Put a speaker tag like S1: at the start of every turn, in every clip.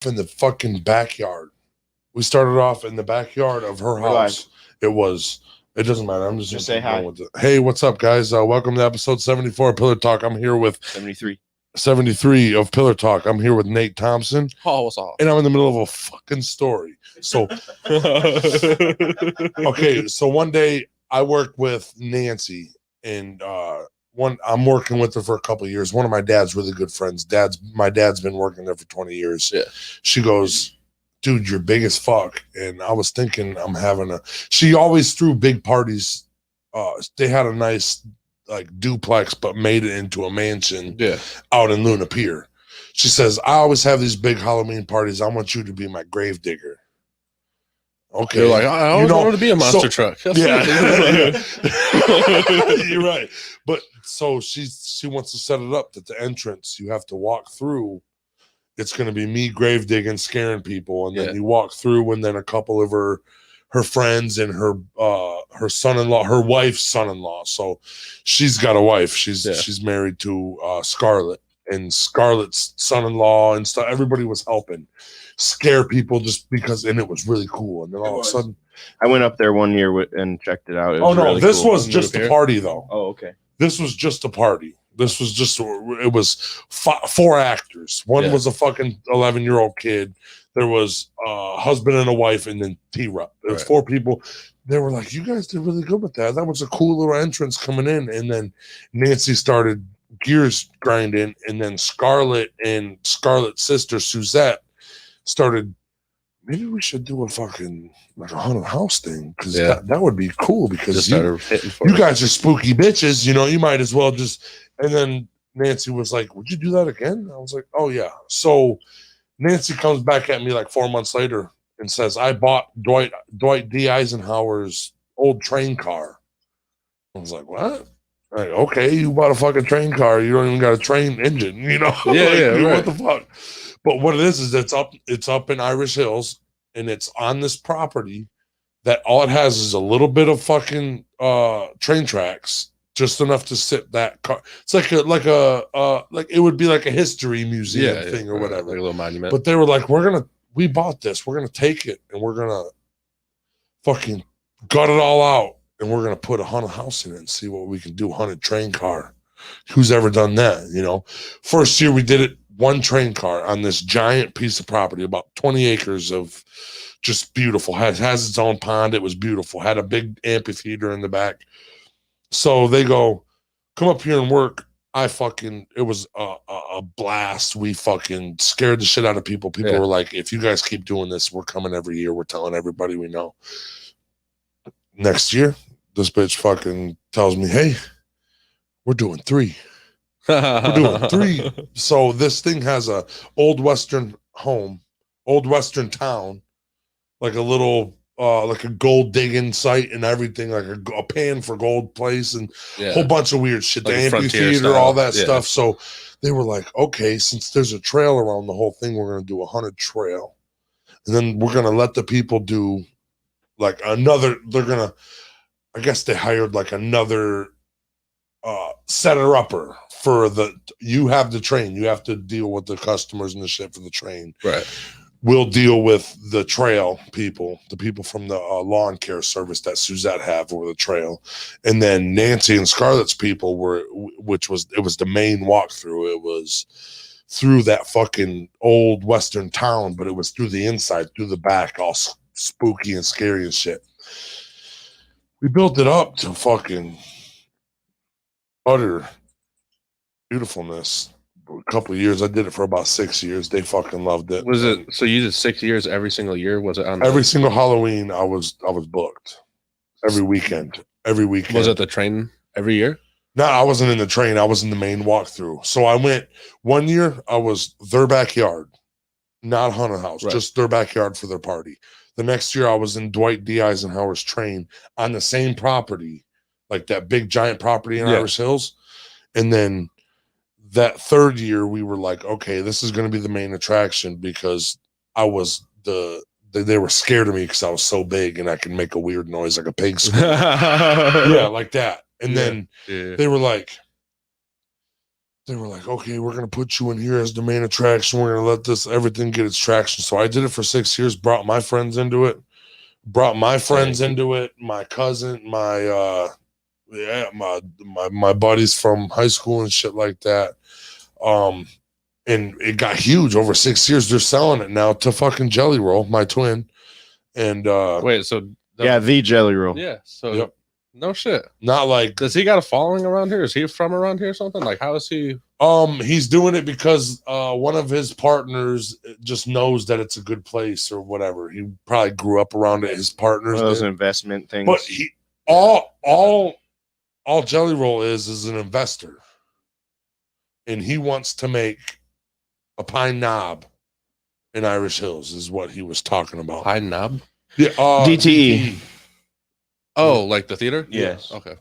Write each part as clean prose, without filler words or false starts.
S1: in the fucking backyard. We started off in the backyard of her house. It doesn't matter. I'm just
S2: say hi.
S1: With it. Hey, what's up, guys? Welcome to episode 74 of Pillar Talk. I'm here with 73 of Pillar Talk. I'm here with Nate Thompson.
S3: Oh, what's up?
S1: And I'm in the middle of a fucking story. So, okay. So one day I worked with Nancy, and I'm working with her for a couple of years. One of my dad's really good friends. My dad's been working there for 20 years.
S3: Yeah.
S1: She goes, dude, you're big as fuck. And I was thinking she always threw big parties. They had a nice like duplex, but made it into a mansion out in Luna Pier. She says, I always have these big Halloween parties. I want you to be my grave digger. Okay.
S3: You're like, I always wanted to be a monster truck.
S1: Yeah. You're right. But so she wants to set it up that the entrance you have to walk through. It's going to be me grave digging, scaring people. And then you walk through, and then a couple of her friends and her son-in-law, her wife's son-in-law. So she's got a wife. She's married to Scarlett, and Scarlett's son-in-law and stuff. Everybody was helping scare people just because, and it was really cool. And then all of a sudden,
S2: I went up there one year and checked it out.
S1: This was just a party though.
S2: Oh, okay.
S1: This was just a party. This was just, it was 4 actors. One was a fucking 11-year-old kid. There was a husband and a wife, and then T-Rup. There was 4 people. They were like, you guys did really good with that. That was a cool little entrance coming in. And then Nancy started gears grinding, and then Scarlett and Scarlett's sister, Suzette, started, maybe we should do a fucking like a haunted house thing, because that would be cool, because you guys are spooky bitches, you might as well just. And then Nancy was like, would you do that again? I was like, oh yeah. So Nancy comes back at me like 4 months later and says, I bought Dwight D. Eisenhower's old train car. I was like, what? Like, okay, you bought a fucking train car. You don't even got a train engine, What the fuck? But what it is it's up in Irish Hills, and it's on this property that all it has is a little bit of fucking train tracks, just enough to sit that car. It's like it would be like a history museum thing or whatever,
S3: like a little monument.
S1: But they were like, we bought this, we're gonna take it, and we're gonna fucking gut it all out, and we're gonna put a haunted house in it and see what we can do. Haunted train car. Who's ever done that? First year we did it. One train car on this giant piece of property, about 20 acres of just beautiful. Has its own pond. It was beautiful. Had a big amphitheater in the back. So they go, come up here and work. It was a blast. We fucking scared the shit out of people. People were like, if you guys keep doing this, we're coming every year. We're telling everybody we know. Next year, this bitch fucking tells me, hey, we're doing 3. We're doing 3. So this thing has a old Western home, old Western town, like a little, like a gold digging site and everything, like a pan for gold place, and a whole bunch of weird shit. Like the amphitheater, all that stuff. So they were like, okay, since there's a trail around the whole thing, we're going to do a haunted trail. And then we're going to let the people do like I guess they hired like another setter-upper. You have the train. You have to deal with the customers and the shit for the train.
S3: Right.
S1: We'll deal with the trail people, the people from the lawn care service that Suzette have over the trail. And then Nancy and Scarlett's people it was the main walkthrough. It was through that fucking old Western town, but it was through the inside, through the back, all spooky and scary and shit. We built it up to fucking utter beautifulness. A couple of years. I did it for about 6 years. They fucking loved it.
S3: Was it so you did 6 years every single year? Was it on
S1: every single Halloween? I was booked every weekend. Was
S3: it the train every year?
S1: No, I wasn't in the train. I was in the main walkthrough. So I went one year. I was their backyard, not haunted house, just their backyard for their party. The next year I was in Dwight D. Eisenhower's train on the same property, like that big giant property in Irish Hills, and then. That third year, we were like, okay, this is going to be the main attraction, because they were scared of me because I was so big and I could make a weird noise like a pig squeal. Like that. And then they were like, they were like, okay, we're gonna put you in here as the main attraction. We're gonna let everything get its traction. So I did it for 6 years. Brought my friends into it. My cousin, my buddies from high school and shit like that. And it got huge over 6 years. They're selling it now to fucking Jelly Roll, my twin. And
S3: Wait, so
S2: the Jelly Roll.
S3: yeah, so
S1: Yep.
S3: no shit.
S1: not like
S3: Does he got a following around here? Is he from around here or something? Like, how is he?
S1: he's doing it because one of his partners just knows that it's a good place or whatever. He probably grew up around it. His partners
S2: One of those
S1: did.
S2: investment things.
S1: But he all Jelly Roll is an investor, and he wants to make a pine knob in Irish Hills. Is what he was talking about.
S3: Pine Knob?
S1: Yeah,
S2: DTE.
S3: Oh, like the theater?
S2: Yes.
S3: Okay.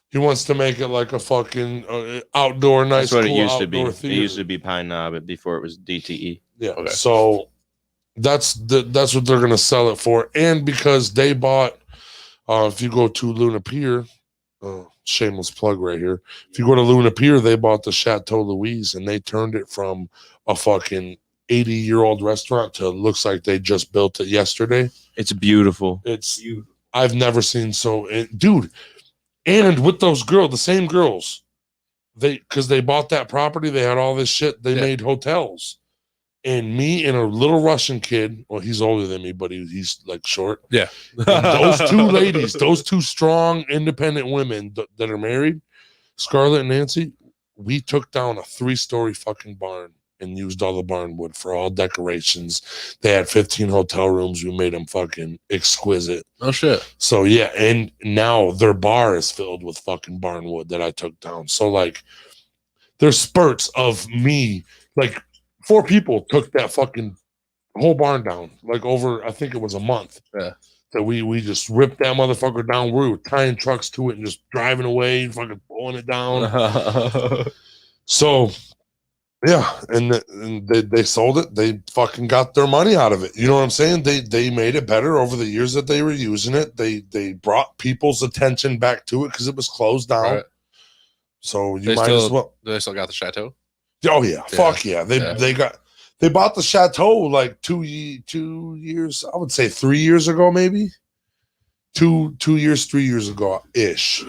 S1: He wants to make it like a fucking outdoor, nice.
S2: That's what
S1: cool
S2: it used to be.
S1: outdoor
S2: It
S1: theater.
S2: used to be Pine Knob before it was DTE.
S1: Yeah.
S3: Okay.
S1: So that's what they're gonna sell it for, and because they bought, if you go to Luna Pier, shameless plug right here. If you go to Luna Pier, they bought the Chateau Louise, and they turned it from a fucking 80-year-old restaurant to looks like they just built it yesterday.
S2: It's beautiful.
S1: I've never seen dude. And with those girls, the same girls, because they bought that property, they had all this shit. They made hotels, and me and a little Russian kid. Well, he's older than me, but he's like short.
S3: Yeah.
S1: And those two ladies, those two strong, independent women that are married, Scarlett and Nancy, we took down a 3-story fucking barn and used all the barn wood for all decorations. They had 15 hotel rooms. We made them fucking exquisite.
S3: Oh shit.
S1: So yeah, and now their bar is filled with fucking barn wood that I took down. So like, there's spurts of me. Like 4 people took that fucking whole barn down. Like over, I think it was a month.
S3: Yeah.
S1: So we just ripped that motherfucker down. We were tying trucks to it and just driving away, fucking pulling it down. So yeah, and they sold it. They fucking got their money out of it. You know what I'm saying? They made it better over the years that they were using it. They brought people's attention back to it because it was closed down. Right. So you might as well.
S3: They still got the chateau.
S1: Oh yeah, fuck yeah. They bought the chateau like 2 years. I would say 3 years ago, maybe 3 years ago ish,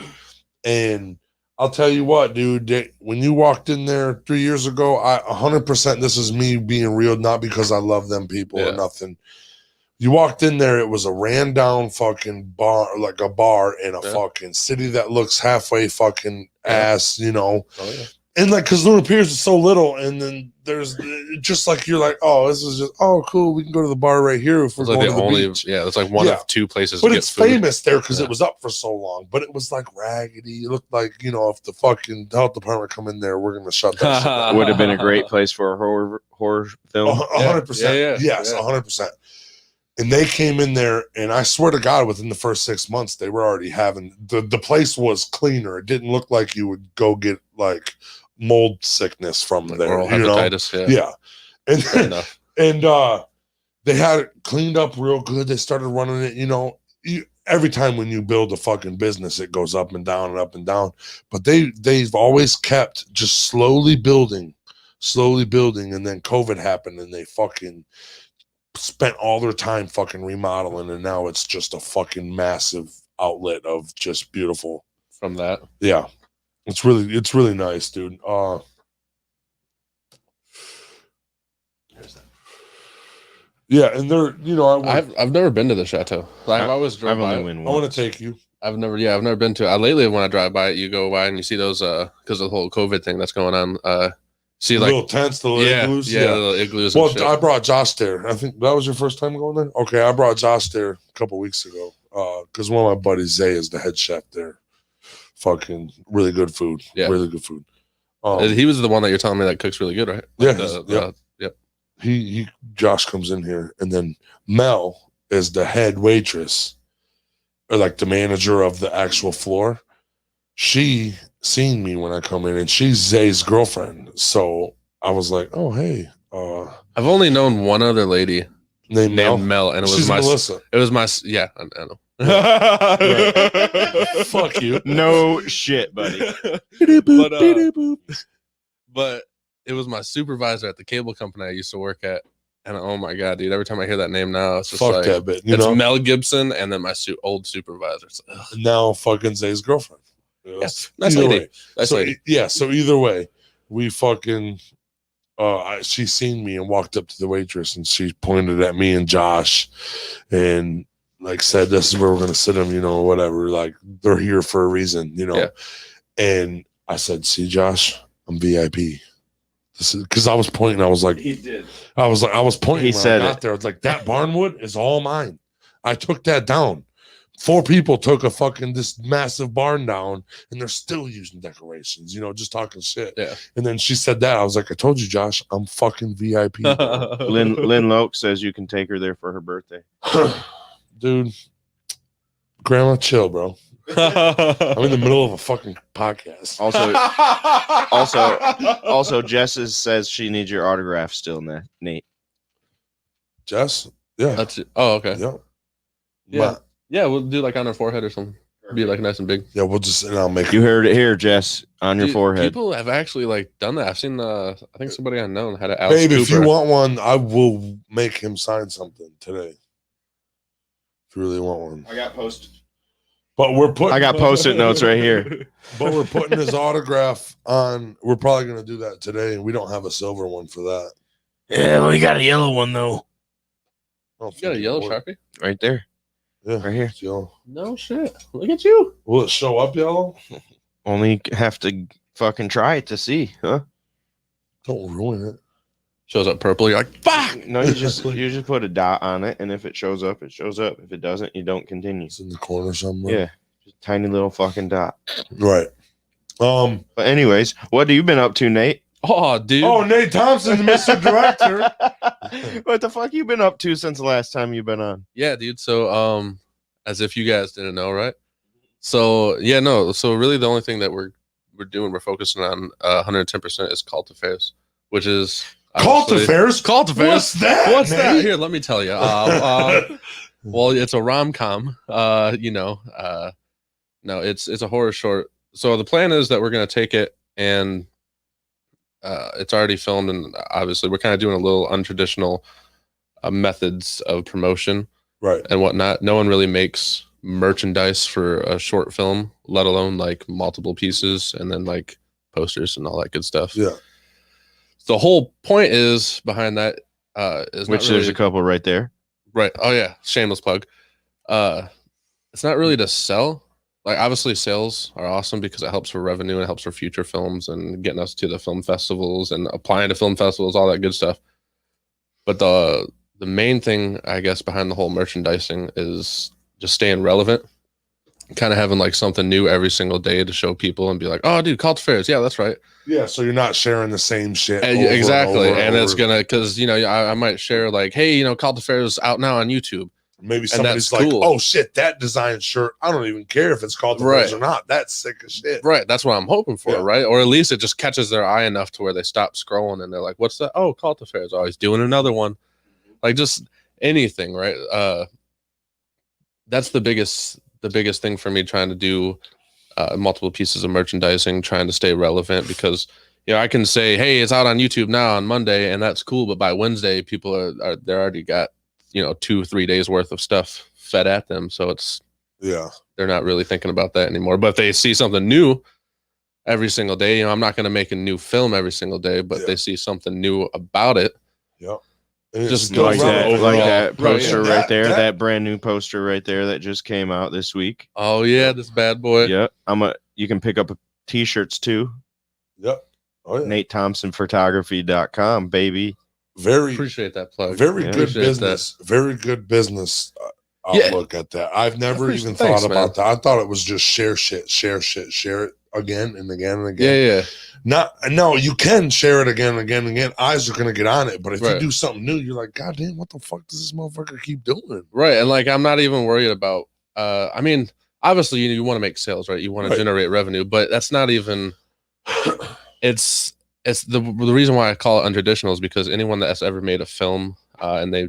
S1: and. I'll tell you what, dude, when you walked in there 3 years ago, 100%, this is me being real, not because I love them people or nothing. You walked in there, it was a ran down fucking bar, like a bar in a fucking city that looks halfway fucking ass, you know. Oh, yeah. And like, because Luna Piers is so little, and then there's just like, you're like, oh, this is just, oh, cool, we can go to the bar right here if we're going to the beach.
S3: Yeah, it's like one of 2 places
S1: but it's famous there because it was up for so long, but it was like raggedy. It looked like, you know, if the fucking health department come in there, we're going to shut that shit down.
S2: Would have been a great place for a horror film.
S1: 100%. Yes, 100%. And they came in there, and I swear to God, within the first 6 months, they were already having, the place was cleaner. It didn't look like you would go get like mold sickness from like there.
S3: Oral hepatitis,
S1: yeah. And they had it cleaned up real good. They started running it, you know. Every time when you build a fucking business, it goes up and down and up and down. But they've always kept just slowly building. And then COVID happened, and they fucking spent all their time fucking remodeling, and now it's just a fucking massive outlet of just beautiful.
S3: From that,
S1: yeah. It's really nice, dude. Yeah, and they're, you know,
S3: I've never been to the chateau. I've always drove by.
S1: I want to take you.
S3: I've never been to it. Lately, when I drive by it, you go by and you see those because of the whole COVID thing that's going on. See
S1: the
S3: like
S1: little tents, the little igloos.
S3: Yeah, the little igloos.
S1: Well, I brought Josh there. I think that was your first time going there. Okay, I brought Josh there a couple weeks ago because one of my buddies, Zay, is the head chef there. Fucking really good food. Yeah, really good food.
S3: He was the one that you're telling me that cooks really good, right?
S1: Like yeah. He Josh comes in here, and then Mel is the head waitress, or like the manager of the actual floor. She seen me when I come in, and she's Zay's girlfriend. So I was like, "Oh, hey."
S3: I've only known one other lady named Mel, and it was
S1: Melissa.
S3: It was my I know.
S1: Fuck you.
S2: No shit, buddy.
S3: But But it was my supervisor at the cable company I used to work at. And oh my God, dude, every time I hear that name now, it's just
S1: Fuck
S3: like,
S1: that bit.
S3: it's Mel Gibson and then my old supervisor. It's like, ugh.
S1: Now fucking Zay's girlfriend.
S3: Yes, nice
S1: Either
S3: lady.
S1: way.
S3: Nice
S1: So,
S3: lady.
S1: yeah, so either way, we fucking she seen me and walked up to the waitress and she pointed at me and Josh and like said, this is where we're gonna sit them, you know, whatever. Like they're here for a reason, you know.
S3: Yeah.
S1: And I said, see, Josh, I'm VIP. This is because I was pointing, I was like,
S2: He did.
S1: I was pointing
S2: He
S1: when
S2: said
S1: I got
S2: it.
S1: there. It's like that barnwood is all mine. I took that down. 4 people took a fucking this massive barn down and they're still using decorations, you know, just talking shit.
S3: Yeah.
S1: And then she said that. I was like, I told you, Josh, I'm fucking VIP. bro."
S2: Lynn Loke says you can take her there for her birthday.
S1: Dude, grandma, chill, bro. I'm in the middle of a fucking podcast.
S2: Also, Jess says she needs your autograph still, Nate.
S1: Jess? Yeah.
S3: That's it. Oh, okay.
S1: Yeah.
S3: Yeah.
S1: But,
S3: Yeah, we'll do like on her forehead or something. Be like nice and big.
S1: yeah, we'll just, and I'll make
S2: You heard it here, Jess, on your
S3: Dude,
S2: forehead.
S3: People have actually like done that. I've seen I think somebody I know had an Alice
S1: Babe, if
S3: Cooper.
S1: you want one, I will make him sign something today. If you really want one.
S2: I got posted.
S1: But we're putting
S2: I got post-it notes right here.
S1: But we're putting his autograph on. We're probably gonna do that today, and we don't have a silver one for that.
S2: Yeah, well, you got a yellow one though.
S1: You
S3: You got a yellow Sharpie?
S2: Right there.
S1: Yeah,
S2: Right here.
S1: it's yellow.
S3: No shit. Look at you.
S1: Will it show up yellow?
S2: Only have to fucking try it to see, huh?
S1: Don't ruin it.
S3: Shows up purple. You're like, fuck.
S2: No, you just put a dot on it, and if it shows up, it shows up. If it doesn't, you don't continue.
S1: It's in the corner somewhere.
S2: Yeah, just tiny little fucking dot.
S1: Right.
S2: But anyways, what have you been up to, Nate?
S3: Oh, dude.
S1: Oh, Nate Thompson, Mr. Director.
S2: What the fuck you been up to since the last time you've been on?
S3: Yeah, dude. So, as if you guys didn't know, right? So, yeah, no. So, really, the only thing that we're focusing on 110% is Cult Affairs, which is
S1: Cult Affairs?
S3: Cult Affairs.
S1: What's that?
S3: What's
S1: Nate?
S3: that? Here, let me tell you. Well, it's a rom-com. No, it's a horror short. So the plan is that we're gonna take it and it's already filmed, and obviously we're kind of doing a little untraditional methods of promotion,
S1: Right.
S3: and whatnot. No one really makes merchandise for a short film, let alone like multiple pieces and then like posters and all that good stuff.
S1: Yeah.
S3: The whole point is behind that is
S2: Which
S3: not really,
S2: there's a couple right there.
S3: right. Oh yeah, shameless plug. It's not really to sell. Like obviously sales are awesome because it helps for revenue and it helps for future films and getting us to the film festivals and applying to film festivals, all that good stuff. But the main thing, I guess, behind the whole merchandising is just staying relevant, kind of having like something new every single day to show people and be like, oh, dude, Cult Affairs. Yeah, that's right.
S1: Yeah, so you're not sharing the same shit. over
S3: Exactly.
S1: over
S3: And it's
S1: over.
S3: going to, because, I might share like, hey, Cult Affairs out now on YouTube.
S1: Maybe somebody's like,
S3: cool.
S1: oh shit, that design shirt. I don't even care if it's called the
S3: Right.
S1: or not. That's sick as shit.
S3: Right. That's what I'm hoping for.
S1: Yeah.
S3: Right. Or at least it just catches their eye enough to where they stop scrolling and they're like, what's that? Oh, Cult Affairs. Oh, he's doing another one. Like just anything. Right. That's the biggest thing for me trying to do multiple pieces of merchandising, trying to stay relevant because, I can say, hey, it's out on YouTube now on Monday and that's cool. But by Wednesday, people they're already got, 2-3 days worth of stuff fed at them. So they're not really thinking about that anymore. But if they see something new every single day, I'm not going to make a new film every single day, but they see something new about it.
S1: Yep.
S3: Just
S1: go
S2: Like that poster
S1: Right,
S2: right there,
S1: that-
S2: that brand new poster right there that just came out this week.
S3: Oh yeah, this bad boy.
S2: Yeah, you can pick up t-shirts too.
S1: Yep. Oh yeah.
S2: NateThompsonPhotography.com, baby.
S1: Very
S3: Appreciate that plug.
S1: very
S2: Yeah.
S1: good
S3: Appreciate
S1: business. Very good business outlook at that. I've never
S3: Appreciate-
S1: even
S3: thanks,
S1: thought about
S3: man.
S1: that. I thought it was just share it again and again and again.
S3: Yeah.
S1: No, you can share it again and again and again. Eyes are gonna get on it, but if you
S3: Right.
S1: do something new, you're like, God damn, what the fuck does this motherfucker keep doing?
S3: Right. And like I'm not even worried about I mean, obviously you want to make sales, right? You want to
S1: Right.
S3: generate revenue, but that's not even it's the reason why I call it untraditional is because anyone that's ever made a film and they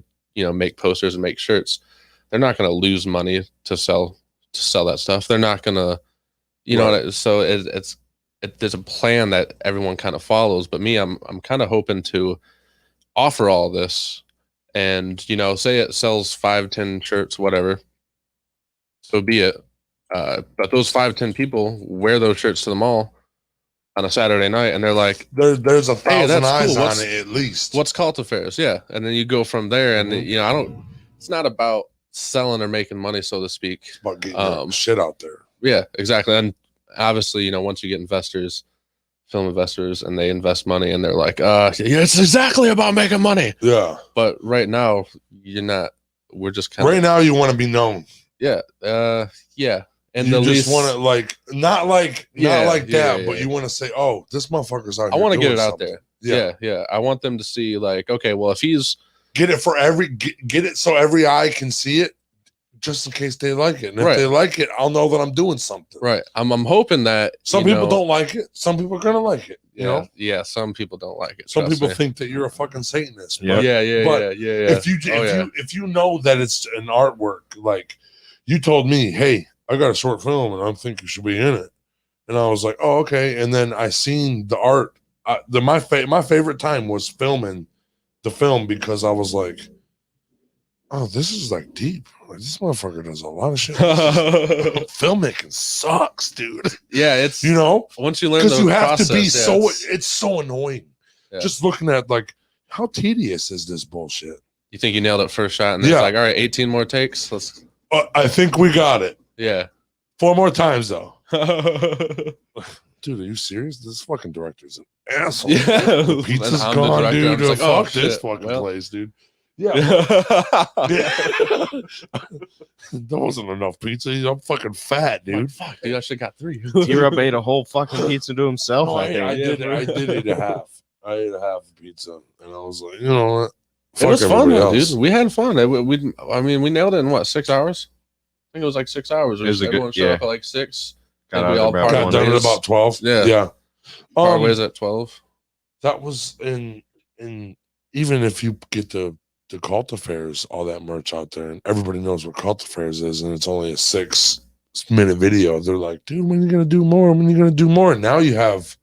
S3: make posters and make shirts, they're not going to lose money to sell that stuff. They're not going to
S1: Right.
S3: so it's there's a plan that everyone kind of follows. But me, I'm kind of hoping to offer all this, and say it sells 5-10 shirts, whatever, so be it. But those 5-10 people wear those shirts to the mall on a Saturday night, and they're like,
S1: there's 1,000
S3: that's
S1: eyes
S3: cool.
S1: on it at least.
S3: what's cult affairs? Yeah. And then you go from there, and
S1: Mhm.
S3: it's not about selling or making money, so to speak.
S1: It's about getting your shit out there.
S3: Yeah, exactly. And obviously, once you get film investors, and they invest money, and they're like, yeah, it's exactly about making money.
S1: Yeah.
S3: But right now, you're not. We're just kind
S1: Right now, you want to be known.
S3: Yeah. Yeah. And
S1: you
S3: the
S1: just
S3: least,
S1: want to not like that, but
S3: yeah.
S1: you want to say, "Oh, this motherfucker's out."
S3: I want to get it out
S1: something.
S3: there. Yeah. I want them to see, like, okay, well, if he's
S1: get it for get it so every eye can see it, just in case they like it. And if they like it, I'll know that I'm doing something.
S3: Right. I'm hoping that
S1: some people don't like it. Some people are gonna like it. You know.
S3: Yeah. Some people don't like it.
S1: Some people think that you're a fucking Satanist.
S3: Yeah.
S1: But if you know that it's an artwork, like you told me, hey, I got a short film and I think you should be in it. And I was like, oh, okay. And then I seen the art. My favorite time was filming the film, because I was like, oh, this is like deep. Like, this motherfucker does a lot of shit. Filmmaking sucks, dude.
S3: Yeah, it's once you learn,
S1: because you have
S3: process,
S1: to be it's so annoying. Yeah. Just looking at like, how tedious is this bullshit?
S3: You think you nailed it first shot, and it's like, all right, 18 more takes. Let's.
S1: I think we got it.
S3: Yeah.
S1: 4 more times though. Dude, are you serious? This fucking director's an asshole. Yeah. The pizza's gone, dude. Like, fuck this fucking place, dude. Yeah. There wasn't enough pizza. I'm fucking fat, dude.
S3: Fuck, dude, I should have got 3.
S2: T-Rup ate a whole fucking pizza to himself.
S1: No, I did eat a half. I ate a half pizza, and I was like, you know what?
S3: It was fun, dude. We had fun. We nailed it in what, 6 hours? I think it was like 6 hours. Everyone showed up at like 6.
S2: We
S1: all got done at about 12.
S3: Yeah. Ways at 12.
S1: That was in even if you get the cult affairs, all that merch out there, and everybody knows what cult affairs is, and it's only a 6-minute video. They're like, dude, when are you gonna do more? When are you gonna do more? And now you have,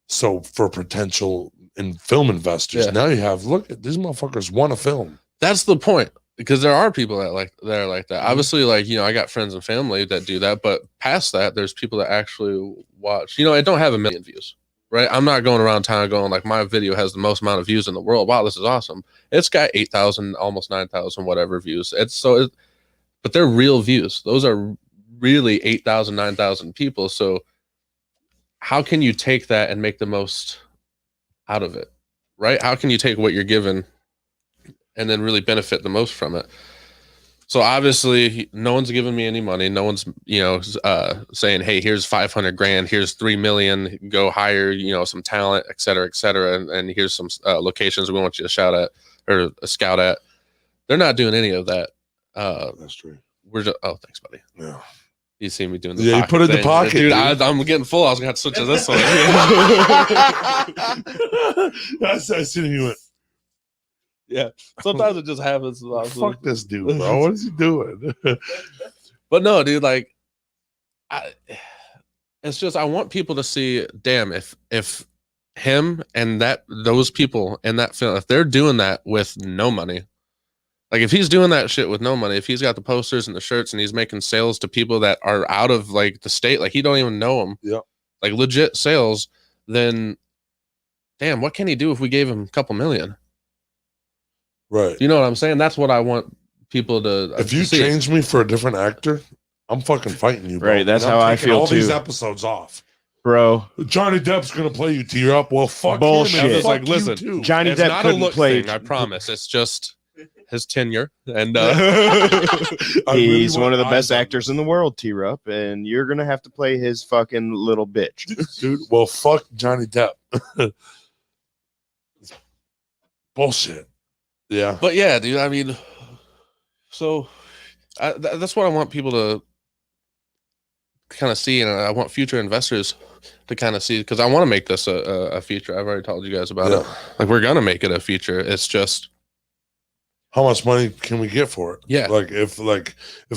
S1: so for potential film investors, now you have, look at these motherfuckers want to film.
S3: That's the point. Because there are people that are like that. Mm-hmm. Obviously, like, I got friends and family that do that, but past that, there's people that actually watch. I don't have 1 million views, right? I'm not going around town going like, my video has the most amount of views in the world. Wow, this is awesome. It's got 8,000, almost 9,000, whatever views. But they're real views. Those are really 8,000, 9,000 people. So how can you take that and make the most out of it, right? How can you take what you're given and then really benefit the most from it? So obviously, no one's giving me any money. No one's, saying, "Hey, here's 500 grand. Here's 3 million. Go hire, some talent, et cetera, and here's some locations we want you to shout at or scout at." They're not doing any of that.
S1: That's true.
S3: We're just, oh, thanks, buddy.
S1: Yeah.
S3: You see me doing the
S1: you put it in the pocket,
S3: dude. I'm getting full. I was gonna have to switch to this one.
S1: I seen you went.
S3: Yeah, sometimes it just happens.
S1: Fuck this dude, bro. What is he doing?
S3: But no, dude, like, it's just, I want people to see, damn, if him and those people in that film, if they're doing that with no money, like if he's doing that shit with no money, if he's got the posters and the shirts and he's making sales to people that are out of like the state, like he don't even know them, like legit sales, then damn, what can he do if we gave him a couple million?
S1: Right.
S3: You know what I'm saying? That's what I want people to.
S1: If you change me for a different actor, I'm fucking fighting you, bro.
S2: Right. That's how I feel
S1: all
S2: too.
S1: These episodes off,
S2: bro.
S1: Johnny Depp's gonna play you, T-Rup. Well, fuck
S2: bullshit.
S1: him.
S3: It's like, listen,
S2: Johnny
S3: it's
S2: Depp
S3: not
S2: couldn't
S3: a look
S2: play.
S3: thing, I promise. It's just his tenure, and
S2: he's one of the best actors in the world, T-Rup, and you're gonna have to play his fucking little bitch,
S1: dude. Well, fuck Johnny Depp. Bullshit. Yeah.
S3: But yeah, dude, I mean, so that's what I want people to kind of see, and I want future investors to kind of see, because I want to make this a feature. I've already told you guys about it. Like, we're gonna make it a feature. It's just
S1: how much money can we get for it?
S3: Yeah.
S1: Like if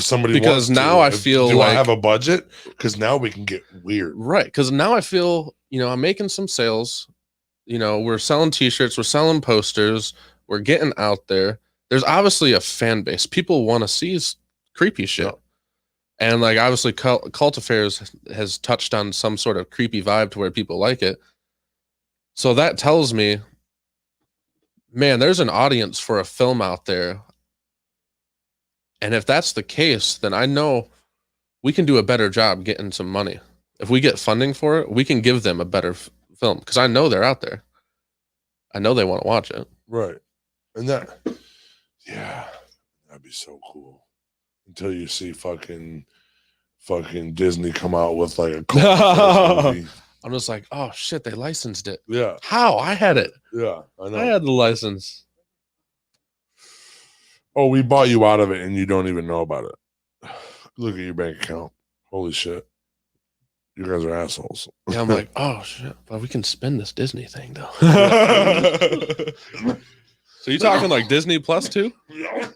S1: somebody
S3: Because
S1: wants
S3: now I feel
S1: do I
S3: like-
S1: have a budget? Because now we can get weird.
S3: Right. Because now I feel, I'm making some sales. We're selling t-shirts, we're selling posters, we're getting out there. There's obviously a fan base. People want to see creepy shit.
S1: Yeah.
S3: And like obviously Cult Affairs has touched on some sort of creepy vibe to where people like it. So that tells me, man, there's an audience for a film out there. And if that's the case, then I know we can do a better job getting some money. If we get funding for it, we can give them a better film because I know they're out there. I know they want to watch it.
S1: Right. And that'd be so cool. Until you see fucking Disney come out with like a Cult Affairs movie.
S3: I'm just like, oh shit, they licensed it.
S1: Yeah.
S3: How? I had it.
S1: Yeah. I know.
S3: I had the license.
S1: Oh, we bought you out of it and you don't even know about it. Look at your bank account. Holy shit. You guys are assholes.
S3: Yeah, I'm like, oh shit, but we can spend this Disney thing though. So you talking like Disney Plus too?
S1: Yeah.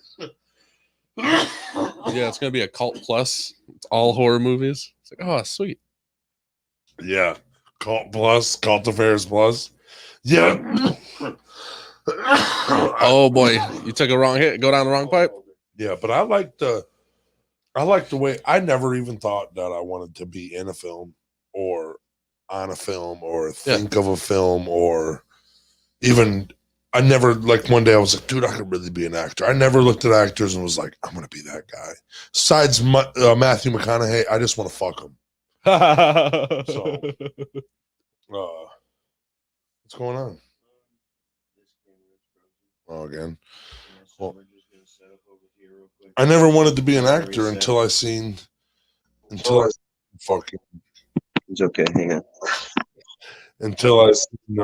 S3: Yeah, it's gonna be a Cult Plus. It's all horror movies. It's like, oh, sweet.
S1: Yeah. Cult Plus, Cult Affairs Plus. Yeah.
S3: Oh boy, you took a wrong hit. Go down the wrong pipe.
S1: Yeah, but I like the way I never even thought that I wanted to be in a film or on a film or think of a film or even I never like one day I was like, dude, I could really be an actor. I never looked at actors and was like, I'm gonna be that guy. Besides Matthew McConaughey, I just want to fuck him. So, what's going on? Oh, again. Well, I never wanted to be an actor until I fucking.
S4: It's okay. Hang on.
S1: Until I seen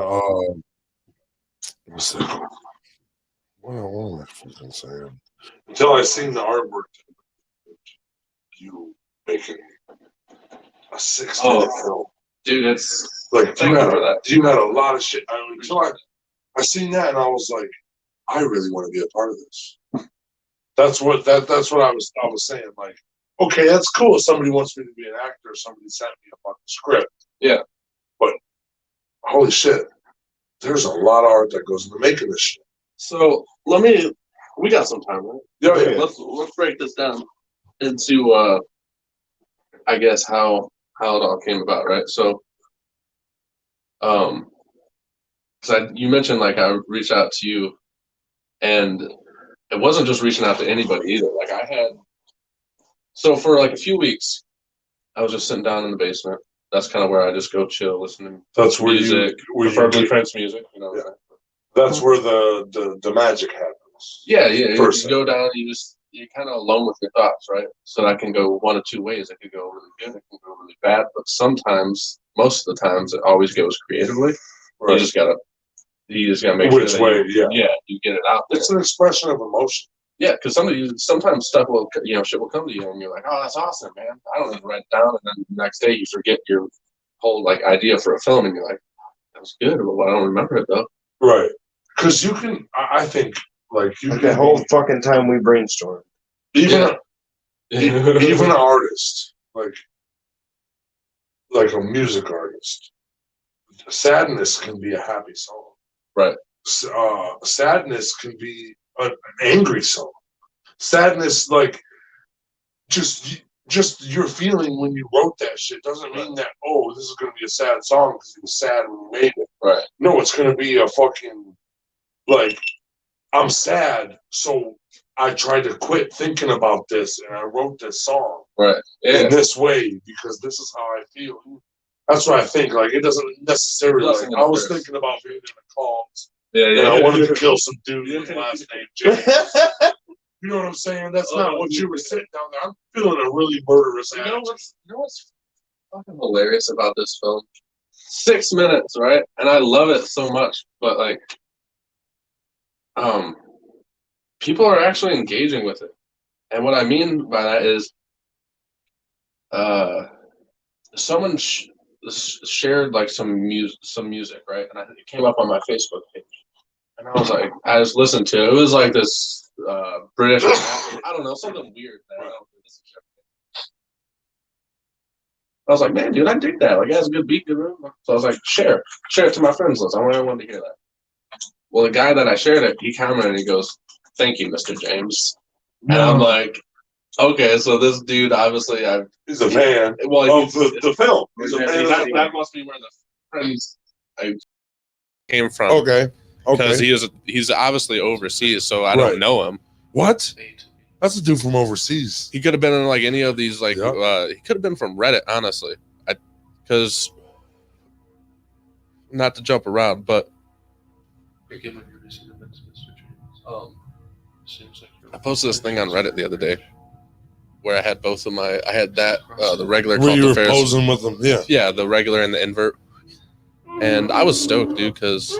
S1: what's that? What am I fucking saying? Until I seen the artwork. You making a 6-minute film,
S5: dude. It's
S1: like
S5: thank you for that.
S1: You had a lot of shit. I mean, until I seen that and I was like, I really want to be a part of this. That's what I was saying. Like, okay, that's cool. Somebody wants me to be an actor. Somebody sent me a fucking script.
S5: Yeah.
S1: But holy shit, there's a lot of art that goes into making this shit.
S5: So we got some time, right?
S1: Yeah, yeah.
S5: Let's break this down into I guess how it all came about, right? So you mentioned like I reached out to you, and it wasn't just reaching out to anybody either. Like so for like a few weeks, I was just sitting down in the basement. That's kind of where I just go chill, listening.
S1: That's where
S5: music, preferably French music.
S1: Yeah. That's where the magic happens.
S5: Yeah. You go down, you're kind of alone with your thoughts, right? So that can go one of two ways. It could go really good, it can go really bad. But sometimes, most of the times, it always goes creatively.
S1: Right.
S5: You just gotta make
S1: which
S5: sure
S1: way,
S5: you get it out there.
S1: It's an expression of emotion.
S5: Yeah, because sometimes stuff will, shit will come to you, and you're like, oh, that's awesome, man. I don't even write it down, and then the next day you forget your whole like idea for a film, and you're like, that was good, but I don't remember it though.
S1: Right, because you can. I think like you
S2: Like
S1: can
S2: the whole fucking time we brainstormed.
S1: even an artist like a music artist. Sadness can be a happy song.
S5: Right.
S1: Sadness can be an angry song. Sadness, like just your feeling when you wrote that shit doesn't mean that this is gonna be a sad song because it was sad when you made it.
S5: Right.
S1: No, it's gonna be a fucking like I'm sad, so I tried to quit thinking about this and I wrote this song
S5: Right. Yeah.
S1: in this way because this is how I feel. That's what I think. Like it doesn't necessarily. Like, I was thinking about being in a cult.
S5: Yeah.
S1: And I wanted to kill some dude with his last name James. You know what I'm saying? That's not what you were sitting down there. I'm feeling a really murderous attitude.
S5: You know what's fucking hilarious about this film? 6 minutes, right? And I love it so much, but like, people are actually engaging with it. And what I mean by that is, someone shared like some music, right? And it came up on my Facebook page. And I was like, I just listened to it. It was like this British, I don't know, something weird. Man. I was like, man, dude, I dig that. Like, it has a good beat, good room. So I was like, share it to my friends list. I wanted to hear that. Well, the guy that I shared it, he commented and he goes, "Thank you, Mr. James." And I'm like, okay, so this dude obviously
S1: he's a fan of the film.
S5: That must be where the friends
S3: came from.
S1: Okay.
S3: Because he's obviously overseas, so I don't know him.
S1: What? That's a dude from overseas.
S3: He could have been in like any of these, like he could have been from Reddit, honestly. Because not to jump around, but I posted this thing on Reddit the other day where I had both of I had that the regular
S1: where you were
S3: affairs,
S1: posing with them,
S3: yeah, the regular and the invert, and I was stoked, dude, because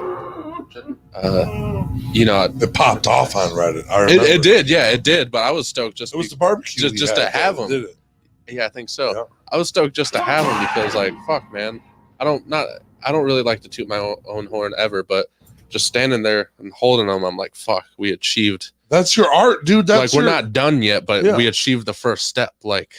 S1: it popped off on Reddit. I remember.
S3: It did, yeah, it did. But I was stoked just
S1: it was the barbecue
S3: just to have them.
S1: Did it?
S3: Yeah, I think so.
S1: Yeah.
S3: I was stoked just to have them because, like, fuck, man, I don't really like to toot my own horn ever, but just standing there and holding them, I'm like, fuck, we achieved.
S1: That's your art, dude. That's
S3: like we're not done yet, but we achieved the first step. Like,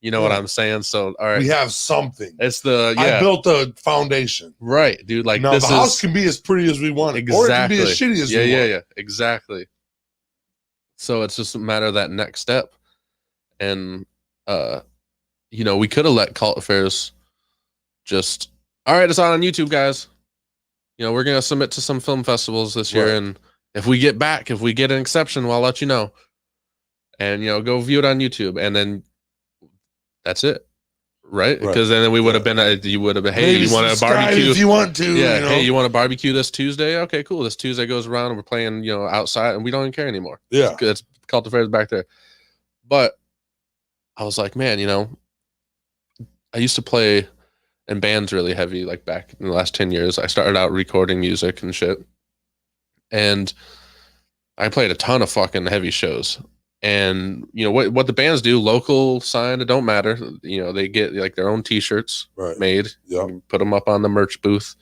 S3: you know what I'm saying? So, all right,
S1: we have something.
S3: It's
S1: I built the foundation,
S3: right, dude? Like,
S1: now the house can be as pretty as we want,
S3: exactly.
S1: or it can be as shitty as we want.
S3: Yeah, exactly. So it's just a matter of that next step, and we could have let Cult Affairs just, all right, it's on YouTube, guys. We're gonna submit to some film festivals this year, and if we get an exception, well, I'll let you know. And go view it on YouTube, and then that's it, right? Because then we would have been, you would have been, hey,
S1: maybe
S3: you want to barbecue?
S1: If you want to,
S3: hey, you want to barbecue this Tuesday? Okay, cool. This Tuesday goes around, and we're playing, outside, and we don't even care anymore.
S1: Yeah,
S3: it's Cult Affairs back there. But I was like, man, I used to play in bands really heavy, like back in the last 10 years. I started out recording music and shit. And I played a ton of fucking heavy shows. And what the bands do, local, signed, it don't matter. They get like their own t-shirts made. Yeah. Put them up on the merch booth.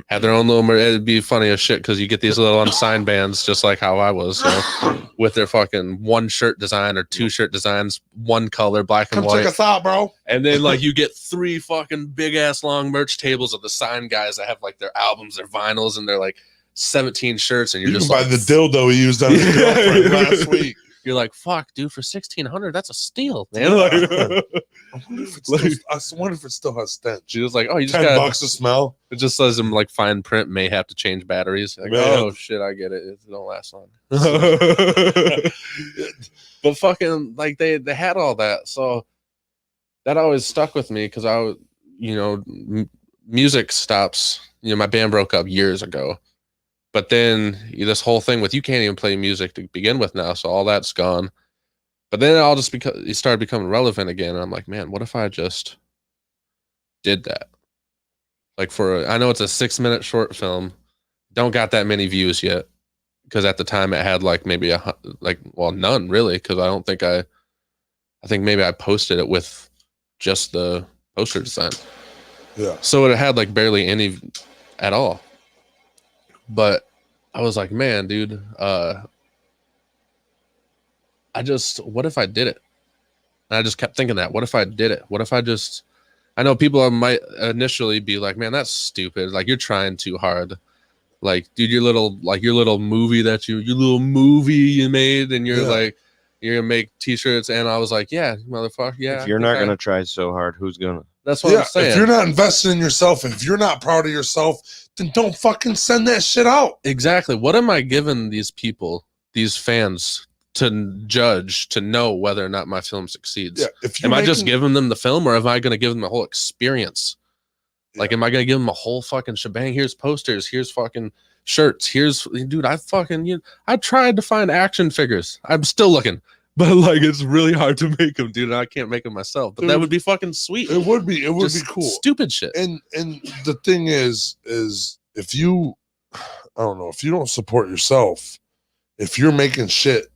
S3: Have their own little it'd be funny as shit because you get these little unsigned bands just like how I was, with their fucking one shirt design or two shirt designs, one color, black and white.
S1: Check us out, bro.
S3: And then like you get 3 fucking big ass long merch tables of the signed guys that have like their albums, their vinyls, and they're like 17 shirts, and you're just
S1: buy
S3: like,
S1: the dildo he used on his girlfriend last week.
S3: You're like, fuck, dude, for $1,600, that's a steal, man.
S1: I wonder if it still has stench.
S3: She was like, oh, you just
S1: $10 to smell.
S3: It just says in like fine print, may have to change batteries. Like, oh shit, I get it. It don't last long. But fucking like they had all that, so that always stuck with me because I was, music stops. My band broke up years ago. But then this whole thing with you can't even play music to begin with now, so all that's gone. But then it started becoming relevant again. And I'm like, man, what if I just did that? Like I know it's a 6-minute short film, don't got that many views yet, because at the time it had like maybe none really, because I think maybe I posted it with just the poster design.
S1: Yeah.
S3: So it had like barely any at all. But I was like, man, dude, what if I did it? And I just kept thinking that, what if I did it? What if I know people might initially be like, man, that's stupid. Like, you're trying too hard. Like, dude, your little movie you made, and you're like, you're going to make t-shirts. And I was like, yeah, motherfucker. Yeah.
S2: If you're not going to try so hard, who's going to?
S3: That's what I'm saying.
S1: If you're not investing in yourself, if you're not proud of yourself, then don't fucking send that shit out.
S3: Exactly. What am I giving these people, these fans, to judge, to know whether or not my film succeeds?
S1: Yeah,
S3: am I just giving them the film, or am I going to give them the whole experience?
S1: Yeah.
S3: Like, am I going to give them a whole fucking shebang? Here's posters. Here's fucking shirts. Dude, I tried to find action figures. I'm still looking. But like, it's really hard to make them, dude. And I can't make them myself. But that would be fucking sweet.
S1: It would be. It would be cool.
S3: Stupid shit.
S1: And the thing is if you, I don't know, if you don't support yourself, if you're making shit,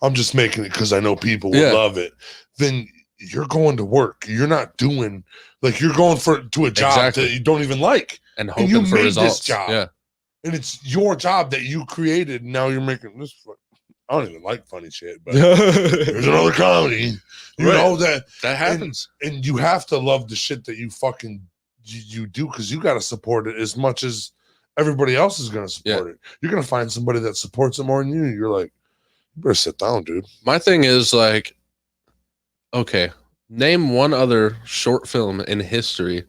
S1: I'm just making it because I know people will love it. Then you're going to work. You're not doing like you're going to a job that you don't even like,
S3: and hoping for results.
S1: This job.
S3: Yeah.
S1: and it's your job that you created. And now you're making this. I don't even like funny shit, but there's another comedy. You know that
S3: happens,
S1: and you have to love the shit that you fucking you do because you got to support it as much as everybody else is going to support it. You're going to find somebody that supports it more than you. You're like, you better sit down, dude.
S3: My thing is like, okay, name one other short film in history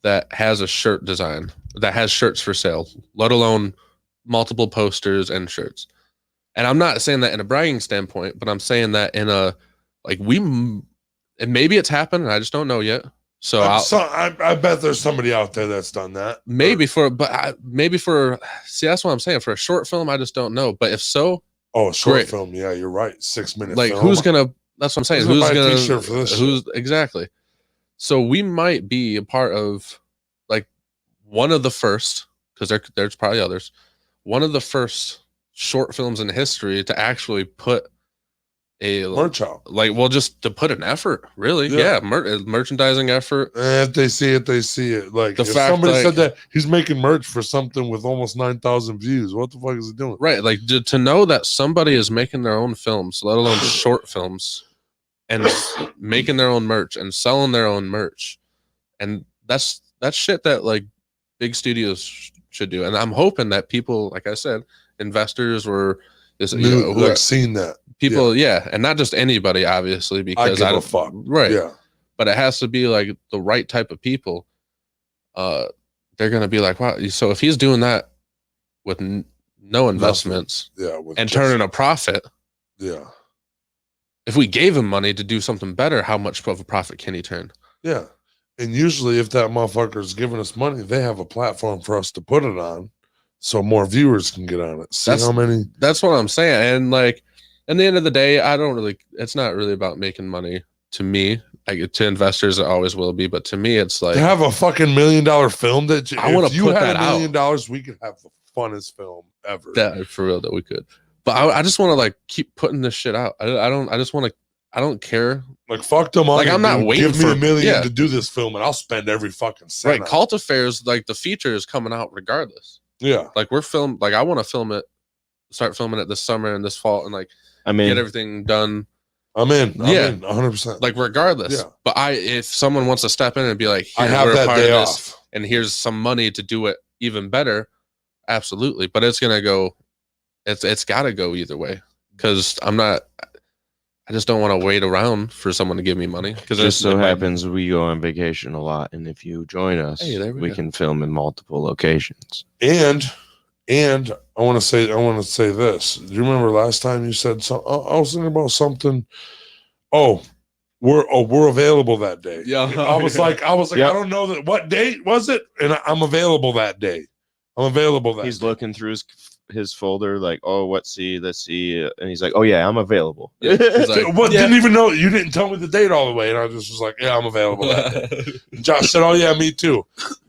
S3: that has a shirt design, that has shirts for sale, let alone multiple posters and shirts. And I'm not saying that in a bragging standpoint, but I'm saying that in a, like, and maybe it's happened and I just don't know yet. So
S1: I bet there's somebody out there that's done that.
S3: Maybe see, that's what I'm saying. For a short film, I just don't know. But if so,
S1: a short film, yeah, you're right. 6 minutes.
S3: Like,
S1: film.
S3: that's what I'm saying.
S1: Who's gonna buy a t-shirt for this?
S3: Exactly. So we might be a part of, like, one of the first, because there's probably others, one of the first short films in history to actually put a
S1: merch out.
S3: Like, well, just to put an effort, really. Yeah, merchandising effort.
S1: If they see it, they see it. Like, if somebody said that he's making merch for something with almost 9,000 views, what the fuck is he doing?
S3: Right, like, to know that somebody is making their own films, let alone short films, and making their own merch and selling their own merch, and that's shit that, like, big studios should do. And I'm hoping that people, like I said, investors or
S1: seen that
S3: people, and not just anybody, obviously, because
S1: I don't fuck,
S3: right? Yeah, but it has to be like the right type of people. They're gonna be like, wow. So if he's doing that with no investments, and turning a profit, if we gave him money to do something better, how much of a profit can he turn?
S1: Yeah, and usually if that motherfucker is giving us money, they have a platform for us to put it on. So more viewers can get on it. How many? That's
S3: what I'm saying. And, like, at the end of the day, it's not really about making money to me. Like, to investors, it always will be. But to me, it's like,
S1: to have a fucking $1 million film that
S3: I want to put that out.
S1: $1 million, we could have the funnest film ever.
S3: That, for real, that we could. But I just want to, like, keep putting this shit out. I don't care.
S1: Like, fuck them on.
S3: Like, I'm not waiting
S1: give me $1 million to do this film, and I'll spend every fucking cent.
S3: Right. Cult Affairs, like, the feature is coming out regardless.
S1: Yeah,
S3: like, I want to film it, start filming it this summer and this fall, and, like, get everything done.
S1: I'm in 100%.
S3: Like, regardless. Yeah. But if someone wants to step in and be like,
S1: I have that day off,
S3: and here's some money to do it even better, absolutely. But it's gonna go. It's got to go either way, because I just don't want to wait around for someone to give me money. Because
S2: just so happens we go on vacation a lot, and if you join us, we can film in multiple locations.
S1: And I want to say this. Do you remember last time you said something? I was thinking about something. We're available that day.
S3: Yeah,
S1: I was like, I don't know what date was it, and I'm available that day.
S2: He's looking through his folder, like, let's see, and he's like, oh yeah, I'm available.
S3: Yeah. Like,
S1: didn't even know, you didn't tell me the date all the way, and I just was like, yeah, I'm available that day. Josh said, oh yeah, me too.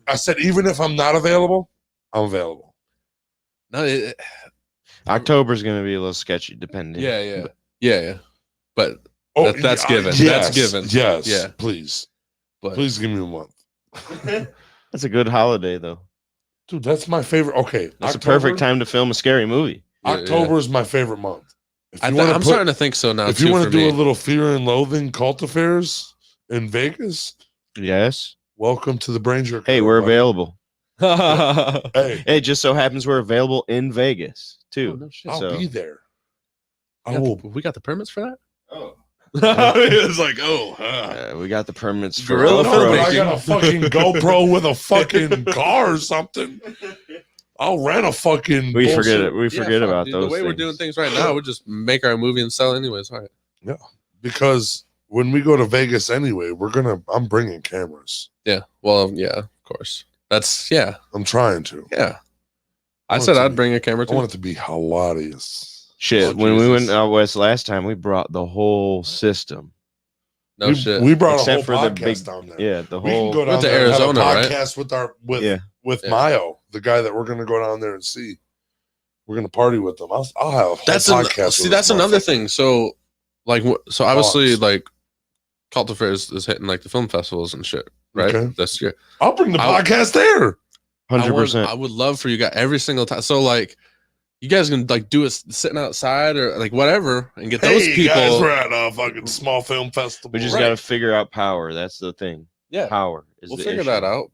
S1: I said, even if I'm not available, I'm available.
S3: No,
S2: October's gonna be a little sketchy, depending.
S3: Yeah. But that's given.
S1: Yes,
S3: that's given.
S1: Yes.
S3: Yeah.
S1: Please give me a month.
S2: That's a good holiday, though.
S1: Dude, that's my favorite. Okay,
S2: that's a perfect time to film a scary movie.
S1: October is my favorite month.
S3: I'm starting to think so now.
S1: If you want to do a little Fear and Loathing Cult Affairs in Vegas,
S2: yes,
S1: welcome to the Brain Jerk.
S2: Hey, we're available.
S1: Hey,
S2: it just so happens we're available in Vegas too.
S3: Oh, no shit.
S1: I'll be there.
S3: We got the permits for that.
S2: Oh.
S3: It's like,
S2: we got the permits for
S3: Guerrilla filmmaking.
S1: I got a fucking GoPro with a fucking car or something. I'll rent a fucking.
S2: We forget it. We forget about those.
S3: The way we're doing things right now, we just make our movie and sell anyways. All right.
S1: Yeah, because when we go to Vegas anyway, I'm bringing cameras.
S3: Yeah. Well, yeah, of course. I'm
S1: trying to.
S3: Yeah. I said I'd bring a camera too.
S1: I want it to be hilarious.
S2: Shit, when we went out west last time, we brought the whole system.
S3: No shit.
S1: We brought
S2: except
S1: a
S2: for
S1: whole
S2: the
S1: podcast down there.
S2: Yeah, the
S1: we
S2: whole.
S1: Can go down
S3: to
S1: there
S3: Arizona,
S1: and have a
S3: right?
S1: podcast with Mayo, the guy that we're going to go down there and see. We're going to party with them. I'll have a whole podcast.
S3: That's another thing. So, obviously, like, Cult Affairs is hitting like the film festivals and shit, right?
S1: Okay.
S3: This year,
S1: I'll bring the podcast there.
S2: 100%.
S3: I would love for you guys every single time. So like, you guys can like do it sitting outside or like whatever, and get those people.
S1: Guys, we're at a fucking small film festival.
S2: We just got to figure out power. That's the thing.
S3: Yeah,
S2: power is
S3: we'll
S2: the
S3: figure
S2: issue.
S3: that out.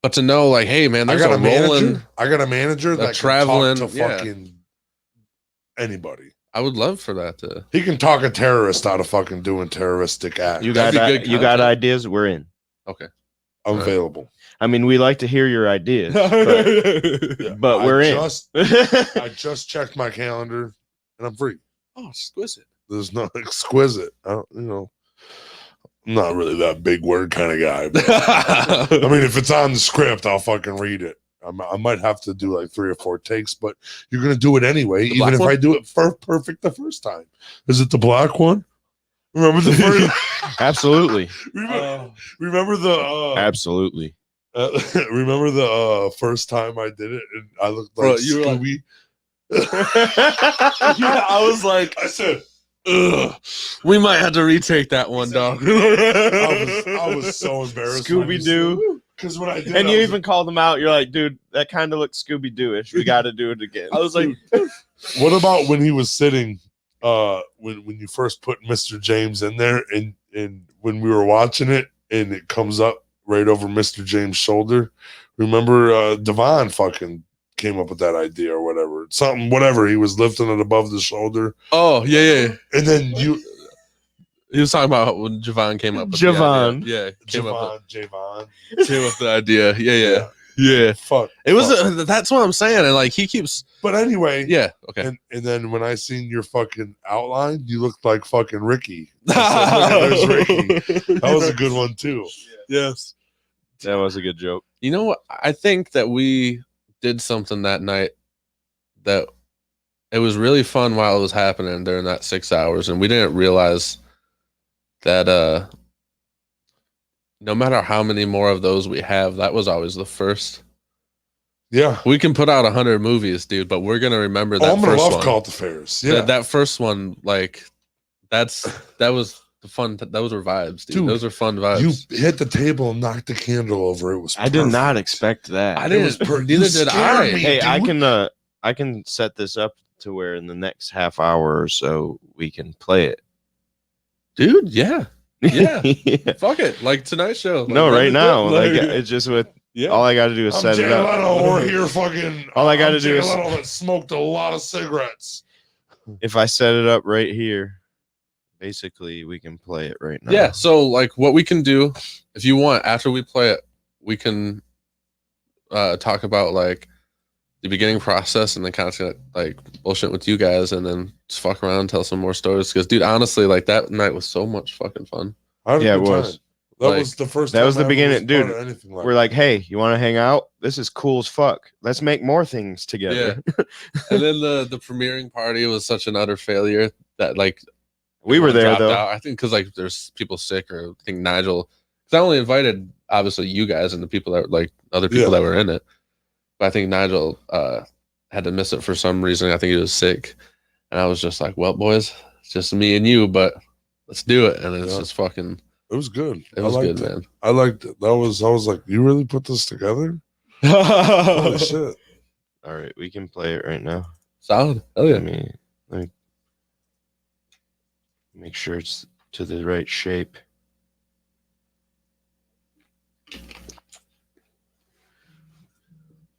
S3: But to know, like, hey man, there's
S1: I got
S3: a
S1: manager. I got a manager that
S3: traveling
S1: can talk to fucking anybody.
S3: I would love for that to.
S1: He can talk a terrorist out of fucking doing terroristic acts.
S2: You got ideas? We're in.
S3: Okay,
S1: I'm available.
S2: I mean, we like to hear your ideas, but we're in.
S1: I just checked my calendar, and I'm free.
S3: Oh, exquisite.
S1: There's no exquisite. I don't, I'm not really that big word kind of guy. But, I mean, if it's on the script, I'll fucking read it. I might have to do like 3 or 4 takes, but you're gonna do it anyway, even if I do it perfect the first time. Is it the black one? Remember the first?
S2: Absolutely.
S1: Remember the
S2: absolutely.
S1: Remember the first time I did it, and I looked like Scooby.
S3: Yeah, I was like,
S1: I said,
S3: ugh, we might have to retake that one, dog.
S1: I was so embarrassed.
S2: Scooby Doo.
S1: Because when I did,
S2: and you even called them out. You're like, dude, that kind of looks Scooby Doo-ish. We got to do it again.
S3: I was like,
S1: what about when he was sitting? When you first put Mr. James in there, and when we were watching it, and it comes up right over Mr. James' shoulder. Remember, Devon fucking came up with that idea or whatever. Whatever. He was lifting it above the shoulder.
S3: Oh, yeah.
S1: And then
S3: he was talking about when Javon came up with
S2: Javon.
S3: the idea. Yeah.
S1: Javon.
S3: Came up with the idea. Yeah.
S1: Fuck.
S3: It was, that's what I'm saying. And like, he keeps.
S1: But anyway.
S3: Yeah. Okay.
S1: And then when I seen your fucking outline, you looked like fucking Ricky. I said, look, there's Ricky. That was a good one too.
S3: Yes.
S2: That was a good joke.
S3: You know what? I think that we did something that night that it was really fun while it was happening during that 6 hours. And we didn't realize that no matter how many more of those we have, that was always the first.
S1: Yeah.
S3: We can put out 100 movies, dude, but we're going to remember that
S1: I'm going to love
S3: one.
S1: Cult Affairs. Yeah.
S3: That first one, like, that was the fun. Those were vibes, dude. Those are fun vibes.
S1: You hit the table and knocked the candle over. It was
S2: I did not expect that.
S3: I didn't. Neither did I.
S2: Hey, I can set this up to where in the next half hour or so we can play it.
S3: Dude, yeah. Yeah. Fuck it. Like Tonight Show. Like,
S2: no, right now. Like it's just with all I gotta do is set it up.
S1: Or here fucking
S2: all I gotta do is
S1: that smoked a lot of cigarettes.
S2: If I set it up right here, basically we can play it right now.
S3: Yeah, so like what we can do, if you want, after we play it, we can talk about like the beginning process and then kind of like bullshit with you guys and then just fuck around and tell some more stories. Because dude, honestly, like that night was so much fucking fun.
S2: Yeah, it was.
S1: That was the first.
S2: That was the beginning, dude.
S1: Like
S2: we're like, hey, you want to hang out? This is cool as fuck. Let's make more things together.
S3: Yeah. And then the premiering party was such an utter failure that like
S2: we were there though.
S3: Out. I think because like there's people sick, or I think Nigel. Because I only invited obviously you guys and the people that like other people that were in it. But I think Nigel had to miss it for some reason. I think he was sick, and I was just like, well, boys, it's just me and you, but let's do it. And it's just fucking.
S1: It was good.
S3: It was good, man.
S1: I liked it. I was like, you really put this together? Holy shit.
S2: All right, we can play it right now.
S3: Solid. Hell yeah.
S2: Let me make sure it's to the right shape.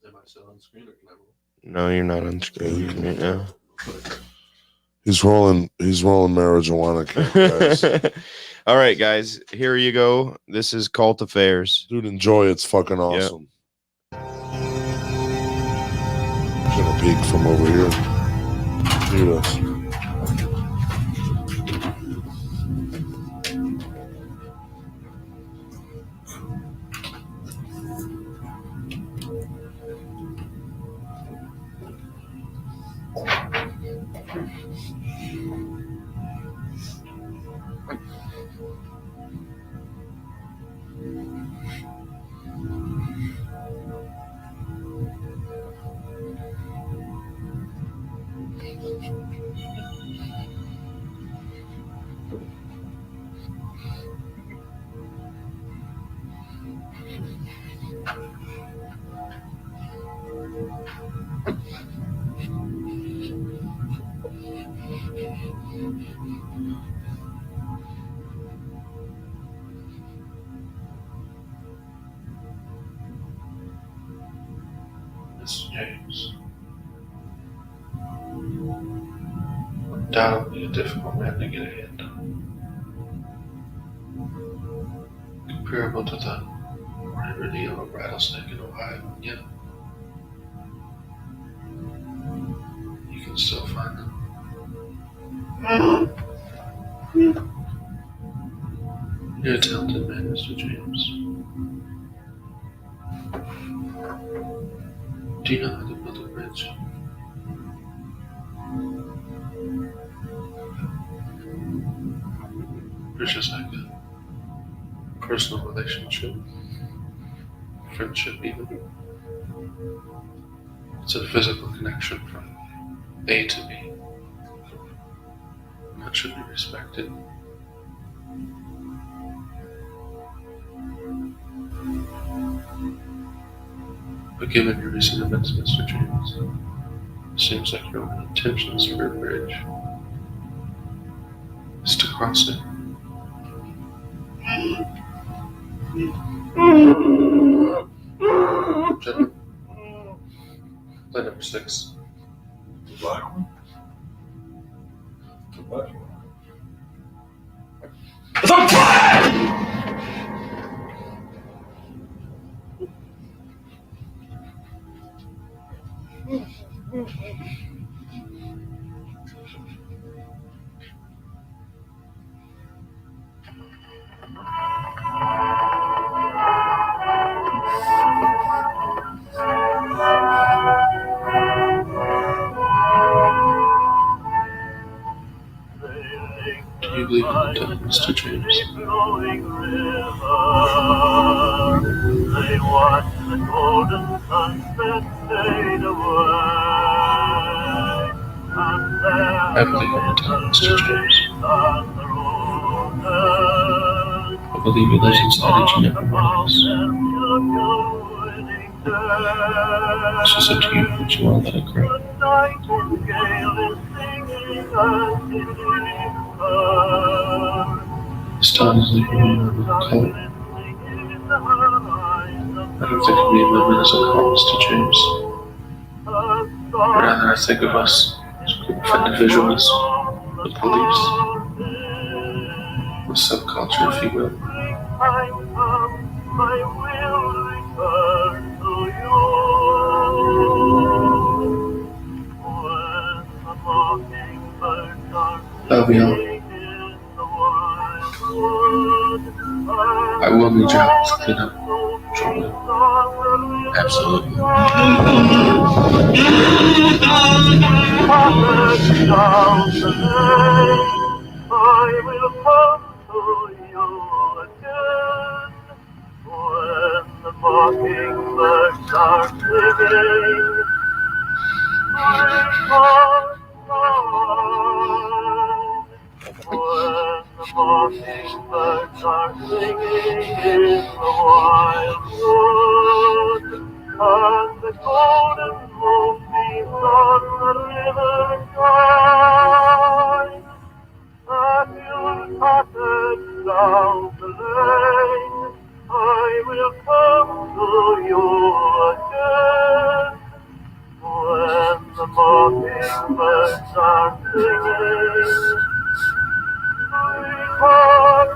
S3: Am I still on screen or can I move?
S2: No, you're not on screen right now.
S1: He's rolling marijuana, guys.
S2: All right, guys, here you go. This is Cult Affairs.
S1: Dude, enjoy. It's fucking awesome. Yep. Gonna peek from over here. Hear us.
S5: Mr. James. Undoubtedly a difficult man to get a hand on. Comparable to the rarity of a rattlesnake in Ohio, yet you can still find them. You're a talented man, Mr. James. Do you know how to build a bridge? Bridges like a personal relationship, friendship even. It's a physical connection from A to B. And that should be respected. But given your recent events, Mr. James, it seems like your only intentions for a bridge is to cross it. Gentlemen, play number 6.
S1: The black one? The black one.
S5: Do you believe in the devil, Mr. James?
S6: They watch the golden sunset fade away.
S5: I believe in the devil, Mr. James. I believe he lives inside each and every one of us. It's just up to you what you want to let it grow. This town is leaving me in a real color. I don't think of me and my men as a call, Mr. James. Rather, I think of us as a group of individuals with beliefs, with subculture, if you will. That'll be all. I will need your help to clean up trouble. Absolutely.
S6: I will come to you again when the mockingbirds are singing. When the mockingbirds are singing in the wildwood, and the golden moonbeams on the riverside, and your cottage down the lane, I will come to you again when the mockingbirds are singing. Sweetheart,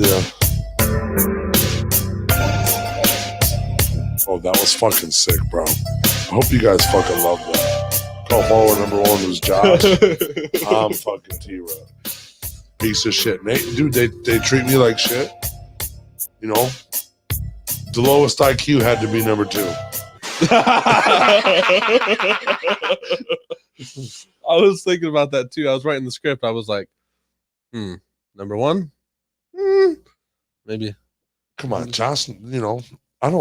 S1: Yeah. Oh, that was fucking sick, bro. I hope you guys fucking love that. Call follower number 1 was Josh. I'm fucking T-Rod. Piece of shit. Dude, they treat me like shit. You know? The lowest IQ had to be number 2.
S3: I was thinking about that too. I was writing the script. I was like, number 1? Maybe.
S1: Come on, Josh, you know, I'm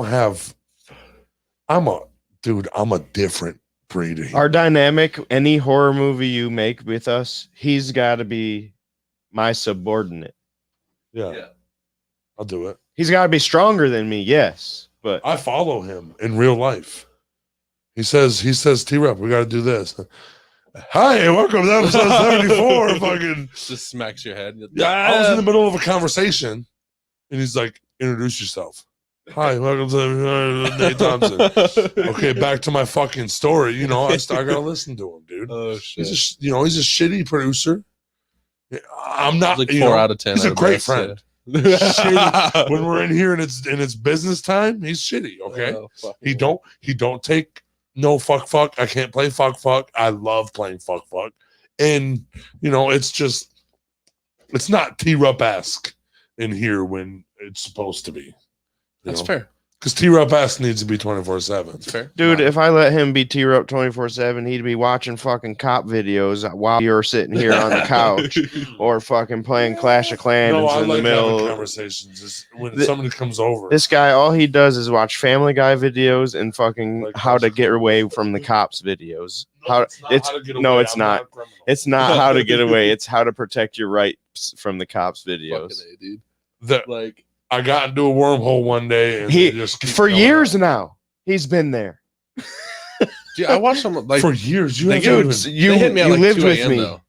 S1: a different breed of
S2: Our dynamic, any horror movie you make with us, he's got to be my subordinate.
S1: Yeah. I'll do it.
S2: He's got to be stronger than me, yes, but
S1: I follow him in real life. He says, T-Rep, we got to do this. Hi, welcome to episode 74. Fucking
S3: Just smacks your head.
S1: yeah. I was in the middle of a conversation, and he's like, "Introduce yourself." Hi, welcome to Nate Thompson. Okay, back to my fucking story. You know, I gotta listen to him, dude.
S3: Oh shit.
S1: He's a shitty producer. I'm not
S3: Like
S1: you
S3: 4
S1: know,
S3: out of 10.
S1: He's a
S3: at
S1: great
S3: best,
S1: friend.
S3: yeah.
S1: Shitty. When we're in here and it's business time, he's shitty. Okay,
S3: Oh, fuck.
S1: he don't take no fuck. I can't play fuck. I love playing fuck, and you know it's not T-Rup-esque in here when it's supposed to be.
S3: That's fair.
S1: Because T-Rup-esque needs to be 24/7.
S3: That's fair.
S2: dude, if I let him be T-Rup 24/7, he'd be watching fucking cop videos while you're sitting here on the couch or fucking playing Clash of Clans
S1: No, I
S2: in
S1: like
S2: the middle.
S1: having conversations. Is when somebody comes over.
S2: This guy, all he does is watch Family Guy videos and fucking
S1: Like
S2: how to
S1: Clash
S2: get
S1: of
S2: away
S1: Clans.
S2: from the cops videos.
S1: No,
S2: It's
S1: how to get
S2: no,
S1: away.
S2: it's
S1: I'm
S2: not.
S1: a criminal.
S2: It's not how to get away. It's how to protect your rights from the cops
S3: Fucking
S2: videos.
S3: A, dude.
S1: That
S3: Like,
S1: I got into a wormhole one day and
S2: He
S1: they just keep
S2: for
S1: coming
S2: years
S1: up.
S2: now. He's been there.
S3: dude, I watched some like
S1: For years. You
S3: they
S1: haven't
S3: dude,
S1: even-
S2: You
S3: they hit me at
S2: you
S3: like
S2: lived
S3: 2
S2: with
S3: a.m.
S2: me.
S3: though.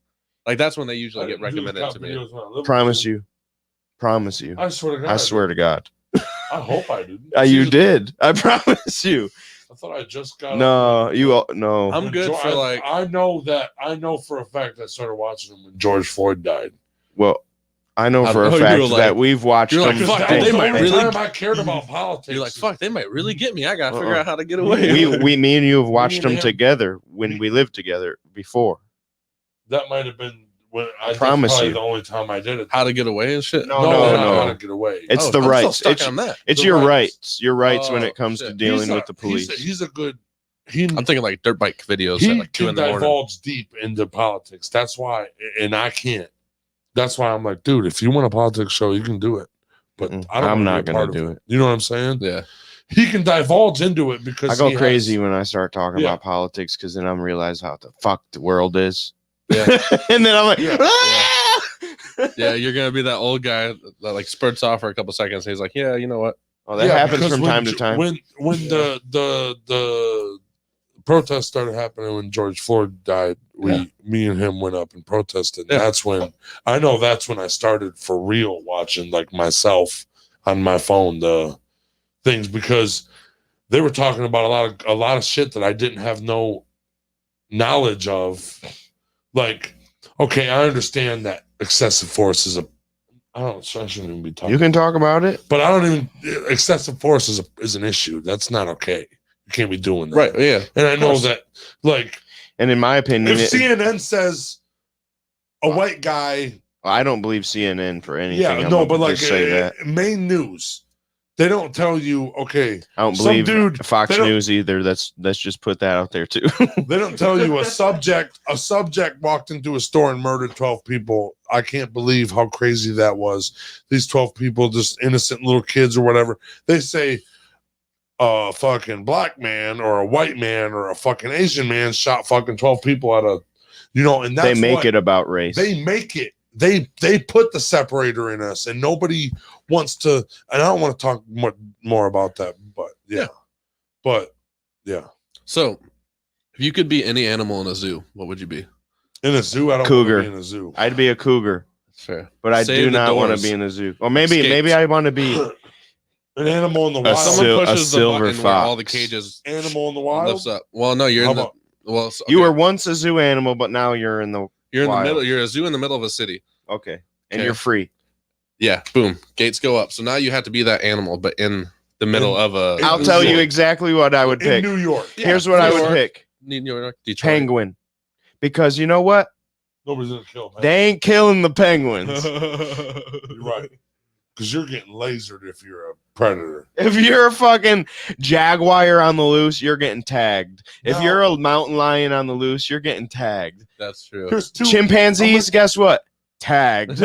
S3: Like that's when they
S1: I
S3: usually get
S1: didn't do
S3: recommended
S1: cop
S3: to me.
S1: videos when I lived with
S2: Promise you. Promise you.
S1: I swear to God.
S2: I swear to God.
S1: I hope I didn't.
S2: You
S1: See,
S2: did. I promise you.
S1: I thought I just got.
S2: No, no.
S3: I'm good for like
S1: I know for a fact I started watching him when George Floyd died.
S2: Well, I know
S3: I
S2: for a
S3: know you
S2: fact
S3: were like-
S2: that we've watched
S3: you're like,
S2: them.
S3: fuck,
S1: That
S3: dude,
S1: was
S3: they
S1: the
S3: might
S1: only
S3: really-
S1: time I cared about politics.
S3: you're like, fuck, they might really get me. I gotta figure out how to get away.
S2: me and you have watched
S1: and
S2: them
S1: him.
S2: together when we lived together before.
S1: That might have been when I
S2: promise
S1: probably
S2: you.
S1: the only time I did it.
S3: how to get away and shit.
S2: No,
S1: not
S2: no.
S1: how to get away.
S2: It's the
S3: I'm still
S2: rights.
S3: stuck
S2: It's,
S3: on that.
S2: it's
S1: The
S2: your
S1: rights.
S2: rights. Your rights when
S3: Oh,
S2: it comes to
S3: shit.
S2: dealing with the police.
S1: He's a good. He
S3: I'm thinking like dirt bike videos
S1: he
S3: at like 2
S1: can
S3: in the morning.
S1: divulge deep into politics. That's why, and I can't. That's why I'm like, dude, if you want a politics show, you can do it. But
S2: Mm-mm.
S1: I don't
S2: I'm
S1: wanna
S2: not
S1: be a
S2: gonna
S1: part of
S2: do
S1: it.
S2: it.
S1: You know what I'm saying?
S3: Yeah.
S1: He can divulge into it because
S2: I go
S1: he
S2: crazy
S1: has-
S2: when I start talking
S1: Yeah.
S2: about politics because then I'm realize how the fuck the world is.
S3: Yeah.
S2: And then I'm like,
S1: Yeah.
S2: "Ah!"
S3: Yeah, you're gonna be that old guy that like spurts off for a couple seconds. And he's like, yeah, you know what?
S2: Oh, that
S1: Yeah,
S2: happens
S1: because
S2: from
S1: when
S2: time to
S1: Ge-
S2: time.
S1: When the protests started happening when George Floyd died, me and him went up and protested.
S3: Yeah.
S1: That's when I started for real watching like myself on my phone the things because they were talking about a lot of shit that I didn't have no knowledge of. Like, okay, I understand that excessive force is I shouldn't even be talking.
S2: You can talk about it.
S1: But I don't even excessive force is an issue. That's not okay. You can't be doing that.
S3: Right. Yeah.
S1: And I know
S3: course.
S1: that like
S2: And in my opinion,
S1: if CNN says a white guy,
S2: I don't believe CNN for anything.
S1: yeah,
S2: I'm
S1: no,
S2: gonna
S1: but like
S2: just say that.
S1: main news, they don't tell you, okay,
S2: I don't
S1: some
S2: believe
S1: dude-
S2: Fox
S1: they don't-
S2: News either. Let's just put that out there too.
S1: they don't tell you a subject walked into a store and murdered 12 people. I can't believe how crazy that was. These 12 people, just innocent little kids or whatever. They say a fucking black man or a white man or a fucking Asian man shot fucking 12 people at a, and that's
S2: They make
S1: what-
S2: it about race.
S1: They make it. They put the separator in us, and nobody wants to. And I don't want to talk more about that, but yeah. But yeah,
S3: So, if you could be any animal in a zoo, what would you be?
S1: in a zoo, I don't
S2: Cougar.
S1: want to be in a zoo.
S2: I'd be a cougar,
S3: That's fair.
S2: but I
S3: Save
S2: do
S3: the
S2: not want
S3: doors.
S2: to be in a zoo. Or maybe
S3: Escapes.
S2: I want to be
S1: An animal in the
S2: A
S1: wild.
S2: sil-
S3: Someone pushes the
S2: silver
S3: button where all the
S2: fox.
S3: cages
S1: Animal in the
S3: lifts
S1: wild.
S3: up. Well, no, you're
S1: How
S3: in the
S1: about-
S3: well. So,
S2: You
S3: okay,
S2: were once a zoo animal, but now you're in the
S3: you're in
S2: wild.
S3: the middle. You're a zoo in the middle of a city.
S2: okay, and
S3: Okay.
S2: you're free.
S3: Yeah, boom, gates go up. So now you have to be that animal, but in the middle of a.
S2: I'll
S1: New
S2: tell you
S1: York.
S2: exactly what I would
S1: In
S2: pick.
S1: New York.
S3: Yeah,
S2: Here's what I
S3: New
S2: would
S3: York,
S2: pick.
S3: New York, Detroit.
S2: Penguin. Because you know what?
S1: Nobody's gonna kill him.
S2: They ain't killing the penguins.
S1: You're right. Because you're getting lasered if you're a predator.
S2: If you're a fucking jaguar on the loose, you're getting tagged. If
S1: No.
S2: you're a mountain lion on the loose, you're getting tagged.
S3: That's true.
S1: Here's two.
S2: Chimpanzees, guess what? Tagged.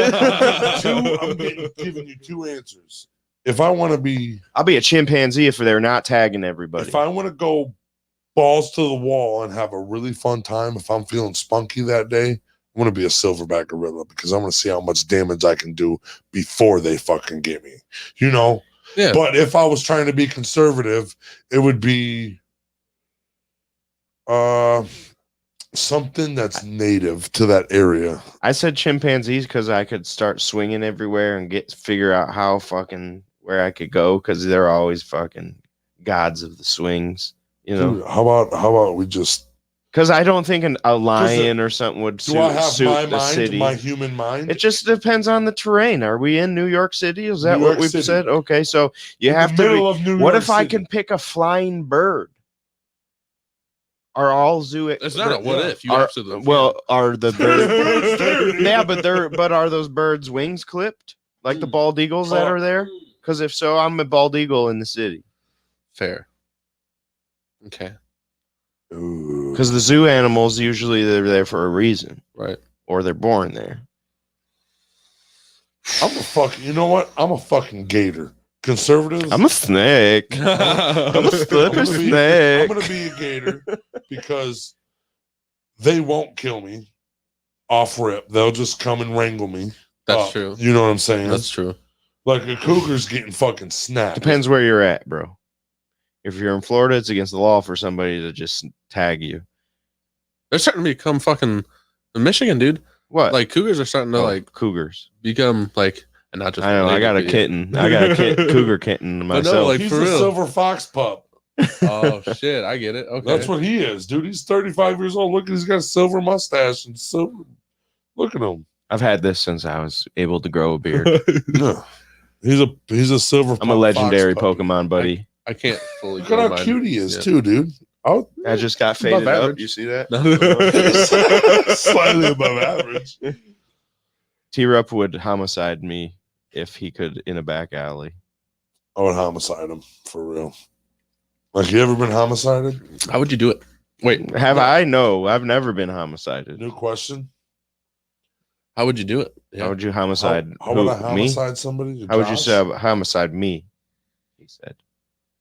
S1: Giving you two answers. If I want to be,
S2: I'll be a chimpanzee if they're not tagging everybody.
S1: if I want to go balls to the wall and have a really fun time, if I'm feeling spunky that day, I want to be a silverback gorilla because I want to see how much damage I can do before they fucking get me. You know?
S3: Yeah.
S1: But if I was trying to be conservative, it would be something that's native to that area.
S2: I said chimpanzees because I could start swinging everywhere and figure out how fucking where I could go because they're always fucking gods of the swings, you know.
S1: Dude, how about we just
S2: Because I don't think a lion or something would
S1: do I have
S2: suit
S1: my
S2: the
S1: mind,
S2: city.
S1: my human mind?
S2: It just depends on the terrain. Are we in New York City? Is that
S1: New
S2: what
S1: York
S2: we've
S1: City.
S2: said? Okay, so you
S1: In
S2: have
S1: the
S2: to.
S1: middle of New
S2: What
S1: York
S2: if I
S1: City.
S2: can pick a flying bird? Are all zoo?
S3: It's not a what if. You
S2: Are,
S3: absolutely.
S2: well, are the birds?
S1: Birds there, dude.
S2: Yeah, but are those birds' wings clipped like the bald eagles that are there? Because if so, I'm a bald eagle in the city.
S3: Fair. Okay.
S1: Ooh.
S2: Because the zoo animals usually they're there for a reason,
S3: Right.
S2: or they're born there.
S1: I'm a fucking. You know what? I'm a fucking gator. Conservatives.
S2: I'm a snake.
S3: I'm
S2: a slippery
S1: I'm
S2: snake.
S1: gonna be a gator because they won't kill me off rip. They'll just come and wrangle me.
S3: That's
S1: up.
S3: true.
S1: You know what I'm saying?
S3: That's true.
S1: Like a cougar's getting fucking snapped.
S2: Depends where you're at, bro. If you're in Florida, it's against the law for somebody to just tag you.
S3: They're starting to become fucking in Michigan, dude.
S2: What?
S3: Like cougars are starting to
S2: Oh,
S3: like
S2: cougars.
S3: become like, and not just.
S2: I know. I got a kitten. I got a cougar kitten
S3: But no,
S2: myself.
S3: like,
S1: He's
S3: for
S1: a
S3: real.
S1: silver fox pup.
S3: Oh shit! I get it. Okay.
S1: That's what he is, dude. He's 35 years old. Look, he's got a silver mustache and silver. Look at him.
S2: I've had this since I was able to grow a beard.
S1: No. He's a silver.
S2: I'm a legendary Pokemon buddy.
S3: I can't fully.
S1: Look at how cute he is, too, dude. Oh,
S2: I just got
S3: Above
S2: faded up.
S3: average.
S2: You see that?
S1: slightly above average.
S2: T-Rup would homicide me if he could in a back alley.
S1: I would homicide him for real. Like, you ever been homicided?
S3: How would you do it? Wait,
S2: Have I? No, I've never been homicided.
S1: New question.
S3: how would you do it?
S2: How would you homicide?
S1: How
S2: who,
S1: would I
S2: me?
S1: homicide somebody?
S2: How would you
S1: Josh?
S2: say homicide me? He said.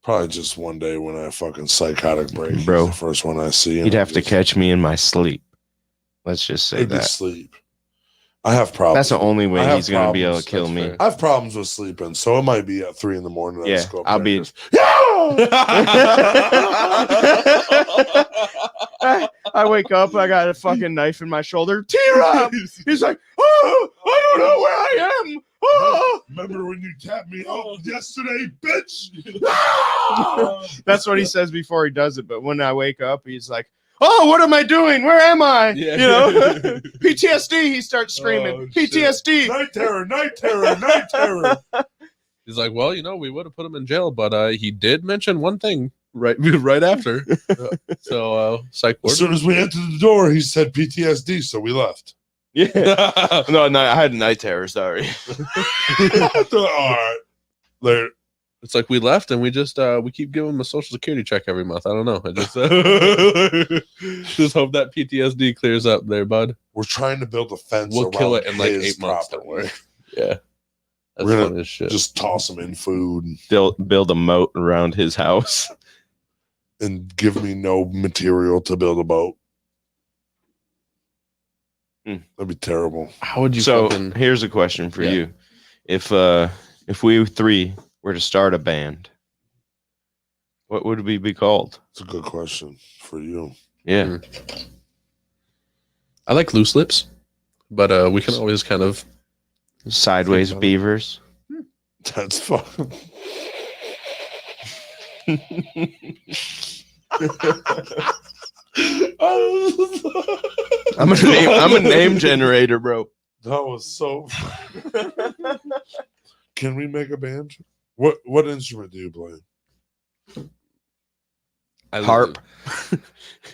S1: Probably just one day when I fucking psychotic break.
S2: Bro.
S1: He's the first one I see.
S2: He'd have to catch me in my sleep. Let's just say
S1: Maybe
S2: that.
S1: sleep. I have problems.
S2: That's the only way
S1: I have
S2: he's going to be able to
S1: problems.
S2: kill me.
S3: That's fair.
S1: I have problems with sleeping, so it might be at 3 a.m. I
S2: Yeah,
S1: just go up
S2: I'll
S1: there
S2: be-
S1: and just,
S2: I wake up, I got a fucking knife in my shoulder. T-Rob! He's like, oh, I don't know where I am. Oh.
S1: Remember when you tapped me out yesterday, bitch?
S2: That's what he says before he does it. But when I wake up, he's like, oh, what am I doing? Where am I?
S3: Yeah.
S2: You know, PTSD. He starts screaming,
S3: Oh, shit.
S2: PTSD.
S1: Night terror, night terror, night terror.
S3: He's like, well, we would have put him in jail, but he did mention one thing right after. So, psych
S1: As
S3: ward.
S1: soon as we entered the door, he said PTSD, so we left.
S2: Yeah. No, I had night terror. Sorry.
S1: All right. Later.
S3: It's like we left and we just we keep giving him a social security check every month. I don't know. I just just hope that PTSD clears up there, bud.
S1: We're trying to build a fence.
S3: We'll kill
S1: around
S3: it in like
S1: his
S3: 8 months. Don't
S1: property.
S3: worry. Yeah, that's
S1: We're gonna
S3: funny as shit.
S1: Just toss him in food
S2: Build a moat around his house.
S1: and give me no material to build a boat. That'd be terrible.
S3: How would you
S2: So
S3: fucking?
S2: here's a question for
S3: Yeah.
S2: you: if we three were to start a band, what would we be called?
S1: It's a good question for you.
S2: Yeah,
S3: Mm. I like loose lips, but we can always kind of.
S2: sideways
S3: Think about it.
S2: beavers.
S1: That's fun.
S2: I'm a name generator, bro.
S1: That was so. Can we make a band? What instrument do you play?
S2: Harp.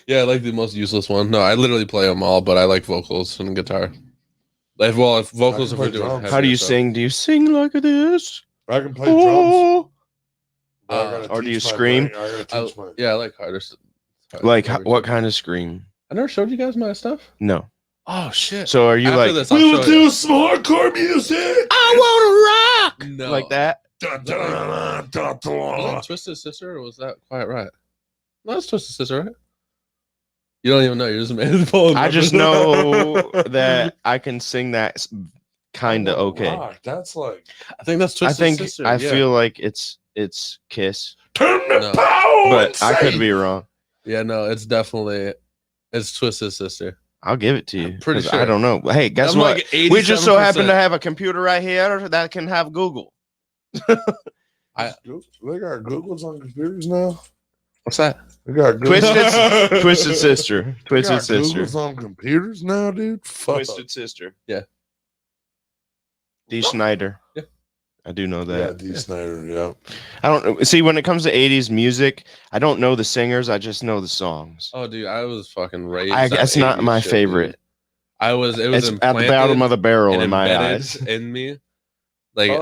S3: Yeah, I like the most useless one. No, I literally play them all, but I like vocals and guitar. If vocals,
S1: I
S3: if
S1: can
S3: we're
S1: play
S3: doing
S1: drums.
S2: How do you
S3: heavier stuff.
S2: sing? Do you sing like this?
S1: I can play drums.
S2: Oh.
S1: but I gotta
S2: Or do you
S1: teach my
S2: scream?
S1: brain- I gotta teach my.
S3: Yeah, I like harder.
S2: Like
S3: harder
S2: what
S3: stuff.
S2: kind of scream?
S3: I never showed you guys my stuff.
S2: No.
S3: Oh shit!
S2: So are you
S3: After
S2: like
S3: this, I'll
S1: We will
S3: show you.
S1: do some hardcore music.
S2: I want to rock
S3: No.
S2: like that?
S1: Dun, dun, dun, dun, dun.
S3: Was that Twisted Sister or was that Quiet Riot? No, that's Twisted Sister, right? You don't even know. You're just made the phone.
S2: I just know that I can sing that kind of okay.
S1: Rock, that's like
S3: I think that's
S2: I
S3: Twisted
S2: think
S3: Sister.
S2: I
S3: yeah.
S2: feel like it's Kiss,
S1: turn the
S3: No.
S1: power.
S2: but I could be wrong.
S3: Yeah, no, it's definitely Twisted Sister.
S2: I'll give it to you.
S3: I'm pretty
S2: 'cause
S3: sure.
S2: I don't know. Hey, guess
S3: I'm
S2: what?
S3: like
S2: We just so happen to
S3: 87%.
S2: have a computer right here that can have Google.
S1: They got Googles on computers now.
S3: What's that?
S1: They got
S2: Twisted, Twisted Sister,
S1: They got
S2: Twisted Sister,
S1: Googles on computers now, dude. Fuck.
S2: Twisted Sister.
S3: Yeah.
S2: D. Schneider.
S3: Yeah.
S2: I do know
S1: Yeah,
S2: that.
S1: D. Snyder. Yeah.
S2: I don't know. See, when it comes to 80s music, I don't know the singers. I just know the songs.
S3: Oh, dude, I was fucking raised.
S2: That's
S3: on
S2: not
S3: 80s
S2: my
S3: shit,
S2: favorite.
S3: dude. It was
S2: It's at the
S3: implanted
S2: bottom of the barrel
S3: and
S2: in my
S3: embedded
S2: eyes.
S3: in me. Like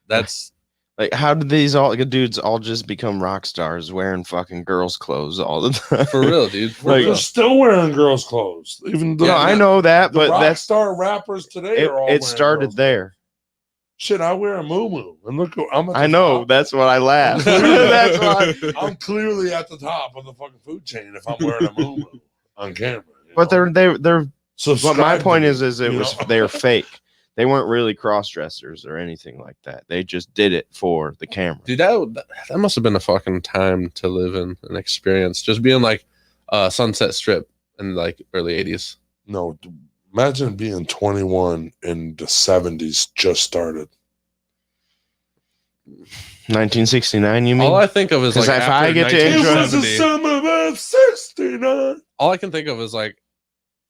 S3: that's
S2: Like, how did these dudes all just become rock stars wearing fucking girls' clothes all the time?
S3: for real, dude. For
S1: They're
S3: real.
S1: still wearing girls' clothes. Even the,
S2: No, I know that,
S1: the
S2: but
S1: rock
S2: that's
S1: star rappers today
S2: it.
S1: are all
S2: It
S1: wearing
S2: started
S1: girls'
S2: there.
S1: Shit, I wear a moo and look, I'm at the
S2: I know.
S1: top.
S2: That's what I laugh. That's why.
S1: I'm clearly at the top of the fucking food chain if I'm wearing a moo on camera. you
S2: But
S1: know?
S2: they're.
S1: Subscribe
S2: But my
S1: to
S2: point
S1: me,
S2: is it
S1: you
S2: was
S1: know?
S2: they're fake. They weren't really cross dressers or anything like that. They just did it for the camera.
S3: Dude, that must have been a fucking time to live in, an experience. Just being like Sunset Strip in like early 80s.
S1: No, imagine being 21 in the 70s just started.
S2: 1969, you mean?
S3: All I think of is
S2: 'Cause
S3: like
S2: if
S3: after
S2: I get to
S1: It
S2: intro-
S1: was the
S3: 1970.
S1: summer of 69.
S3: All I can think of is like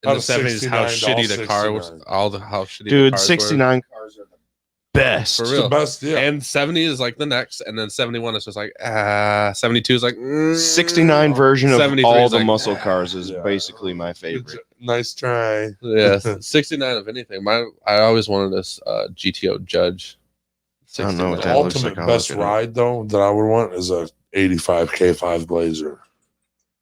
S3: in
S1: Out
S3: the
S1: of
S3: 70s how
S1: 69 to
S3: shitty
S1: all
S3: the car was,
S1: 69.
S3: how shitty the
S2: Dude,
S3: cars
S2: 69 cars are the best.
S3: For
S1: It's
S3: real.
S1: the best,
S3: were.
S1: yeah.
S3: And 70 is like the next, and then 71 is just like 72 is like
S2: 69 version of
S3: 73
S2: all
S3: is
S2: the
S3: like,
S2: muscle cars is
S1: yeah.
S2: basically my favorite.
S1: Nice try.
S3: Yeah, 69 of anything. I always wanted this GTO Judge.
S2: I don't know what
S1: The
S2: that looks
S1: ultimate
S2: like. I'll
S1: best
S2: look it up.
S1: ride, though, that I would want is a 85 K5 Blazer.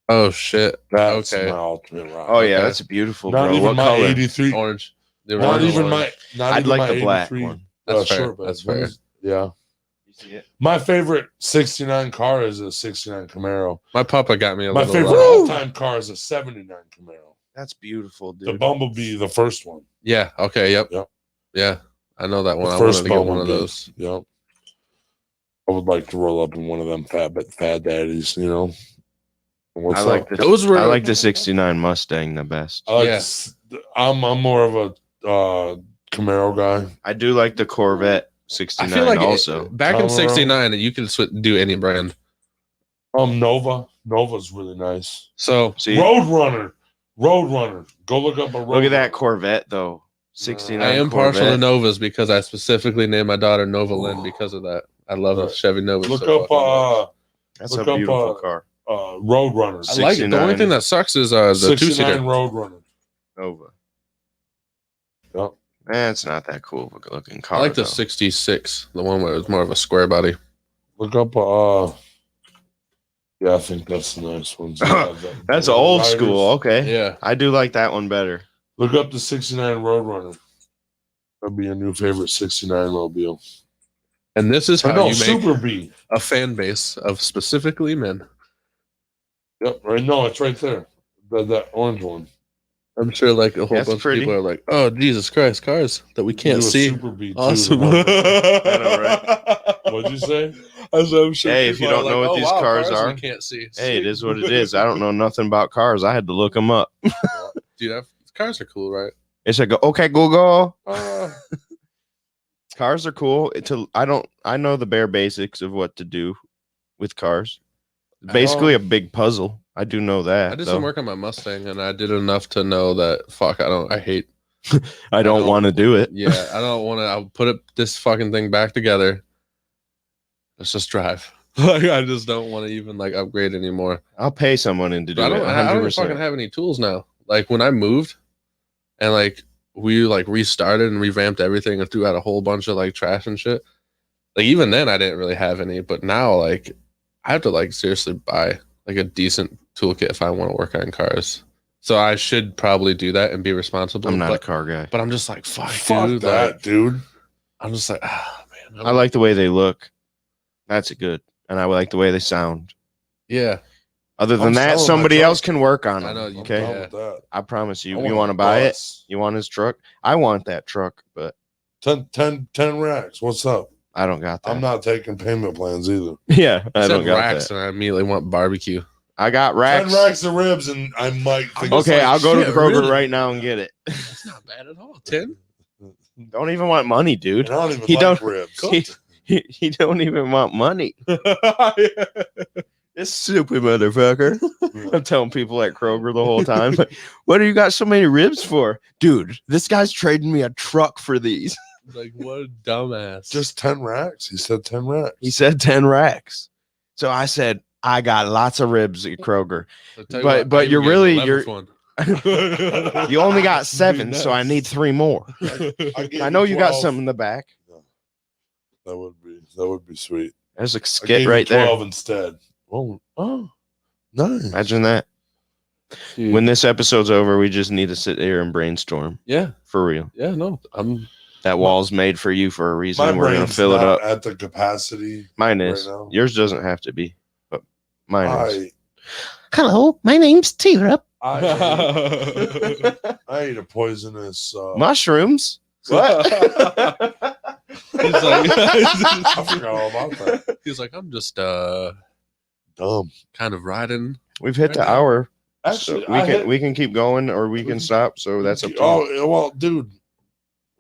S3: Oh shit!
S1: That's
S3: Okay.
S1: my ultimate ride.
S2: Oh yeah,
S3: Okay.
S2: that's beautiful,
S1: Not
S2: bro.
S1: even
S2: What
S1: my
S2: color?
S1: 83.
S3: Orange. The
S1: Not
S3: original
S1: even
S3: orange.
S1: my. Not
S2: I'd
S1: even
S2: like
S1: my
S2: the black
S1: 83,
S2: one.
S3: That's fair.
S1: short
S3: That's
S1: bed.
S3: fair.
S1: Yeah.
S2: You see it?
S1: My favorite 69 car is a 69 Camaro.
S3: My papa got me a
S1: My
S3: little.
S1: favorite all-time car is a 79 Camaro.
S2: That's beautiful,
S1: The
S2: dude.
S1: Bumblebee, the first one.
S3: Yeah. Okay. Yep.
S1: Yep.
S3: Yeah. I know that one.
S1: The
S3: I
S1: first
S3: wanted to get one of
S1: Bumblebee.
S3: those.
S1: Yep. I would like to roll up in one of them fat daddies, you know. What's
S2: I like
S1: up?
S2: the
S3: Those were
S2: I like the 69 Mustang the best.
S1: I like
S3: Yeah.
S1: this- I'm more of a Camaro guy.
S2: I do like the Corvette
S3: I
S2: 69
S3: feel like
S2: also.
S3: back in
S1: Colorado.
S3: '69, you could do any brand.
S1: Nova. Nova's really nice.
S3: So
S2: See,
S1: Roadrunner. Go look up a Roadrunner.
S2: look at that Corvette though. 69
S3: I am
S2: Corvette.
S3: partial to Novas because I specifically named my daughter Nova Lynn
S1: Ooh.
S3: because of that. I love a
S1: Right.
S3: Chevy Nova.
S1: Look
S3: so
S1: up
S3: fucking much.
S2: That's
S1: look
S2: a
S1: up,
S2: beautiful car.
S1: Roadrunner.
S3: I like it. The only
S2: 69.
S3: thing that sucks is the
S1: 69
S3: 2-seater.
S1: Roadrunner.
S2: Nova.
S1: Yep.
S2: It's not that cool of a looking car.
S3: I like the
S2: though.
S3: 66, the one where it's more of a square body.
S1: Look up yeah, I think that's the nice one.
S2: That's
S1: the
S2: old
S1: Riders.
S2: school. Okay.
S3: Yeah.
S2: I do like that one better.
S1: Look up the 69 Roadrunner. That'd be a new favorite 69 mobile.
S3: And this is
S1: Or
S3: how
S1: no,
S3: you make
S1: Super B.
S3: a fan base of specifically men.
S1: Yep, right. No, it's right there. That orange one.
S3: I'm sure like a whole
S2: That's
S3: bunch
S2: pretty.
S3: of people are like, "Oh, Jesus Christ, cars that we can't
S1: Do a
S3: see."
S1: Super B too,
S3: Awesome.
S1: the one that-
S2: I know, right?
S1: What'd you say?
S3: I'm sure
S2: Hey, if you
S3: people
S2: don't
S3: are
S2: know
S3: like,
S2: what
S3: "Oh,
S2: these
S3: wow,
S2: cars are."
S3: we can't see.
S2: Hey, it is what it is. I don't know nothing about cars. I had to look them up.
S3: Dude, cars are cool, right?
S2: It's like, okay, Google.
S1: Uh,
S2: Cars are cool. I know the bare basics of what to do with cars. Basically a big puzzle. I do know that.
S3: I did
S2: though.
S3: some work on my Mustang, and I did enough to know that I hate
S2: I don't want to do it.
S3: Yeah, I don't want to. I'll put this fucking thing back together. Let's just drive. Like, I just don't want to even like upgrade anymore.
S2: I'll pay someone in to do
S3: I
S2: it.
S3: don't.
S2: 100%.
S3: I don't fucking have any tools now. Like when I moved, and like we like restarted and revamped everything and threw out a whole bunch of like trash and shit. Like even then, I didn't really have any. But now, like I have to like seriously buy like a decent toolkit if I want to work on cars. So I should probably do that and be responsible.
S2: I'm not a car guy.
S3: But I'm just like, fuck
S1: Fuck
S3: dude.
S1: that,
S3: Like,
S1: dude.
S3: I'm just like, ah, man.
S2: I like the way they look. That's good. And I like the way they sound.
S3: Yeah.
S2: Other than
S1: I'm
S2: that,
S1: selling
S2: somebody
S1: my truck.
S2: else can work on
S3: I
S2: it.
S3: know you
S2: Okay.
S1: I'm
S3: can.
S1: down with that.
S2: I promise you.
S1: I
S2: You
S1: want
S2: want
S1: a
S2: to buy it?
S1: bus.
S2: You want his truck? I want that truck, but
S1: 10 racks. What's up?
S2: I don't got that.
S1: I'm not taking payment plans either.
S2: Yeah,
S3: I
S2: I
S3: said
S2: don't got
S3: racks
S2: that.
S3: and I immediately want barbecue.
S2: I got
S1: 10
S2: racks.
S1: racks of ribs, and I might think
S2: Okay,
S1: it's like,
S2: I'll go to
S3: shit,
S2: Kroger
S3: really?
S2: right now and get it.
S3: That's not bad at all. 10?
S2: Don't even want money,
S1: and
S2: dude.
S1: I don't even
S2: He
S1: like
S2: don't-
S1: ribs.
S2: He don't even want money. This stupid motherfucker. I'm telling people at Kroger the whole time, like, what do you got so many ribs for? Dude, this guy's trading me a truck for these.
S3: Like, what a dumbass.
S1: Just 10 racks. He said 10 racks.
S2: He said 10 racks. So I said, I got lots of ribs at Kroger.
S3: I'll tell you
S2: but-
S3: what,
S2: but
S3: I even
S2: you're
S3: get
S2: really-
S3: an 11th one.
S2: You only got 7, so I need 3 more.
S1: I
S2: I know you got some in the back.
S1: That would be sweet.
S2: There's a
S1: I gave
S2: skit
S1: you
S2: right there.
S1: 12 instead. Oh, nice.
S2: Imagine that.
S3: Dude.
S2: When this episode's over, we just need to sit here and brainstorm.
S3: Yeah,
S2: For real.
S3: yeah, no, I'm
S2: That wall's made for you for a reason.
S1: My
S2: and we're gonna
S1: brain's
S2: fill it
S1: not
S2: up.
S1: at the capacity.
S2: Mine
S1: right
S2: is.
S1: now.
S2: Yours doesn't have to be, but mine is.
S7: Hello, my name's T-Rup.
S1: I ate a poisonous.
S2: Mushrooms. What?
S3: He's like,
S1: I forgot all about that.
S3: he's like, I'm just
S1: Dumb.
S3: kind of riding.
S2: We've hit the hour.
S1: Actually,
S2: So we can keep going or we can stop. So that's up to you.
S1: Oh well, dude.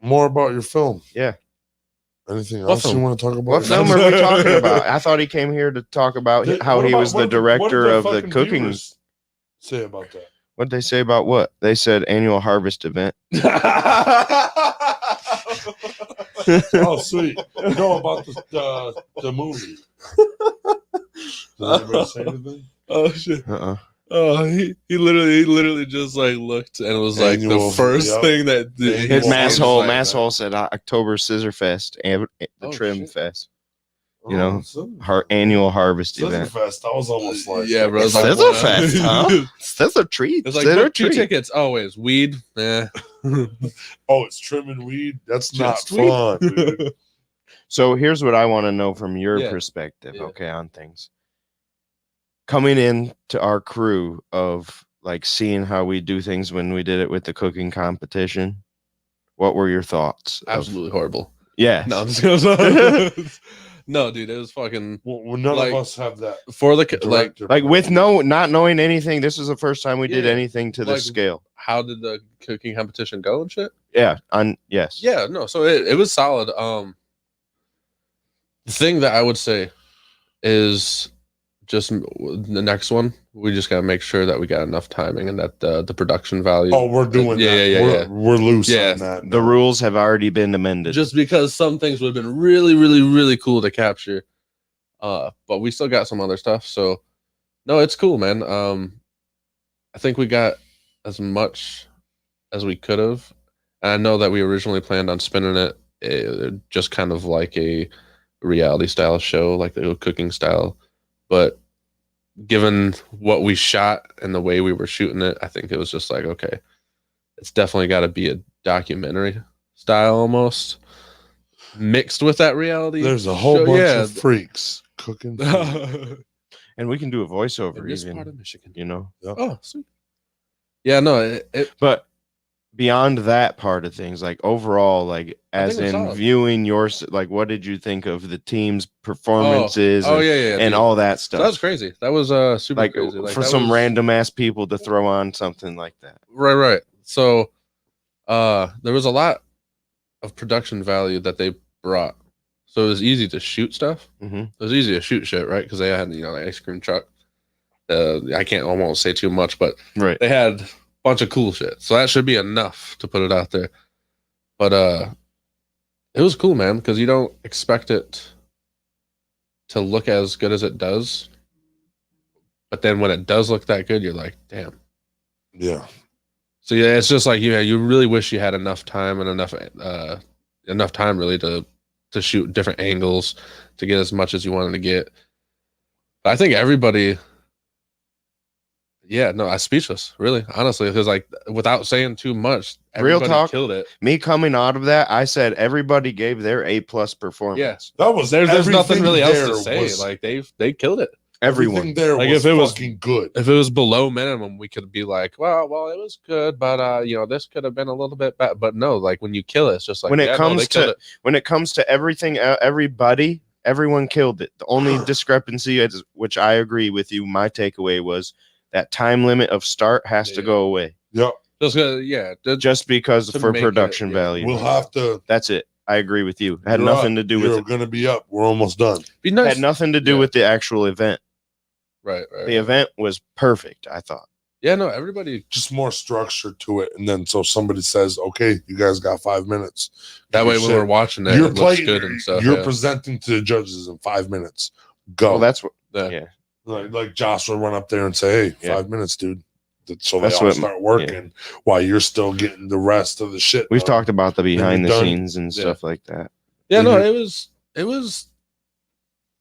S1: More about your film.
S2: Yeah.
S1: Anything
S3: What
S1: else you
S3: film?
S1: want to talk about?
S2: What film are we talking about? I thought he came here to talk about how
S1: What
S2: he
S1: about-
S2: was the
S1: what did
S2: director of the
S1: fucking
S2: cooking.
S1: viewers say about that.
S2: What'd they say about what? They said annual harvest event.
S1: Oh, sweet. You know about the movie. Did anybody say anything?
S3: Oh shit!
S2: Uh-uh.
S3: Oh, he literally just like looked and it was like
S1: Annual,
S3: the first
S1: yep.
S3: thing that
S1: The
S2: His
S1: Well,
S2: masshole,
S3: like,
S2: masshole said October Scissor Fest and the
S3: Oh,
S2: Trim
S3: shit.
S2: Fest. You know,
S1: Scissor
S2: annual harvest event.
S1: Fest. I was almost like,
S3: Yeah, bro. It's like,
S2: Scissor
S3: what?
S2: Fest, huh? Scissor treat.
S3: It's like
S2: Scissor
S3: book 2
S2: treat.
S3: tickets always. Weed, yeah.
S1: oh, it's trimming weed. That's
S3: Just
S1: not
S3: weed.
S1: fun, dude.
S2: So here's what I want to know from your
S3: Yeah.
S2: perspective,
S3: Yeah.
S2: okay, on things. Coming in to our crew of like seeing how we do things when we did it with the cooking competition. What were your thoughts? of-
S3: Absolutely horrible.
S2: Yeah.
S3: No, I'm just gonna no, dude. It was fucking
S1: Well, none
S3: Like-
S1: of us have that.
S3: for the like.
S1: director.
S2: Like with not knowing anything, this is the first time we did
S3: Yeah.
S2: anything to this
S3: Like-
S2: scale.
S3: How did the cooking competition go and shit?
S2: Yeah. Yes.
S3: Yeah, no. So it was solid. The thing that I would say is just the next one. We just gotta make sure that we got enough timing and that the production value.
S1: Oh, we're doing
S3: Yeah,
S1: that.
S3: yeah,
S1: we're,
S3: yeah.
S1: we're loose
S3: Yeah.
S1: on that.
S2: The rules have already been amended.
S3: Just because some things would have been really, really, really cool to capture. But we still got some other stuff. So no, it's cool, man. I think we got as much as we could have. And I know that we originally planned on spinning it just kind of like a reality style show, like the cooking style. But given what we shot and the way we were shooting it, I think it was just like, okay, it's definitely got to be a documentary style almost mixed with that reality.
S1: There's a whole
S3: show.
S1: bunch
S3: Yeah.
S1: of freaks cooking. food.
S2: and we can do a voiceover
S3: In this
S2: even,
S3: part of Michigan.
S2: you know.
S3: Oh, sweet. Yeah, no, it
S2: But beyond that part of things, like overall, like
S3: I
S2: as
S3: think it's
S2: in
S3: solid.
S2: viewing yours, like what did you think of the team's performances
S3: oh
S2: and,
S3: yeah, yeah,
S2: and
S3: dude.
S2: all that
S3: So
S2: stuff?
S3: that was crazy. That was super
S2: like
S3: crazy. Like
S2: for
S3: that
S2: some
S3: was-
S2: random ass people to throw on something like that.
S3: Right. So there was a lot of production value that they brought. So it was easy to shoot stuff.
S2: Mm-hmm.
S3: It was easy to shoot shit, right? Because they had, the ice cream truck. I won't say too much, but
S2: Right.
S3: they had bunch of cool shit. So that should be enough to put it out there. But it was cool, man, because you don't expect it to look as good as it does. But then when it does look that good, you're like, damn.
S1: Yeah.
S3: So yeah, it's just like you really wish you had enough time and enough time really to shoot different angles to get as much as you wanted to get. But I think everybody, yeah, no, I'm speechless, really, honestly, because like without saying too much,
S2: Real
S3: everybody
S2: talk,
S3: killed it.
S2: Me coming out of that, I said everybody gave their A+ performance.
S3: Yes,
S1: That was
S3: there's nothing
S1: everything
S3: really else
S1: there
S3: to say.
S1: was-
S3: Like they killed it.
S2: Everyone.
S1: Everything there
S3: Like,
S1: was
S3: if it was-
S1: fucking good.
S3: If it was below minimum, we could be like, well, it was good, but this could have been a little bit better. But no, like when you kill it, it's just like
S2: When it
S3: yeah,
S2: comes
S3: no, they killed
S2: to-
S3: it.
S2: When it comes to everything, everyone killed it. The only discrepancy, which I agree with you, my takeaway was that time limit of start has to
S3: Yeah.
S2: go away.
S1: Yep.
S2: Just because
S3: To
S2: for
S3: make it,
S2: production
S3: yeah.
S2: value.
S1: We'll have to.
S2: That's it. I agree with you. It had
S1: you're
S2: nothing
S1: up.
S2: to do
S1: You're
S2: with it.
S1: going to be up. We're almost done.
S3: Be nice.
S2: Had nothing to do
S3: Yeah.
S2: with the actual event.
S3: Right.
S2: The event was perfect, I thought.
S3: Yeah, no, everybody.
S1: Just more structure to it. And then so somebody says, okay, you guys got 5 minutes.
S3: That way, when
S1: Shit.
S3: we're watching it,
S1: You're
S3: it looks
S1: playing,
S3: good and stuff.
S1: you're
S3: yeah.
S1: presenting to the judges in 5 minutes. Go.
S2: Well, that's what.
S3: Yeah.
S2: Yeah.
S1: like Josh will run up there and say, hey,
S2: Yeah.
S1: 5 minutes, dude. So
S2: That's
S1: they all
S2: what-
S1: start working while you're still getting the rest of the shit.
S2: We've
S1: done.
S2: talked about the behind the
S1: done.
S2: scenes and
S3: Yeah.
S2: stuff like that.
S3: Yeah, no,
S1: Mhm.
S3: it was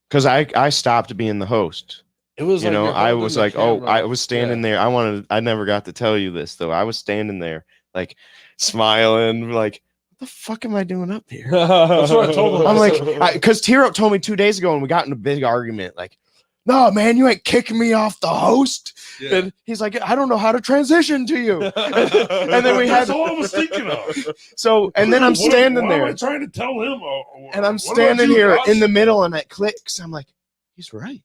S2: Because I stopped being the host.
S3: you know,
S2: You know,
S3: you're
S2: I
S3: holding
S2: was
S3: the
S2: like,
S3: camera.
S2: I was standing there. I never got to tell you this though. I was standing there, like smiling, like, what the fuck am I doing up here?
S1: That's what I told him.
S2: I'm like, because T-Rope told me 2 days ago, and we got in a big argument. Like, no, man, you ain't kicking me off the host.
S3: Yeah.
S2: And he's like, I don't know how to transition to you. And then we had
S1: That's all I was thinking of.
S2: so, and then I'm
S1: What-
S2: standing
S1: what am
S2: there,
S1: I trying to tell him?
S2: and I'm
S1: What about
S2: standing
S1: you,
S2: here
S1: Josh?
S2: in the middle, and it clicks. I'm like, he's right.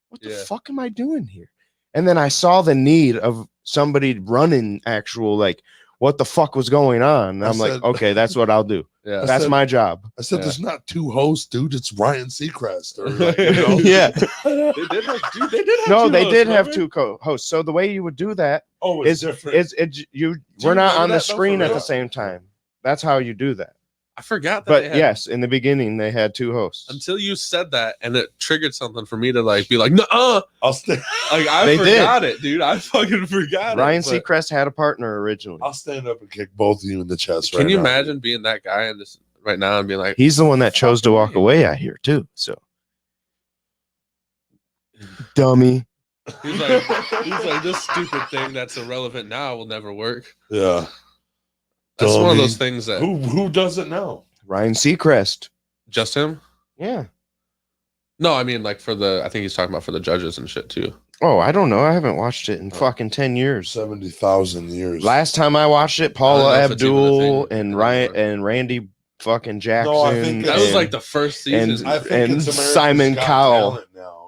S2: What the
S3: Yeah.
S2: fuck am I doing here? And then I saw the need of somebody running actual, like, what the fuck was going on? And
S1: I
S2: I'm like,
S1: said-
S2: okay, that's what I'll do.
S3: Yeah.
S1: I
S2: That's
S1: said-
S2: my job.
S1: I said,
S3: Yeah.
S1: there's not 2 hosts, dude. It's Ryan Seacrest. Or like, you know?
S2: Yeah.
S3: They did have, dude, they did have
S2: No,
S3: two
S2: they
S3: hosts,
S2: did have
S3: remember?
S2: 2 co-hosts. So the way you would do that
S1: Oh, it's
S2: is
S1: different.
S2: you
S3: Do
S2: we're
S3: you
S2: not
S3: remember
S2: on the
S3: that, though, for
S2: screen at
S3: real?
S2: the same time. That's how you do that.
S3: I forgot that.
S2: But
S3: they had,
S2: yes, in the beginning they had 2 hosts.
S3: until you said that, and it triggered something for me to like be like, no,
S1: I'll stand.
S3: like I
S2: They did.
S3: forgot it, dude. I fucking forgot
S2: Ryan
S3: it. but
S2: Seacrest had a partner originally.
S1: I'll stand up and kick both of you in the chest.
S3: Can
S1: right
S3: you
S1: now.
S3: imagine being that guy and just right now and being like,
S2: He's the one that chose to walk
S3: Fucking
S2: away, I hear, too. So dummy.
S3: he's like this stupid thing that's irrelevant now will never work.
S1: Yeah.
S3: That's one of
S1: Dummy.
S3: those things that
S1: Who does it now?
S2: Ryan Seacrest.
S3: just him.
S2: Yeah.
S3: No, I mean like for the. I think he's talking about for the judges and shit too.
S2: Oh, I don't know. I haven't watched it in fucking 10 years.
S1: 70,000 years.
S2: Last time I watched it,
S3: I
S2: Paula
S3: don't know if it's even a
S2: Abdul
S3: thing
S2: and Ryan
S3: anymore.
S2: and Randy fucking Jackson.
S1: No, I think
S3: That was
S1: And-
S3: like the first season.
S1: I think
S2: and
S1: it's America's
S2: Simon
S1: Got
S2: Cowell.
S1: Talent now,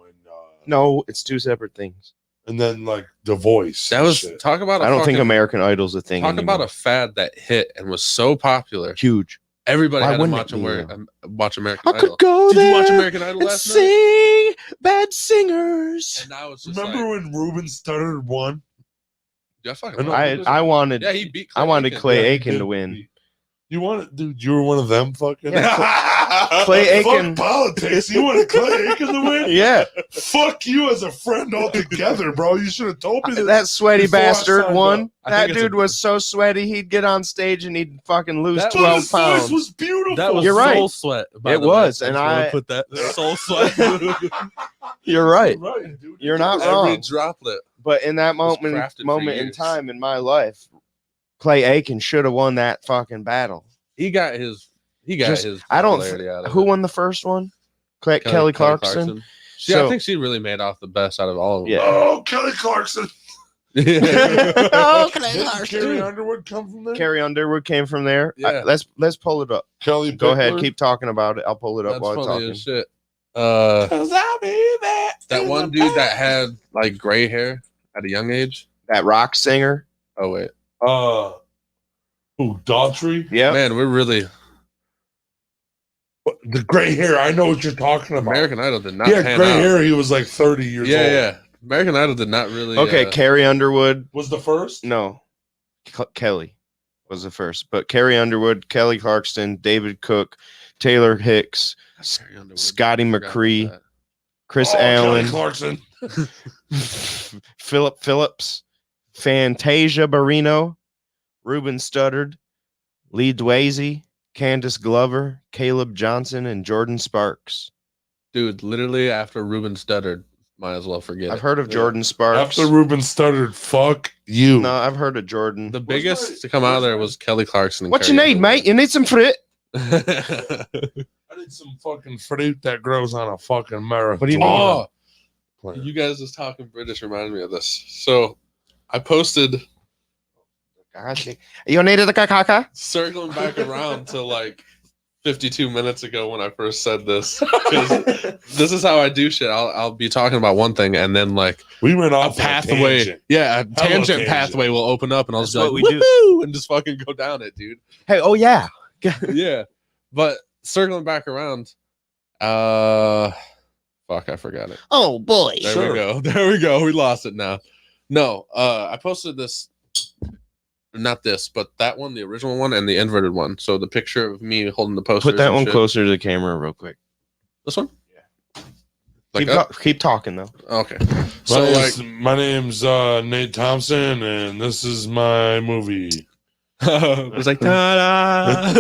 S2: No, it's 2 separate things.
S1: and then like The Voice.
S3: that
S1: and
S3: was
S1: shit.
S3: talk about.
S2: I don't think
S3: fucking-
S2: American Idol's a thing.
S3: Talk
S2: anymore.
S3: about a fad that hit and was so popular.
S2: huge.
S3: Everybody
S2: Why
S3: had to
S2: wouldn't
S3: watch,
S2: it be,
S3: watch American
S2: I
S3: Idol.
S2: could go
S3: Did you watch
S2: there
S3: American Idol
S2: and
S3: last night?
S2: sing bad singers.
S3: And now it's just
S1: Remember
S3: like,
S1: when Ruben Studdard won?
S3: yeah, fucking
S1: I know.
S3: love
S2: I
S3: it.
S2: I wanted
S3: yeah, he beat.
S2: I wanted
S3: Aiken.
S2: Clay
S1: Yeah, he
S2: Aiken
S1: did
S2: to win.
S1: beat- You wanted, dude. You were one of them, fucking.
S2: Clay Aiken.
S1: Fuck politics. You wanted Clay Aiken to win?
S2: Yeah,
S1: Fuck you as a friend altogether, bro. You should have told me that.
S2: that sweaty
S1: Before I
S2: bastard
S1: signed
S2: won.
S1: up.
S3: I
S2: That
S3: think it's
S2: dude
S3: a-
S2: was so sweaty he'd get on stage and he'd fucking lose
S3: That
S1: But
S2: 12
S1: his voice
S2: pounds.
S1: was beautiful.
S3: That was
S2: You're right.
S3: soul sweat. by
S2: It
S3: the
S2: was,
S3: way.
S2: and
S3: just wanna
S2: I-
S3: put that soul sweat.
S2: You're right.
S1: Right, dude.
S2: You're not
S3: Every
S2: wrong.
S3: droplet.
S2: But in that
S3: was
S2: moment
S3: crafted for
S2: moment in
S3: years.
S2: time in my life, Clay Aiken should have won that fucking battle.
S3: He got his. He got
S2: Just-
S3: his.
S2: I don't.
S3: popularity out of
S2: Who
S3: it.
S2: won the first one? Kelly Clarkson.
S3: She,
S2: So-
S3: I think she really made off the best out of all of them.
S2: Yeah.
S1: Oh, Kelly Clarkson.
S2: Oh,
S1: Didn't Carrie Underwood come from there?
S2: Carrie Underwood came from there.
S3: Yeah.
S2: Let's pull it up.
S1: Kelly,
S2: Go ahead,
S1: Pickler?
S2: keep talking about it. I'll pull it up
S3: That's
S2: while I'm
S3: funny
S2: talking.
S3: as shit.
S1: 'Cause I'll be there
S3: That
S1: in
S3: one
S1: the
S3: dude that
S1: past.
S3: had like gray hair at a young age.
S2: That rock singer.
S3: Oh wait,
S1: Who? Daughtry?
S2: Yeah.
S3: man, we're really
S1: The gray hair. I know what you're talking about.
S3: American Idol did not.
S1: He had
S3: pan
S1: gray
S3: out.
S1: hair. He was like 30 years
S3: Yeah,
S1: old.
S3: yeah. American Idol did not really.
S2: Okay, Carrie Underwood.
S1: Was the first?
S2: No. Kelly was the first, but Carrie Underwood, Kelly Clarkson, David Cook, Taylor Hicks,
S3: Carrie Underwood.
S2: Scotty
S3: Forgot about
S2: McCree,
S3: that.
S2: Chris
S1: Kelly
S2: Allen,
S1: Clarkson.
S2: Philip Phillips, Fantasia Barrino, Ruben Studdard, Lee Dwasey, Candace Glover, Caleb Johnson, and Jordan Sparks.
S3: Dude, literally after Ruben stuttered, might as well forget
S2: I've
S3: it.
S2: heard of Jordan Sparks.
S1: After Ruben stuttered, fuck you.
S2: No, I've heard of Jordan.
S3: The biggest to come out of there was Kelly Clarkson. And
S2: What you
S3: Carrie
S2: need, mate? You need some fruit.
S3: Underwood.
S1: I need some fucking fruit that grows on a fucking marijuana.
S2: What do you mean?
S3: Oh,
S1: plant.
S3: you guys just talking British reminded me of this. So I posted
S2: You needed a caca?
S3: circling back around to like 52 minutes ago when I first said this. 'Cause this is how I do shit. I'll be talking about one thing and then like
S1: We went
S3: a
S1: off on
S3: pathway.
S1: tangent.
S3: Yeah, a tangent
S1: tangent.
S3: pathway will open up and I'll
S2: That's
S3: just be like,
S2: what we do.
S3: woo and just fucking go down it, dude.
S2: Hey, oh yeah.
S3: Yeah. But circling back around, fuck, I forgot it.
S7: Oh boy.
S3: There
S1: Sure.
S3: we go. There we go. We lost it now. No, I posted this, not this, but that one, the original one, and the inverted one. So the picture of me holding the poster.
S2: Put that one closer to the camera real quick.
S3: This one?
S2: Yeah.
S3: Like
S2: Keep talking though.
S3: okay.
S1: My
S3: So
S1: name's,
S3: like
S1: my name's Nate Thompson, and this is my movie.
S3: it was like ta-da.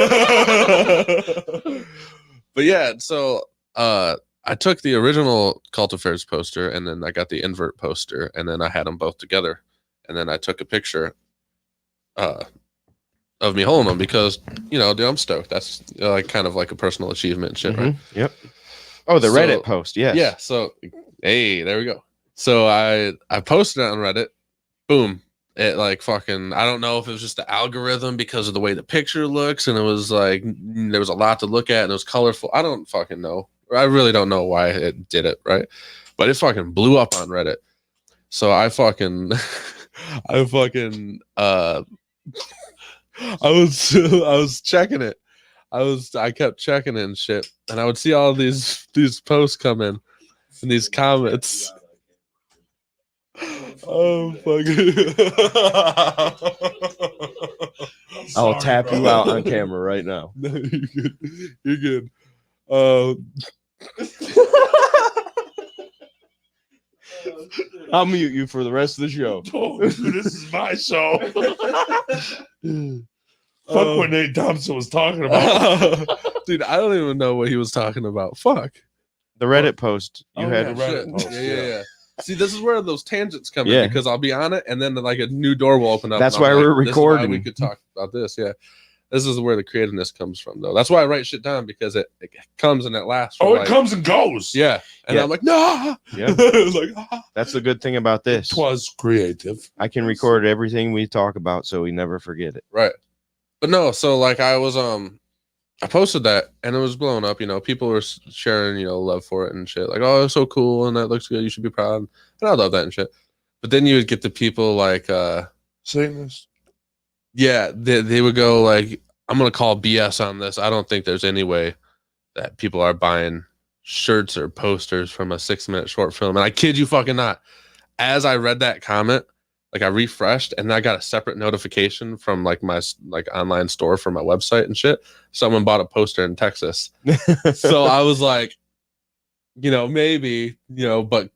S3: But yeah, so I took the original Cult Affairs poster and then I got the invert poster and then I had them both together and then I took a picture of me holding them because dude, I'm stoked. That's like kind of like a personal achievement and shit, right?
S2: Yep. Oh, the
S3: So-
S2: Reddit post. Yes.
S3: Yeah. So hey, there we go. So I posted it on Reddit. Boom. It like fucking, I don't know if it was just the algorithm because of the way the picture looks and it was like there was a lot to look at and it was colorful. I don't fucking know. I really don't know why it did it, right? But it fucking blew up on Reddit. So I fucking I was checking it. I kept checking it and shit. And I would see all these posts come in and these comments. Oh fucking
S2: I'll tap you out on camera right now.
S3: No, you're good. You're good.
S2: I'll mute you for the rest of the show.
S1: Oh, dude, this is my show. Fuck what Nate Thompson was talking about.
S3: Dude, I don't even know what he was talking about. Fuck.
S2: The Reddit post you
S1: Oh,
S2: had.
S1: yeah, Reddit
S3: Shit.
S1: post,
S3: Yeah. See, this is where those tangents come
S2: Yeah.
S3: in because I'll be on it and then like a new door will open up.
S2: That's
S3: and I'm
S2: why we're
S3: this is why
S2: recording.
S3: we could talk about this. Yeah. This is where the creativeness comes from, though. That's why I write shit down because it comes and it lasts.
S1: Oh,
S3: for,
S1: it
S3: like,
S1: comes and goes.
S3: Yeah. And
S2: Yeah.
S3: I'm like, nah.
S2: Yeah.
S3: It was like, ah.
S2: That's the good thing about this.
S1: It was creative.
S2: I can record everything we talk about so we never forget it.
S3: Right. But no, so like I was I posted that and it was blowing up, people were sharing, love for it and shit. Like, oh, it's so cool and that looks good. You should be proud. And I love that and shit. But then you would get the people like
S1: Satanist.
S3: yeah, they would go like, I'm gonna call BS on this. I don't think there's any way that people are buying shirts or posters from a 6-minute short film. And I kid you fucking not. As I read that comment, like I refreshed and I got a separate notification from like my like online store for my website and shit. Someone bought a poster in Texas. So I was like, maybe, but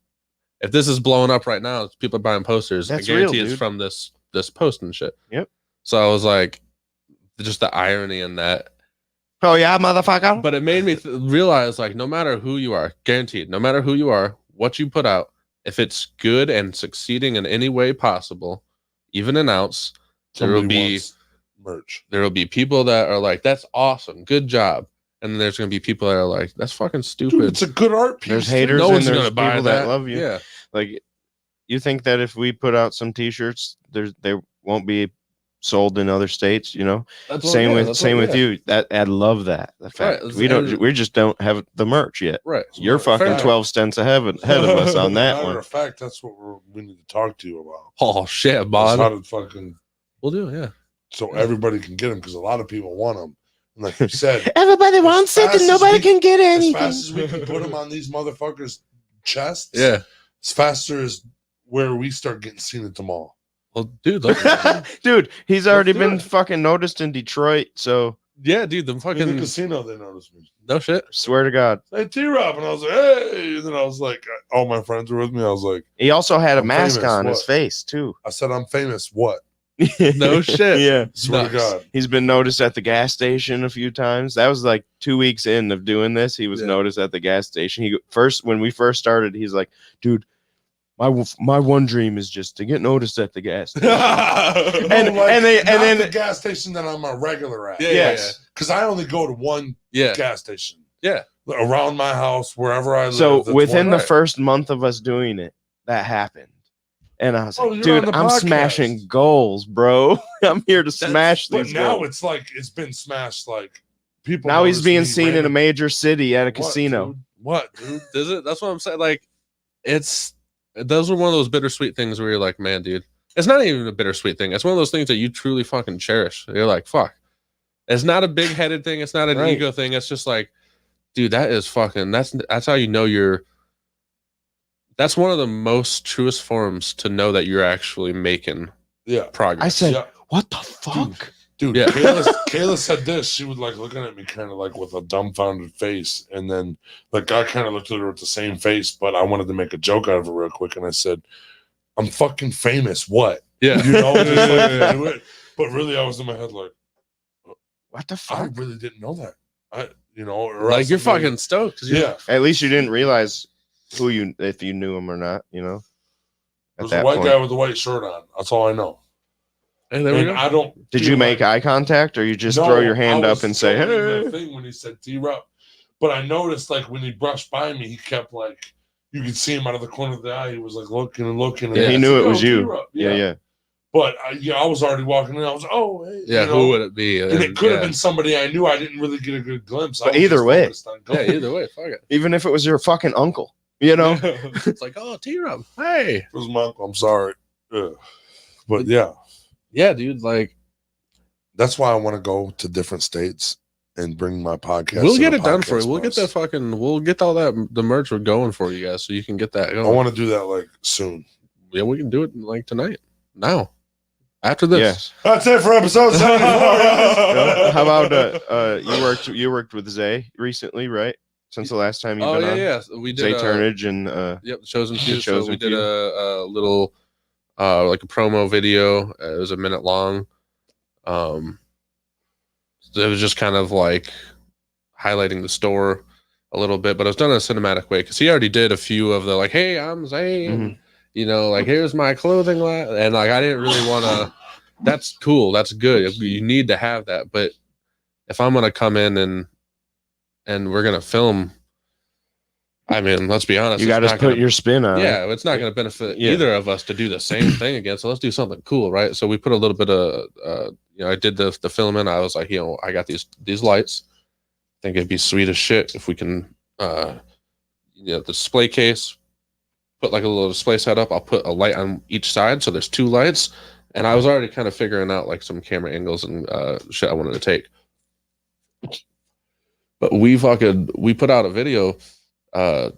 S3: if this is blowing up right now, people are buying posters.
S2: That's
S3: I guarantee
S2: real,
S3: it's
S2: dude.
S3: from this post and shit.
S2: Yep.
S3: So I was like, just the irony in that.
S2: Oh yeah, motherfucker.
S3: But it made me realize, like, no matter who you are, guaranteed, no matter who you are, what you put out, if it's good and succeeding in any way possible, even an ounce, there will
S1: Somebody
S3: be
S1: wants merch.
S3: there will be people that are like, that's awesome, good job. And then there's gonna be people that are like, that's fucking stupid.
S1: Dude, it's a good art piece.
S2: There's haters
S3: no
S2: and
S3: one's
S2: there's
S3: gonna buy
S2: people
S3: that.
S2: that love you.
S3: Yeah.
S2: Like, you think that if we put out some T-shirts, they won't be sold in other states?
S3: That's
S2: Same with you. That I love that. The fact
S3: Right,
S2: we just don't have the merch yet.
S3: Right.
S2: You're fucking
S3: Fair.
S2: 12 cents ahead of us on that
S1: Matter
S2: one.
S1: of fact, that's what we need to talk to you about.
S3: Oh shit,
S1: That's how
S3: bod.
S1: to fucking
S3: We'll do, yeah.
S1: so everybody can get them because a lot of people want them. And like you said,
S7: Everybody
S1: As
S7: wants it
S1: fast
S7: and
S1: as
S7: nobody
S1: we-
S7: can get
S1: as
S7: anything.
S1: fast as we can put them on these motherfuckers' chests,
S3: Yeah.
S1: as faster as where we start getting seen at the mall.
S3: Well, dude, look,
S2: Dude, he's already
S1: do
S2: been
S1: it.
S2: fucking noticed in Detroit. So
S3: yeah, dude, the
S1: In the
S3: fucking
S1: casino, they noticed me.
S3: no shit.
S2: swear to God,
S1: Hey, T-Rob. And I was like, hey. And then I was like, all my friends were with me. I was like,
S2: he also had a
S1: I'm
S2: mask
S1: famous,
S2: on his
S1: what?
S2: face too.
S1: I said, I'm famous. What?
S3: No shit.
S2: Yeah.
S1: Swear
S3: Nice.
S1: to God.
S2: He's been noticed at the gas station a few times. That was like 2 weeks in of doing this. He was
S3: Yeah.
S2: noticed at the gas station. When we first started, he's like, dude, my one dream is just to get noticed at the gas station.
S1: And
S2: then
S1: the gas station that I'm a regular at.
S3: Yeah,
S2: yes.
S1: Because I only go to one
S3: Yeah.
S1: gas station.
S3: Yeah.
S1: Around my house, wherever I live.
S2: So
S1: that's
S2: within
S1: one.
S2: the first month of us doing it, that happened. And I was
S1: Oh,
S2: like,
S1: you're on
S2: dude,
S1: the
S2: I'm
S1: podcast.
S2: smashing goals, bro. I'm here to smash
S1: But
S2: these
S1: now
S2: goals.
S1: it's like it's been smashed. Like people.
S2: Now he's
S1: notice
S2: being
S1: me
S2: seen in a
S1: random-
S2: major city at a
S1: What,
S2: casino.
S1: dude? What, dude?
S3: Does it? That's what I'm saying. Like, those are one of those bittersweet things where you're like, man, dude, it's not even a bittersweet thing. It's one of those things that you truly fucking cherish. You're like, fuck. It's not a big headed thing. It's not an
S2: Right.
S3: ego thing. It's just like, dude, that is fucking. That's how you know you're. That's one of the most truest forms to know that you're actually making
S1: Yeah,
S3: progress.
S2: I said,
S1: yeah,
S2: what the fuck?
S1: dude.
S3: Yeah.
S1: Kayla said this. She was like looking at me, kind of like with a dumbfounded face, and then like I kind of looked at her with the same face, but I wanted to make a joke out of it real quick, and I said, "I'm fucking famous. What?
S3: yeah.
S1: You know?" Just like,
S3: Yeah.
S1: do it. But really, I was in my head like,
S2: What the
S1: I
S2: fuck?
S1: really didn't know that. Or
S3: Like
S1: else
S3: you're
S1: maybe-
S3: fucking stoked. 'Cause you're
S1: Yeah.
S3: like,
S2: At least you didn't realize if you knew him or not, you know? At
S1: There's a
S2: that
S1: white
S2: point.
S1: guy with a white shirt on. That's all I know.
S3: hey, there we
S1: And
S3: go.
S1: I don't.
S2: Did
S1: feel
S2: you make
S1: like-
S2: eye contact or you just
S1: No,
S2: throw your hand
S1: I
S2: up
S1: was
S2: and say,
S1: showing the
S2: hey?
S1: thing when he said T-Rup. But I noticed like when he brushed by me, he kept like you could see him out of the corner of the eye. He was like looking and looking.
S2: Yeah,
S1: and
S2: he
S1: I
S2: knew
S1: said,
S2: it was
S1: "Yo,
S2: you.
S1: T-Rup."
S2: Yeah.
S1: But I was already walking in. I was hey,
S3: Yeah,
S1: you know?
S3: who would it be?
S1: And it could have
S3: yeah.
S1: been somebody I knew. I didn't really get a good glimpse. I
S2: But
S1: was
S2: either
S1: just
S2: way.
S1: focused on
S3: Yeah,
S1: going.
S3: either way, fuck it.
S2: Even if it was your fucking uncle, you know?
S3: It's like, oh, T-Rob, hey.
S1: It was my uncle. I'm sorry. Ugh. But yeah,
S3: Yeah, dude, like,
S1: that's why I want to go to different states and bring my podcast.
S3: we'll
S1: to
S3: get
S1: the
S3: it done for
S1: podcast
S3: you. We'll get
S1: bus.
S3: that we'll get all that, the merch we're going for you guys so you can get that
S1: I
S3: going.
S1: want to do that like soon.
S3: Yeah, we can do it like tonight, now, after this.
S2: Yes.
S1: That's it for episode 74.
S2: How about you worked with Zay recently, right? Since the last time you've
S3: Oh,
S2: been
S3: yeah,
S2: on?
S3: yeah. We
S2: Zay
S3: did
S2: Turnage and
S3: Yep, chosen few.
S2: Chosen
S3: So we did
S2: Few.
S3: a little like a promo video. It was a minute long. It was just kind of like highlighting the store a little bit, but it was done in a cinematic way because he already did a few of the like, "Hey, I'm Zay," and, you know, like, "Here's my clothing," and like I didn't really want to. That's cool. That's good. You need to have that, but if I'm gonna come in and we're gonna film, I mean, let's be honest.
S2: you got
S3: it's
S2: to
S3: not
S2: put
S3: gonna-
S2: your spin on it.
S3: yeah, it's not going to benefit
S2: Yeah.
S3: either of us to do the same thing again. So let's do something cool, right? So we put a little bit of, I did the filming. I was like, I got these lights. I think it'd be sweet as shit if we can, the display case, put like a little display setup. I'll put a light on each side, so there's two lights. And I was already kind of figuring out like some camera angles and shit I wanted to take. But we put out a video. And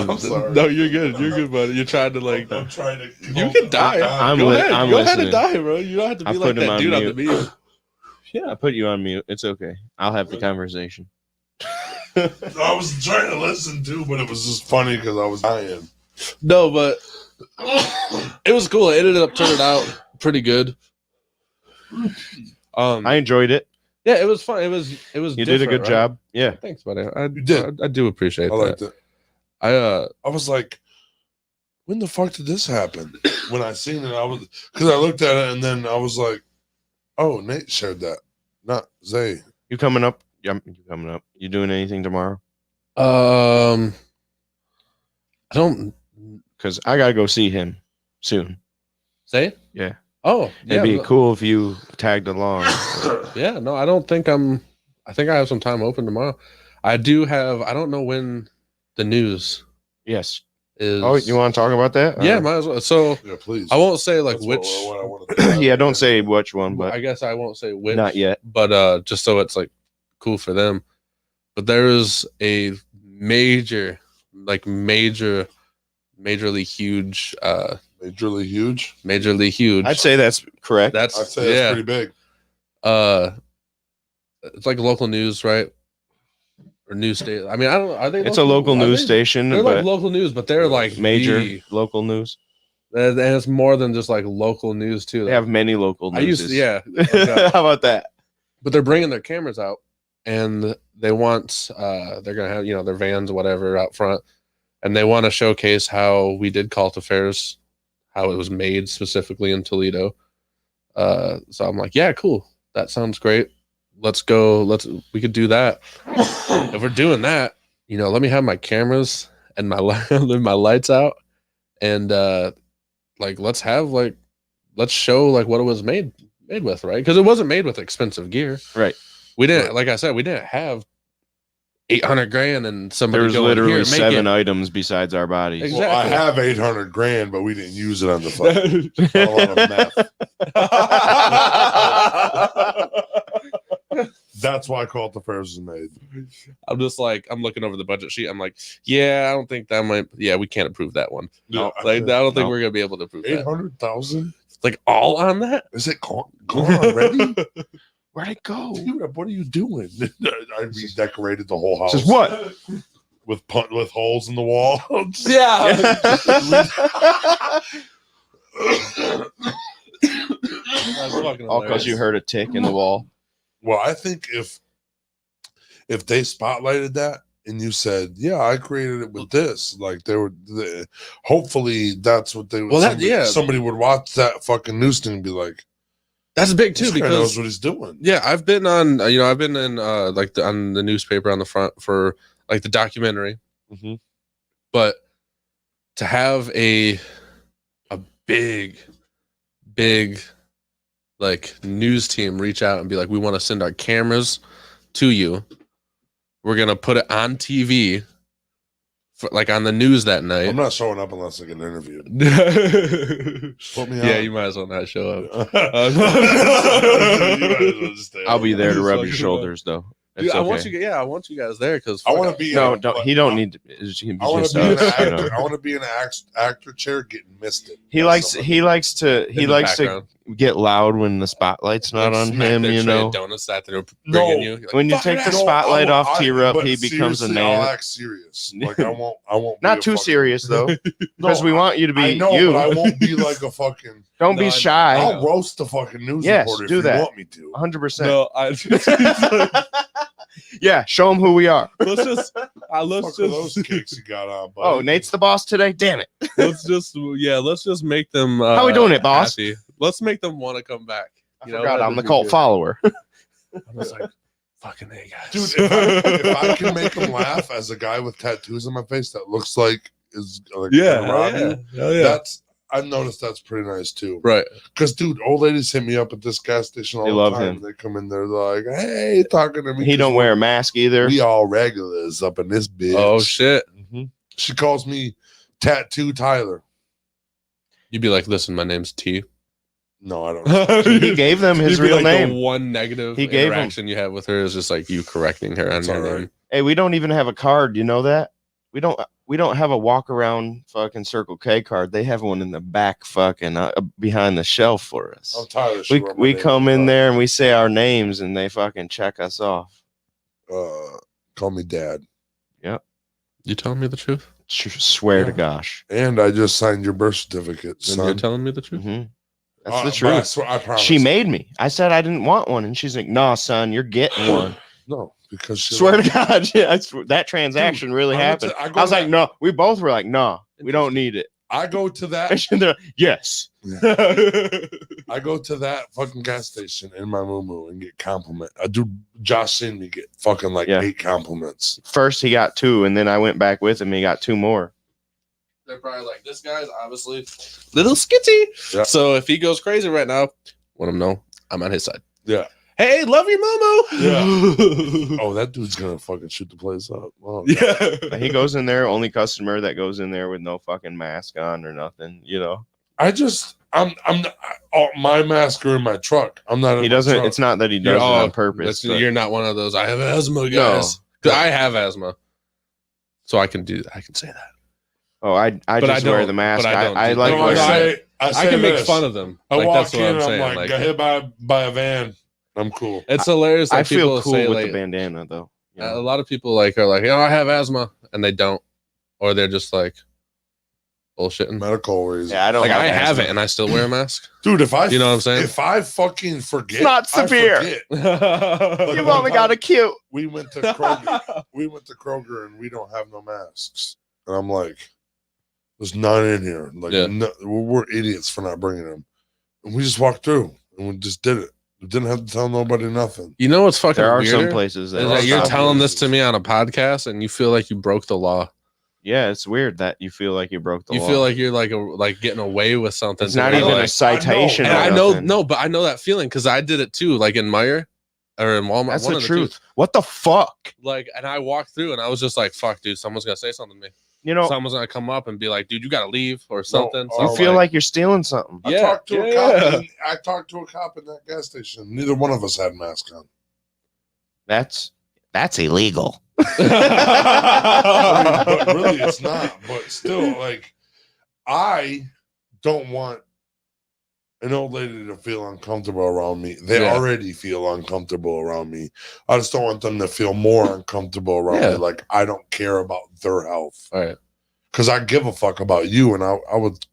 S1: I'm sorry.
S3: no, you're good, buddy. You're trying to like,
S1: I'm trying to.
S3: you can die.
S2: I'm
S3: Go
S2: li-
S3: ahead.
S2: I'm
S3: Go ahead
S2: listening.
S3: and die, bro. You don't have to be
S2: I
S3: like
S2: put him
S3: that
S2: on
S3: dude on the
S2: mute.
S3: video.
S2: I put you on mute. It's okay. I'll have the conversation.
S1: I was trying to listen too, but it was just funny because I was dying.
S3: No, but it was cool. It ended up turning out pretty good.
S2: I enjoyed it.
S3: Yeah, it was fun. It was.
S2: You did a good
S3: right?
S2: job. Yeah.
S3: Thanks, buddy. I
S1: You did.
S3: I do appreciate
S1: I
S3: that.
S1: liked it.
S3: I
S1: I was like, when the fuck did this happen? When I seen it, I was because I looked at it and then I was like, oh, Nate shared that, not Zay.
S2: You coming up? Yeah, you coming up. You doing anything tomorrow?
S3: I don't
S2: Because I gotta go see him soon.
S3: say.
S2: Yeah.
S3: Oh,
S2: It'd be cool if you tagged along.
S3: Yeah, no, I don't think I think I have some time open tomorrow. I do have. I don't know when the news
S2: Yes.
S3: is.
S2: Oh, you want to talk about that?
S3: Yeah, might as well. So
S1: Yeah, please.
S3: I won't say like
S1: That's
S3: which.
S1: what I wanted to
S2: Yeah, don't say which one,
S3: I
S2: but
S3: guess I won't say which.
S2: not yet.
S3: But just so it's like cool for them. But there is a majorly huge
S1: Majorly huge.
S3: Majorly huge.
S2: I'd say that's correct.
S1: I'd say that's pretty big.
S3: It's like local news, right? Or news station. I mean, I don't know. Are they?
S2: It's a local news station.
S3: They're
S2: but
S3: like local news, but they're like
S2: major local news.
S3: And it's more than just like local news too.
S2: They have many local news.
S3: I used to, yeah.
S2: How about that?
S3: But they're bringing their cameras out, and they want they're gonna have their vans or whatever out front, and they want to showcase how we did cult affairs, how it was made specifically in Toledo. So I'm like, yeah, cool. That sounds great. Let's go. We could do that. If we're doing that, let me have my cameras and my my lights out, and let's show what it was made with, right? Because it wasn't made with expensive gear,
S2: right?
S3: We didn't, like I said, we didn't have $800,000 and somebody.
S2: There's literally 7 items besides our bodies.
S3: Exactly.
S1: Well, I have $800,000, but we didn't use it on the fucking a lot of meth. That's why Cult Affairs is made.
S3: I'm just I'm looking over the budget sheet. I'm like, yeah, I don't think that might. Yeah, we can't approve that one.
S1: No,
S3: I don't think we're gonna be able to approve
S1: 800,000.
S3: All on that?
S1: Is it gone already?
S2: Where'd it go?
S1: Dude, what are you doing? I redecorated the whole house.
S2: Just what?
S1: With holes in the wall.
S3: Yeah.
S2: All because you heard a tick in the wall.
S1: Well, I think if they spotlighted that and you said, "Yeah, I created it with this," hopefully that's what they.
S3: Well,
S1: somebody would watch that fucking news thing and be like,
S3: "That's big too,"
S1: this guy
S3: because
S1: knows what he's doing.
S3: Yeah, I've been on. I've been in on the newspaper on the front for the documentary, but to have a big news team reach out and be like, we want to send our cameras to you. We're gonna put it on TV for on the news that night.
S1: I'm not showing up unless I get interviewed. Put me on.
S3: Yeah, you might as well not show up.
S2: I'll be there to rub your shoulders, though.
S3: Dude,
S2: okay.
S3: I want you guys there because
S1: I want to be.
S2: He don't need to.
S1: I want to be an actor. I want to be in an actor chair getting misted.
S2: He likes to get loud when the spotlight's not on him.
S3: Donuts that they're bringing you.
S2: When you take the spotlight off T-Rup, he becomes a man.
S1: I'll act serious. I won't.
S2: Not too serious though, because we want you to be you.
S1: But I won't be like a fucking.
S2: Don't be shy.
S1: I'll roast the fucking news reporter if you want me to.
S2: 100%.
S3: No,
S2: yeah, show them who we are.
S3: Let's just
S1: those kicks you got on. Buddy.
S2: Oh, Nate's the boss today. Damn it.
S3: let's just make them.
S2: How we doing it, boss?
S3: Happy. Let's make them want to come back.
S2: I forgot I'm the cult follower.
S3: I was like, fucking hey guys,
S1: dude. If I can make them laugh as a guy with tattoos on my face that looks like is I've noticed that's pretty nice too.
S3: Right.
S1: Because, dude, old ladies hit me up at this gas station all the time. Him. They come in there, they're like, hey, talking to me.
S2: He don't wear a mask either.
S1: We all regulars up in this bitch.
S3: Oh, shit.
S1: She calls me Tattoo Tyler.
S3: You'd be like, listen, my name's T.
S1: No, I don't.
S2: He gave them his real name.
S3: The one negative interaction you have with her is just you correcting her on her name.
S2: Hey, we don't even have a card. You know that? We don't have a walk around fucking Circle K card. They have one in the back fucking behind the shelf for us.
S1: I'm tired.
S2: We come in there and we say our names and they fucking check us off.
S1: Call me Dad.
S2: Yep.
S3: You telling me the truth?
S2: Swear to gosh.
S1: And I just signed your birth certificate, son.
S3: You're telling me the truth?
S2: That's the truth.
S1: I promise.
S2: She made me. I said I didn't want one, and she's like, "Nah, son, you're getting one."
S1: No, because
S2: swear to God, yeah, that transaction really happened. I was like, "No." We both were like, "No, we don't need it."
S1: I go to that.
S2: Yes.
S1: I go to that fucking gas station in my moo and get compliment. I do. Josh seen me get fucking 8 compliments.
S2: First he got 2, and then I went back with him. And he got 2 more.
S3: They're probably like, this guy's obviously little skitty. Yeah. So if he goes crazy right now, let him know I'm on his side.
S1: Yeah.
S3: Hey, love you, Momo.
S1: Yeah. Oh, that dude's gonna fucking shoot the place up. Oh,
S2: yeah. He goes in there, only customer that goes in there with no fucking mask on or nothing.
S1: I'm my mask are in my truck. I'm not.
S2: He doesn't. It's not that he does it on purpose.
S3: You're not one of those. I have asthma, guys. No. I have asthma, so I can say that.
S2: Oh, I
S3: But
S2: just
S3: I
S2: wear
S3: don't-
S2: the mask.
S3: but I don't
S2: I
S3: do
S2: like
S3: that.
S1: No,
S2: wearing it.
S1: I
S3: I can make
S1: this.
S3: fun of them.
S1: I
S3: Like,
S1: walk
S3: that's what
S1: in
S3: I'm
S1: and
S3: saying.
S1: I'm like, got hit by a van. I'm cool.
S3: It's hilarious. That
S2: I feel
S3: people
S2: cool
S3: say,
S2: with
S3: like,
S2: the bandana though. You
S3: a
S2: know?
S3: lot of people like are like, I have asthma, and they don't, or they're just like bullshitting.
S1: Medical reasons.
S2: Yeah, I don't
S3: Like I have
S2: asthma.
S3: it, and I still wear a mask.
S1: Dude, if I
S3: You know what I'm saying?
S1: If I fucking forget,
S2: It's not
S1: I
S2: severe.
S1: forget.
S2: You've
S1: one
S2: only
S1: time-
S2: got a cute.
S1: We went to Kroger. And we don't have no masks. And I'm like, there's none in here. Like,
S3: Yeah.
S1: no, we're idiots for not bringing them. And we just walked through and we just did it. We didn't have to tell nobody nothing.
S3: You know what's fucking
S2: There are
S3: weirder?
S2: some places that,
S3: Is
S1: There are
S3: that you're
S1: some
S3: telling this to
S1: places.
S3: me on a podcast, and you feel like you broke the law.
S2: yeah, it's weird that you feel like you broke the
S3: You
S2: law.
S3: feel like you're like getting away with something.
S2: it's
S3: to
S2: not
S3: where,
S2: even
S3: like,
S2: a citation.
S3: And
S2: or
S3: I know,
S2: nothing.
S3: no, but I know that feeling because I did it too, like in Meijer or in Walmart.
S2: That's
S3: one
S2: the
S3: of two.
S2: truth. What the fuck?
S3: Like, and I walked through, and I was just like, "Fuck, dude, someone's gonna say something to me.
S2: You know,
S3: Someone's gonna come up and be like, dude, you gotta leave or something." So
S1: you
S2: you
S3: I'm
S2: feel like you're stealing something.
S1: I
S3: Yeah,
S1: talked to a
S3: yeah.
S1: cop. I talked to a cop in that gas station. Neither one of us had masks on.
S2: That's
S7: illegal.
S1: But really, it's not. But still, like, I don't want an old lady to feel uncomfortable around me. They
S3: Yeah.
S1: already feel uncomfortable around me. I just don't want them to feel more uncomfortable around
S3: Yeah.
S1: me. Like, I don't care about their health.
S3: All right.
S1: Because I give a fuck about you, and I would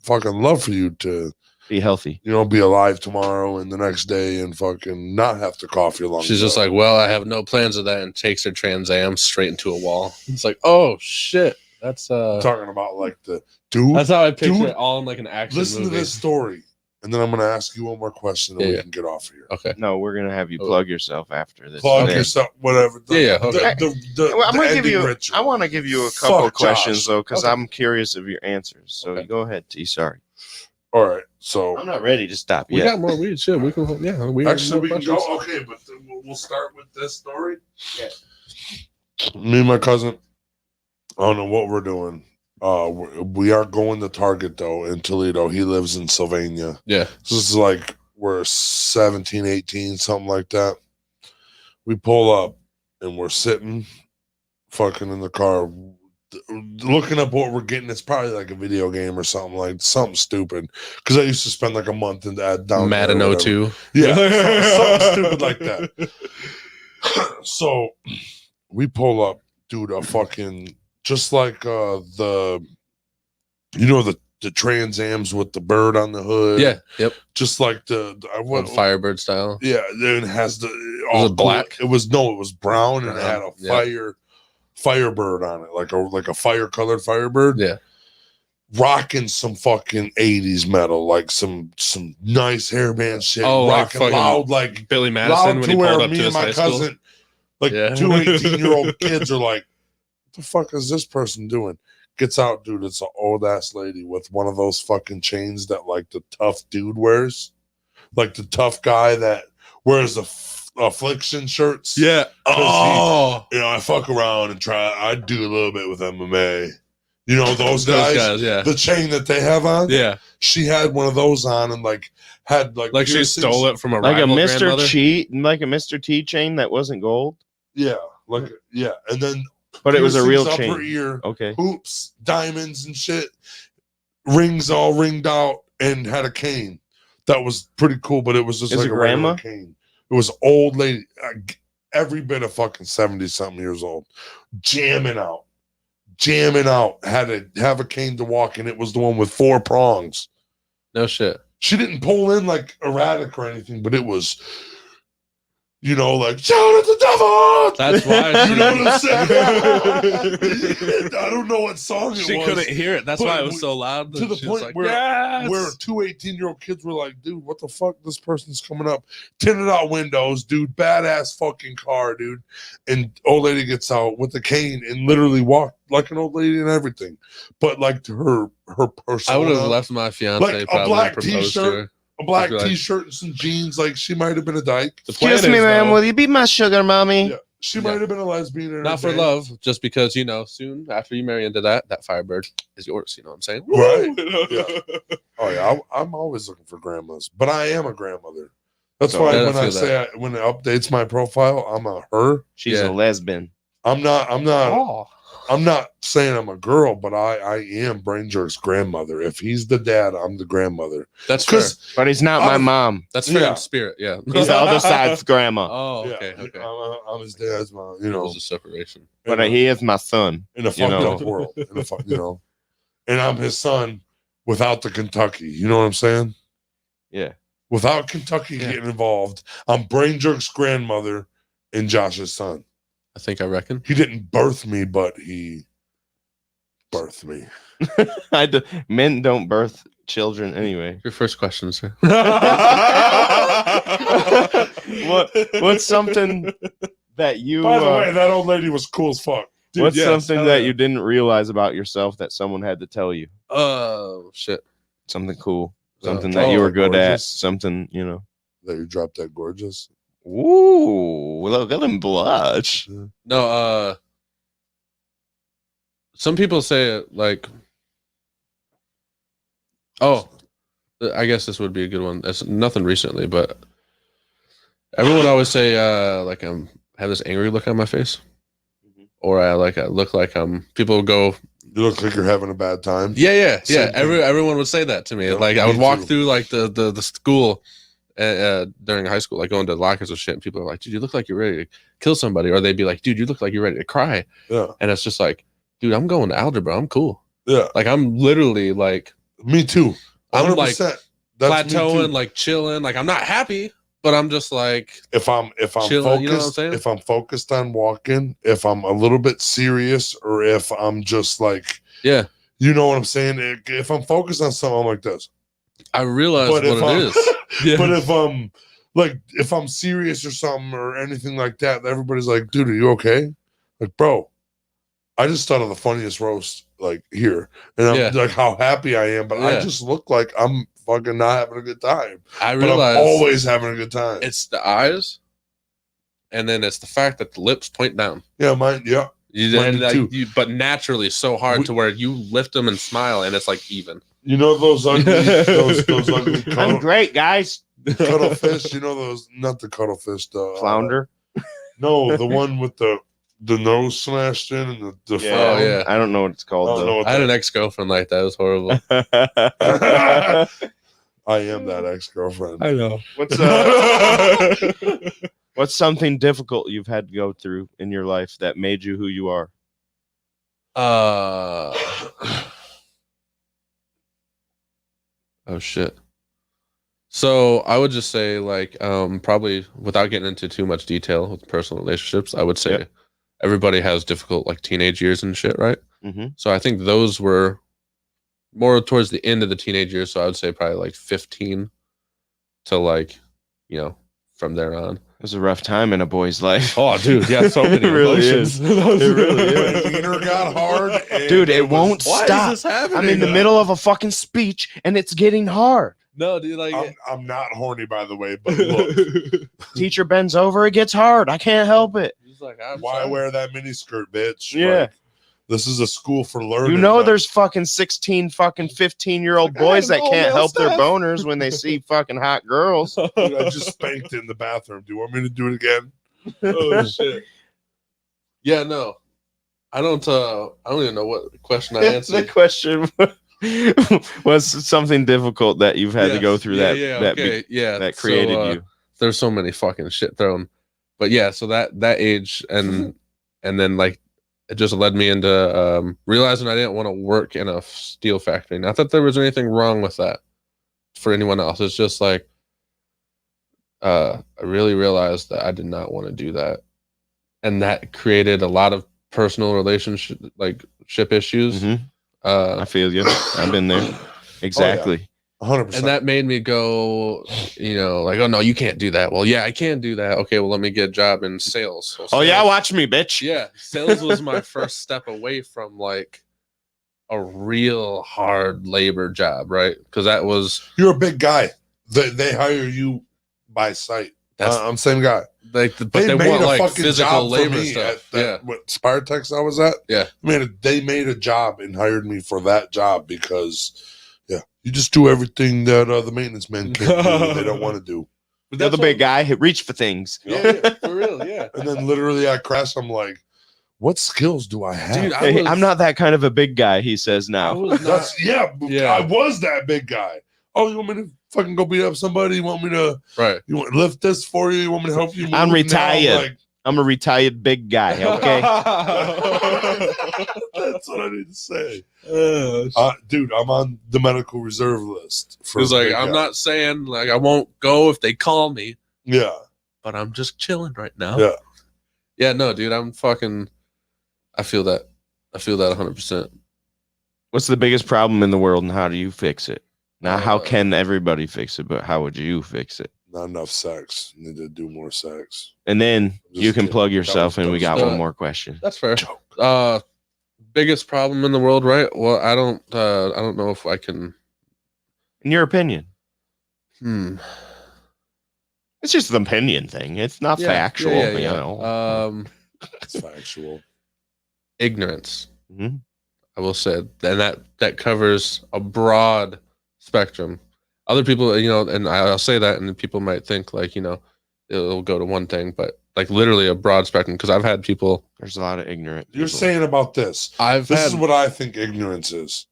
S1: fucking love for you to,
S2: be healthy.
S1: be alive tomorrow and the next day and fucking not have to cough your lungs
S3: She's just
S1: out.
S3: like, well, I have no plans of that, and takes her Trans Am straight into a wall. It's like, oh shit, that's
S1: talking about like the dude.
S3: that's how I picture
S1: Dude,
S3: it all in like an action
S1: Listen
S3: movie.
S1: to this story, and then I'm gonna ask you one more question, and
S3: Yeah,
S1: we
S3: yeah.
S1: can get off of here.
S3: Okay.
S2: No, we're gonna have you
S3: Oh.
S2: plug yourself after this.
S1: Plug
S2: thing.
S1: yourself, whatever.
S3: Yeah, okay.
S2: Well, I'm
S1: the
S2: gonna give
S1: ending
S2: you.
S1: ritual.
S2: I want to give you a couple
S1: Fuck
S2: questions
S1: Josh.
S2: though, because
S1: Okay.
S2: I'm curious of your answers. So
S3: Okay.
S2: you go ahead, T. Sorry,
S1: All right, so
S2: I'm not ready to stop
S3: We
S2: yet.
S3: got more weed. Shit, we can. Yeah, we got
S1: actually
S3: more
S1: we can
S3: questions.
S1: go. Okay, but we'll start with this story.
S2: Yeah.
S1: Me and my cousin. I don't know what we're doing. We are going to Target though in Toledo. He lives in Sylvania.
S3: Yeah.
S1: So this is like we're 17, 18, something like that. We pull up and we're sitting fucking in the car looking up what we're getting. It's probably like a video game or something stupid. Because I used to spend like a month in that down there or
S3: Madden
S1: whatever.
S3: 02.
S1: Yeah, something stupid like that. So we pull up, dude, a fucking just like the Trans Ams with the bird on the hood.
S3: Yeah. Yep.
S1: Just like the
S3: What, Firebird style.
S1: yeah, then it has the
S3: Was it black?
S1: It was brown and it had a
S3: Yeah.
S1: firebird on it, like a fire colored firebird.
S3: Yeah.
S1: Rocking some fucking 80s metal, like some nice hairband shit.
S3: Oh, like
S1: rocking
S3: fucking
S1: loud, like
S3: Billy Madison
S1: loud
S3: when
S1: to
S3: he
S1: where
S3: pulled up
S1: me
S3: to
S1: and
S3: his
S1: my
S3: high school.
S1: cousin, like
S3: Yeah.
S1: two 18-year-old kids are like, what the fuck is this person doing? Gets out, dude. It's an old ass lady with one of those fucking chains that like the tough dude wears, like the tough guy that wears the affliction shirts.
S3: Yeah. Oh.
S1: I fuck around and I do a little bit with MMA. You know those guys,
S3: yeah.
S1: the chain that they have on.
S3: Yeah.
S1: She had one of those on and had
S3: Like she
S1: piercings.
S3: stole it from a
S2: Like a
S3: rival
S2: Mr.
S3: grandmother.
S2: Like a Mr. T chain that wasn't gold,
S1: Yeah, and then
S2: but it was a real
S1: piercings up her
S2: chain.
S1: ear,
S2: Okay.
S1: hoops, diamonds and shit, rings all ringed out, and had a cane. That was pretty cool, but it was just
S2: Is
S1: like
S2: it
S1: a regular
S2: grandma?
S1: cane. It was old lady, every bit of fucking 70-something years old, jamming out. Had to have a cane to walk, and it was the one with 4 prongs.
S3: No shit.
S1: She didn't pull in like erratic or anything, but it was, like shout at the devil.
S3: That's why.
S1: You know what I'm saying? I don't know what song it
S3: She
S1: was.
S3: couldn't hear it. That's
S1: But
S3: why it was so loud.
S1: to the
S3: She was
S1: point
S3: like,
S1: where
S3: yes!
S1: where 2 18-year-old kids were like, dude, what the fuck? This person's coming up. Tinted out windows, dude. Badass fucking car, dude. And old lady gets out with the cane and literally walked like an old lady and everything. But like her persona.
S3: I would have left my fiance
S1: Like a
S3: probably
S1: black
S3: and proposed to
S1: t-shirt.
S3: her.
S1: A black
S3: I'd be like-
S1: t-shirt and some jeans. Like she might have been a dyke.
S3: The plan
S2: Excuse me,
S3: is,
S2: ma'am.
S3: though,
S2: Will you be my sugar mommy?
S1: Yeah. She
S3: Yeah.
S1: might have been a lesbian. in
S3: not
S1: her
S3: for
S1: day.
S3: love, just because soon after you marry into that Firebird is yours. You know what I'm saying?
S1: Right.
S3: Woo!
S1: Yeah. Oh yeah, I'm always looking for grandmas, but I am a grandmother. That's
S3: So
S1: why
S3: I
S1: when I
S3: feel
S1: say when it updates my profile, I'm a her.
S2: She's
S3: Yeah.
S2: a lesbian.
S1: I'm not.
S3: Oh.
S1: I'm not saying I'm a girl, but I am Brain Jerk's grandmother. If he's the dad, I'm the grandmother.
S3: That's fair.
S2: But he's not my mom.
S3: That's fair
S1: Yeah.
S3: in spirit. Yeah.
S2: He's the other side's grandma.
S3: Oh,
S1: Yeah,
S3: okay. Okay.
S1: I'm his dad's mom. You
S3: It
S1: know,
S3: was a separation.
S2: But he is my son.
S1: in a
S2: you
S1: fucked
S2: know.
S1: up world. You know, and I'm his son without the Kentucky. You know what I'm saying?
S2: Yeah.
S1: Without Kentucky getting involved, I'm Brain Jerk's grandmother and Josh's son.
S3: I reckon.
S1: He didn't birth me, but he birthed me.
S2: Men don't birth children anyway.
S3: Your first question, sir.
S2: What's something that you?
S1: By the way, that old lady was cool as fuck.
S3: Dude,
S2: what's
S3: yes,
S2: something
S3: hell
S2: that
S3: yeah.
S2: you didn't realize about yourself that someone had to tell you?
S3: Oh shit.
S2: Something cool.
S1: Oh,
S2: Something that you were good at.
S1: gorgeous.
S2: Something, you know.
S1: That you dropped that gorgeous.
S2: Ooh, look at him blush.
S3: No, some people say it like, oh, I guess this would be a good one. That's nothing recently, but everyone always say like I'm have this angry look on my face, or I look like people go,
S1: You look like you're having a bad time.
S3: yeah.
S1: Same thing.
S3: Everyone would say that to me.
S1: Yeah,
S3: Like I
S1: me
S3: would walk
S1: too.
S3: through like the school during high school, like going to lockers and shit, and people are like, dude, you look like you're ready to kill somebody, or they'd be like, dude, you look like you're ready to cry,
S1: Yeah.
S3: and it's just like, dude, I'm going to algebra, I'm cool.
S1: Yeah.
S3: Like I'm literally like
S1: Me too.
S3: I'm,
S1: 100%. That's me
S3: plateauing,
S1: too.
S3: like chilling. Like I'm not happy, but I'm just like,
S1: if I'm
S3: chilling,
S1: focused,
S3: you know what I'm saying?
S1: if I'm focused on walking, if I'm a little bit serious, or if I'm just like,
S3: yeah,
S1: you know what I'm saying? If I'm focused on something, I'm like this.
S3: I realize
S1: But
S3: what
S1: if
S3: it
S1: I'm-
S3: is. Yeah.
S1: But if I'm serious or something or anything like that, everybody's like, dude, are you okay? Like, bro, I just thought of the funniest roast like here. And I'm
S3: Yeah.
S1: like how happy I am, but I
S3: Yeah.
S1: just look like I'm fucking not having a good time.
S3: I
S1: But
S3: realize
S1: I'm always having a good time.
S3: it's the eyes, and then it's the fact that the lips point down.
S1: Yeah, mine, yeah.
S3: You,
S1: Mine
S3: and, like,
S1: too.
S3: but naturally so hard
S1: We-
S3: to where you lift them and smile, and it's like even.
S1: You know those ugly those ugly
S2: I'm great, guys.
S1: cuttlefish, you know those, not the cuttlefish, the
S2: Flounder.
S1: No, the one with the nose smashed in and the
S2: Yeah.
S3: Oh,
S1: frown.
S3: yeah.
S2: I don't know what it's
S1: I
S2: called
S1: don't know
S2: though.
S1: what
S3: I had
S1: that-
S3: an ex-girlfriend like that. It was horrible.
S1: I am that ex-girlfriend.
S3: know.
S2: What's something difficult you've had to go through in your life that made you who you are?
S3: Oh shit. So I would just say like probably without getting into too much detail with personal relationships, I would say
S2: Yep.
S3: everybody has difficult like teenage years and shit, right?
S2: Mm-hmm.
S3: So I think those were more towards the end of the teenage years. So I would say probably like 15 to like, from there on.
S2: It was a rough time in a boy's life.
S3: Oh, dude, yeah, so many
S2: It really
S3: emotions.
S2: is. It really is.
S1: My wiener got hard. And
S2: Dude, it
S1: was-
S2: won't
S3: Why
S2: stop.
S3: is this happening?
S2: I'm in the middle of a fucking speech and it's getting hard.
S3: No, dude, like
S1: I'm not horny, by the way, but look,
S2: Teacher bends over, it gets hard. I can't help it.
S3: he's like, I'm
S1: why
S3: sorry.
S1: wear that mini skirt, bitch?
S2: Yeah.
S1: Like, this is a school for learning.
S2: You know
S1: not-
S2: there's fucking 16 fucking 15-year-old
S3: Like, I
S2: boys
S3: had
S2: that
S3: all
S2: can't
S3: male
S2: help their
S3: stuff.
S2: boners when they see fucking hot girls.
S1: Dude, I just spanked in the bathroom. Do you want me to do it again?
S3: Oh shit. Yeah, no. I don't even know what question I
S2: The
S3: answered.
S2: question was something difficult that you've had to go through that
S3: okay. Yeah.
S2: that created
S3: So,
S2: you.
S3: There's so many fucking shit thrown. But yeah, so that age and then like it just led me into realizing I didn't want to work in a steel factory. Not that there was anything wrong with that for anyone else. It's just like I really realized that I did not want to do that. And that created a lot of personal relationship issues.
S2: Mhm. I feel you. I've been there. Exactly.
S1: 100%.
S3: And that made me go, like, oh no, you can't do that. Well, yeah, I can do that. Okay, well, let me get a job in sales. So
S2: Oh yeah,
S3: sales-
S2: watch me, bitch.
S3: yeah. Sales was my first step away from like a real hard labor job, right? Because that was
S1: You're a big guy. They hire you by sight.
S3: that's
S1: I'm same guy.
S3: like, but they want like physical
S1: job for
S3: labor
S1: me
S3: stuff.
S1: at
S3: Yeah,
S1: what Spartex I was at.
S3: Yeah.
S1: They made a job and hired me for that job because, you just do everything that the maintenance men can't do. They don't want to do.
S3: but
S2: The other
S3: that's
S2: big guy, reach for things.
S3: what- Yeah, for real. Yeah.
S1: And then literally I crash. I'm like, what skills do I have?
S3: Dude,
S2: Hey, I'm not that kind of a big guy, he says
S3: I
S2: now.
S3: was not.
S1: That's yeah,
S3: Yeah.
S1: I was that big guy. Oh, you want me to fucking go beat up somebody? You want me to
S3: Right.
S1: you want to lift this for you? You want me to help you move?
S2: I'm
S1: Now
S2: retired. I'm a retired big guy, okay?
S1: That's what I need to say. Dude, I'm on the medical reserve list.
S3: He's like,
S1: big
S3: I'm
S1: guy.
S3: not saying like I won't go if they call me,
S1: Yeah.
S3: but I'm just chilling right now.
S1: Yeah.
S3: Yeah, no, dude, I'm fucking. I feel that. I feel that 100%.
S2: What's the biggest problem in the world and how do you fix it? Not how
S3: Uh,
S2: can everybody fix it, but how would you fix it?
S1: Not enough sex. Need to do more sex.
S2: And then you
S1: Just
S2: can
S1: kidding.
S2: plug
S1: That
S2: yourself
S1: was-
S2: and we
S1: that
S2: got
S3: was-
S2: one more question.
S3: That's fair.
S1: Joke.
S3: Biggest problem in the world, right? Well, I don't know if I can.
S2: In your opinion.
S3: Hmm.
S2: It's just an opinion thing. It's not factual, you know.
S1: It's factual.
S3: Ignorance.
S2: Mhm.
S3: I will say, and that covers a broad spectrum. Other people, you know, and I'll say that, and people might think like, you know, it'll go to one thing, but like literally a broad spectrum. Because I've had people.
S2: There's a lot of ignorant
S1: You're
S2: people.
S1: saying about this.
S3: This
S1: This is what I think ignorance is.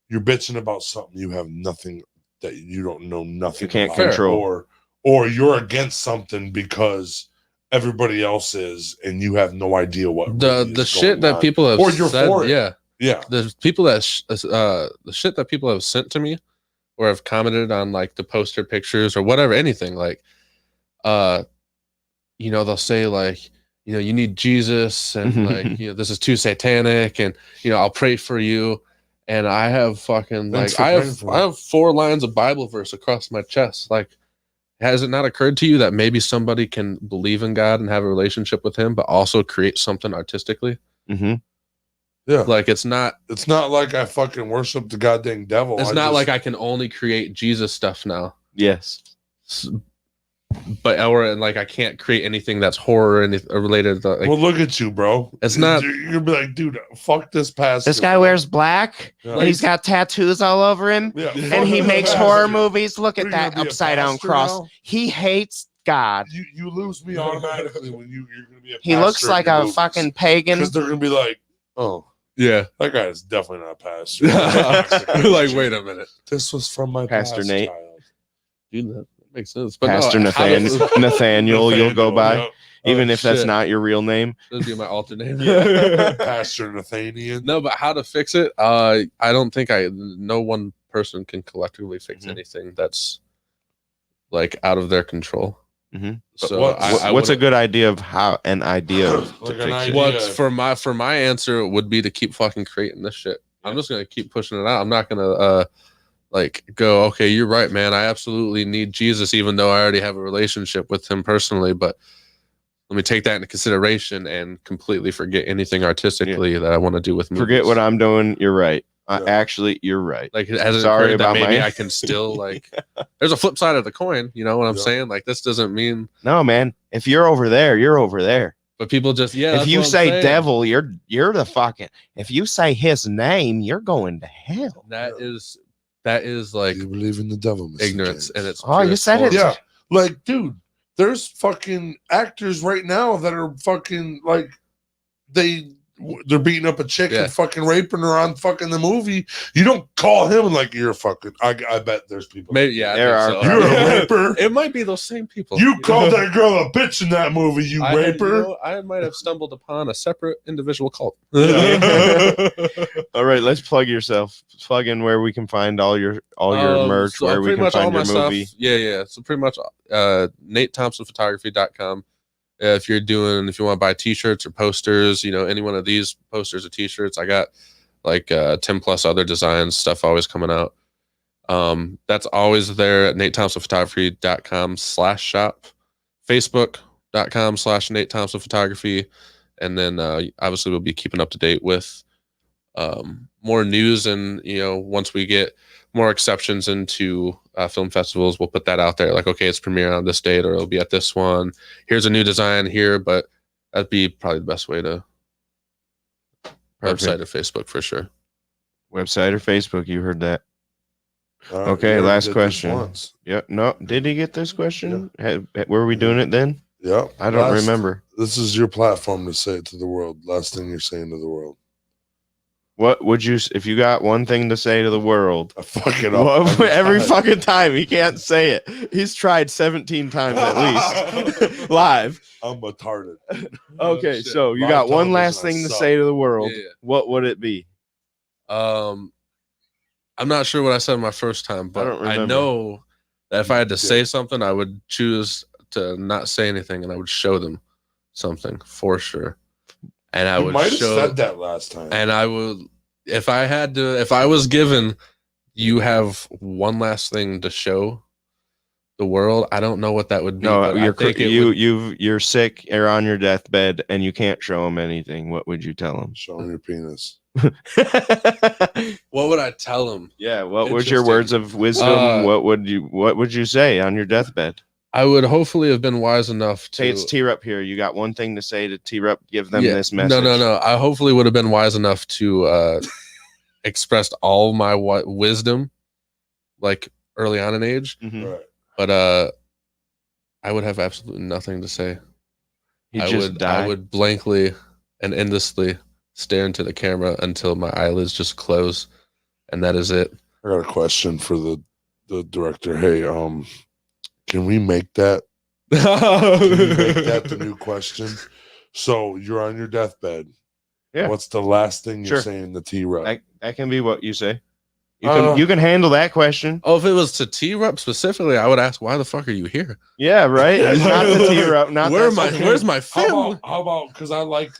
S1: You're bitching about something you have nothing that you don't know nothing.
S2: You can't
S1: about,
S2: control.
S1: or you're against something because everybody else is, and you have no idea what really
S3: the
S1: is
S3: shit
S1: going
S3: that
S1: on.
S3: people have
S1: Or you're
S3: said.
S1: for it.
S3: Yeah.
S1: Yeah.
S3: The people that the shit that people have sent to me or have commented on like the poster pictures or whatever, anything like you know, they'll say like, you know, you need Jesus and like, you know, this is too satanic and you know, I'll pray for you. And I have fucking
S1: Thanks
S3: like
S1: for
S3: I
S1: praying for
S3: have
S1: me.
S3: 4 lines of Bible verse across my chest. Like, has it not occurred to you that maybe somebody can believe in God and have a relationship with him, but also create something artistically?
S2: Mm-hmm.
S1: Yeah.
S3: Like it's not
S1: like I fucking worship the goddamn devil.
S3: it's not like I can only create Jesus stuff now.
S2: Yes.
S3: But or like I can't create anything that's horror and related to like,
S1: well, look at you, bro.
S3: It's not-
S1: You'll be like, dude, fuck this pastor.
S7: This guy wears black
S1: Yeah.
S7: and he's got tattoos all over him.
S1: Yeah,
S7: And he
S1: fuck
S7: makes
S1: this
S7: horror
S1: pastor.
S7: movies. Look
S1: What
S7: at
S1: are you
S7: that
S1: gonna be, a
S7: upside down
S1: pastor
S7: cross.
S1: now?
S7: He hates God.
S1: You lose me automatically when you're gonna be a
S7: He looks like a fucking pagan.
S1: because they're gonna be like, oh,
S3: yeah.
S1: that guy is definitely not a pastor.
S3: Like, wait a minute.
S1: This was from my
S2: Pastor
S1: past
S2: Nate.
S1: child.
S3: Dude, that makes sense. But
S2: Pastor
S3: no, how does-
S2: Nathaniel, you'll go by.
S1: Yep.
S2: Even if that's
S3: shit.
S2: not your real name.
S3: That'd be my alter name.
S1: Pastor Nathaniel.
S3: No, but how to fix it? I don't think no one person can collectively fix
S2: Mhm.
S3: anything that's like out of their control.
S2: Mhm.
S3: So
S1: what's-
S3: I
S2: What's a
S3: wouldn't-
S2: good idea of how an idea of to
S1: Like an
S2: fix it?
S1: idea.
S3: What's for my answer would be to keep fucking creating this shit. I'm just gonna keep pushing it out. I'm not gonna like go, okay, you're right, man. I absolutely need Jesus, even though I already have a relationship with him personally. But let me take that into consideration and completely forget anything artistically that I want to do with movies.
S2: Forget what I'm doing. You're right.
S1: Yeah.
S2: Actually, you're right.
S3: like has it
S2: Sorry
S3: occurred that
S2: about
S3: maybe
S2: my-
S3: I can still like there's a flip side of the coin, you know what I'm
S1: Yeah.
S3: saying? Like this doesn't mean
S2: No, man. If you're over there, you're over there.
S3: but people just
S2: if
S3: that's
S2: you
S3: what I'm
S2: say
S3: saying.
S2: devil, you're the fucking. If you say his name, you're going to hell.
S3: that is like
S1: you believe in the devil, Mr.
S3: ignorance
S1: James.
S3: and it's
S7: Oh, you
S3: purest
S7: said it.
S3: form.
S1: Yeah, like, dude, there's fucking actors right now that are fucking like they're beating up a chick
S3: Yeah.
S1: and fucking raping her on fucking the movie. You don't call him like you're a fucking. I bet there's people.
S3: Maybe yeah, I
S2: There
S3: think
S2: are-
S3: so.
S1: You're a raper.
S3: It might be those same people.
S1: You called that girl a bitch in that movie, you
S3: I,
S1: raper.
S3: you know, I might have stumbled upon a separate individual cult.
S2: All right, let's plug yourself. Plug in where we can find all your merch,
S3: so
S2: where we
S3: pretty
S2: can
S3: much all
S2: find your
S3: my
S2: movie.
S3: stuff. Yeah. So pretty much NateThompsonPhotography.com. If you want to buy t-shirts or posters, you know, any one of these posters or t-shirts, I got like 10 plus other designs, stuff always coming out. That's always there at NateThompsonPhotography.com/shop, Facebook.com/NateThompsonPhotography. And then obviously we'll be keeping up to date with more news, and you know, once we get more exceptions into film festivals, we'll put that out there like, okay, it's premiering on this date or it'll be at this one, here's a new design here. But that'd be probably the best way to website or Facebook for sure.
S2: Website or Facebook? You heard that?
S1: All
S2: Okay,
S1: you already
S2: last
S1: did this
S2: question.
S1: once.
S2: Yeah. No. Did he get this question? Were we doing it then?
S1: Yep.
S2: I don't remember.
S1: This is your platform to say it to the world. Last thing you're saying to the world.
S2: What would you, if you got one thing to say to the world?
S1: I fuck it up
S2: Every
S1: time.
S2: fucking time. He can't say it. He's tried 17 times at least. Live.
S1: I'm retarded.
S2: Okay,
S3: shit.
S2: so you
S1: Live
S2: got one
S1: television,
S2: last
S1: I
S2: thing to
S1: suck.
S2: say to the world.
S3: Yeah.
S2: What would it be?
S3: I'm not sure what I said my first time, but
S2: don't
S3: I
S2: remember.
S3: know that if I had to
S1: Yeah.
S3: say something, I would choose to not say anything, and I would show them something for sure. And I
S1: You
S3: would
S1: might have
S3: show,
S1: said that last time.
S3: and I would, if I was given, you have one last thing to show the world. I don't know what that would be.
S2: No,
S3: but I
S2: you're
S3: think it would-
S2: you're sick. You're on your deathbed, and you can't show him anything. What would you tell him?
S1: Showing your penis.
S3: What would I tell them?
S2: Yeah. What was your
S3: Interesting.
S2: words of wisdom? What would you say on your deathbed?
S3: I would hopefully have been wise enough to.
S2: Say it's T-Rup here. You got one thing to say to T-Rup. Give them
S3: Yeah.
S2: this message.
S3: No. I hopefully would have been wise enough to expressed all my wisdom, like early on in age.
S2: Mhm.
S1: Right.
S3: But I would have absolutely nothing to say.
S2: You
S3: I
S2: just
S3: would
S2: die.
S3: I would blankly and endlessly stare into the camera until my eyelids just close, and that is it.
S1: I got a question for the director. Hey, can we make that? Can we make that the new question? So you're on your deathbed.
S2: Yeah.
S1: What's the last thing you're
S2: Sure.
S1: saying to T-Rup?
S2: That can be what you say. You can handle that question.
S3: Oh, if it was to T-Rup specifically, I would ask, "Why the fuck are you here?
S2: Yeah, right. Not the T-Rup. Not
S3: Where
S2: that-
S3: Where's my family?"
S1: How about? Because I like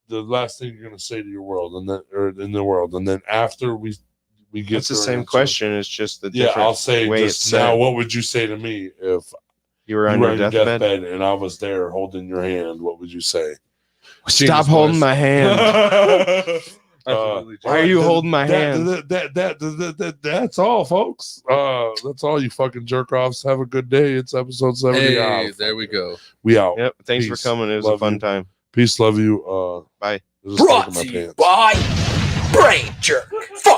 S1: the last thing you're gonna say to your world, and then or in the world, and then after we get
S2: It's the
S1: their
S2: same
S1: answer-
S2: question. It's just the
S1: Yeah,
S2: different
S1: I'll say
S2: way it's
S1: just now.
S2: said.
S1: What would you say to me if
S2: You were
S1: you
S2: on
S1: were
S2: your
S1: on your
S2: deathbed.
S1: deathbed and I was there holding your hand? What would you say?
S2: Stop
S3: Jesus
S2: holding
S3: Christ.
S2: my hand.
S3: Absolutely.
S2: Why are you holding my hand?
S1: That's all, folks. That's all, you fucking jerk offs. Have a good day. It's episode 70.
S3: Hey, there we go.
S1: We out.
S2: Yep. Thanks
S1: Peace.
S2: for coming. It was
S1: Love
S2: a fun
S1: you.
S2: time.
S1: Peace. Love you.
S2: Bye.
S1: Just
S8: Brought
S1: taking my
S8: to you
S1: pants.
S8: by Brain Jerk.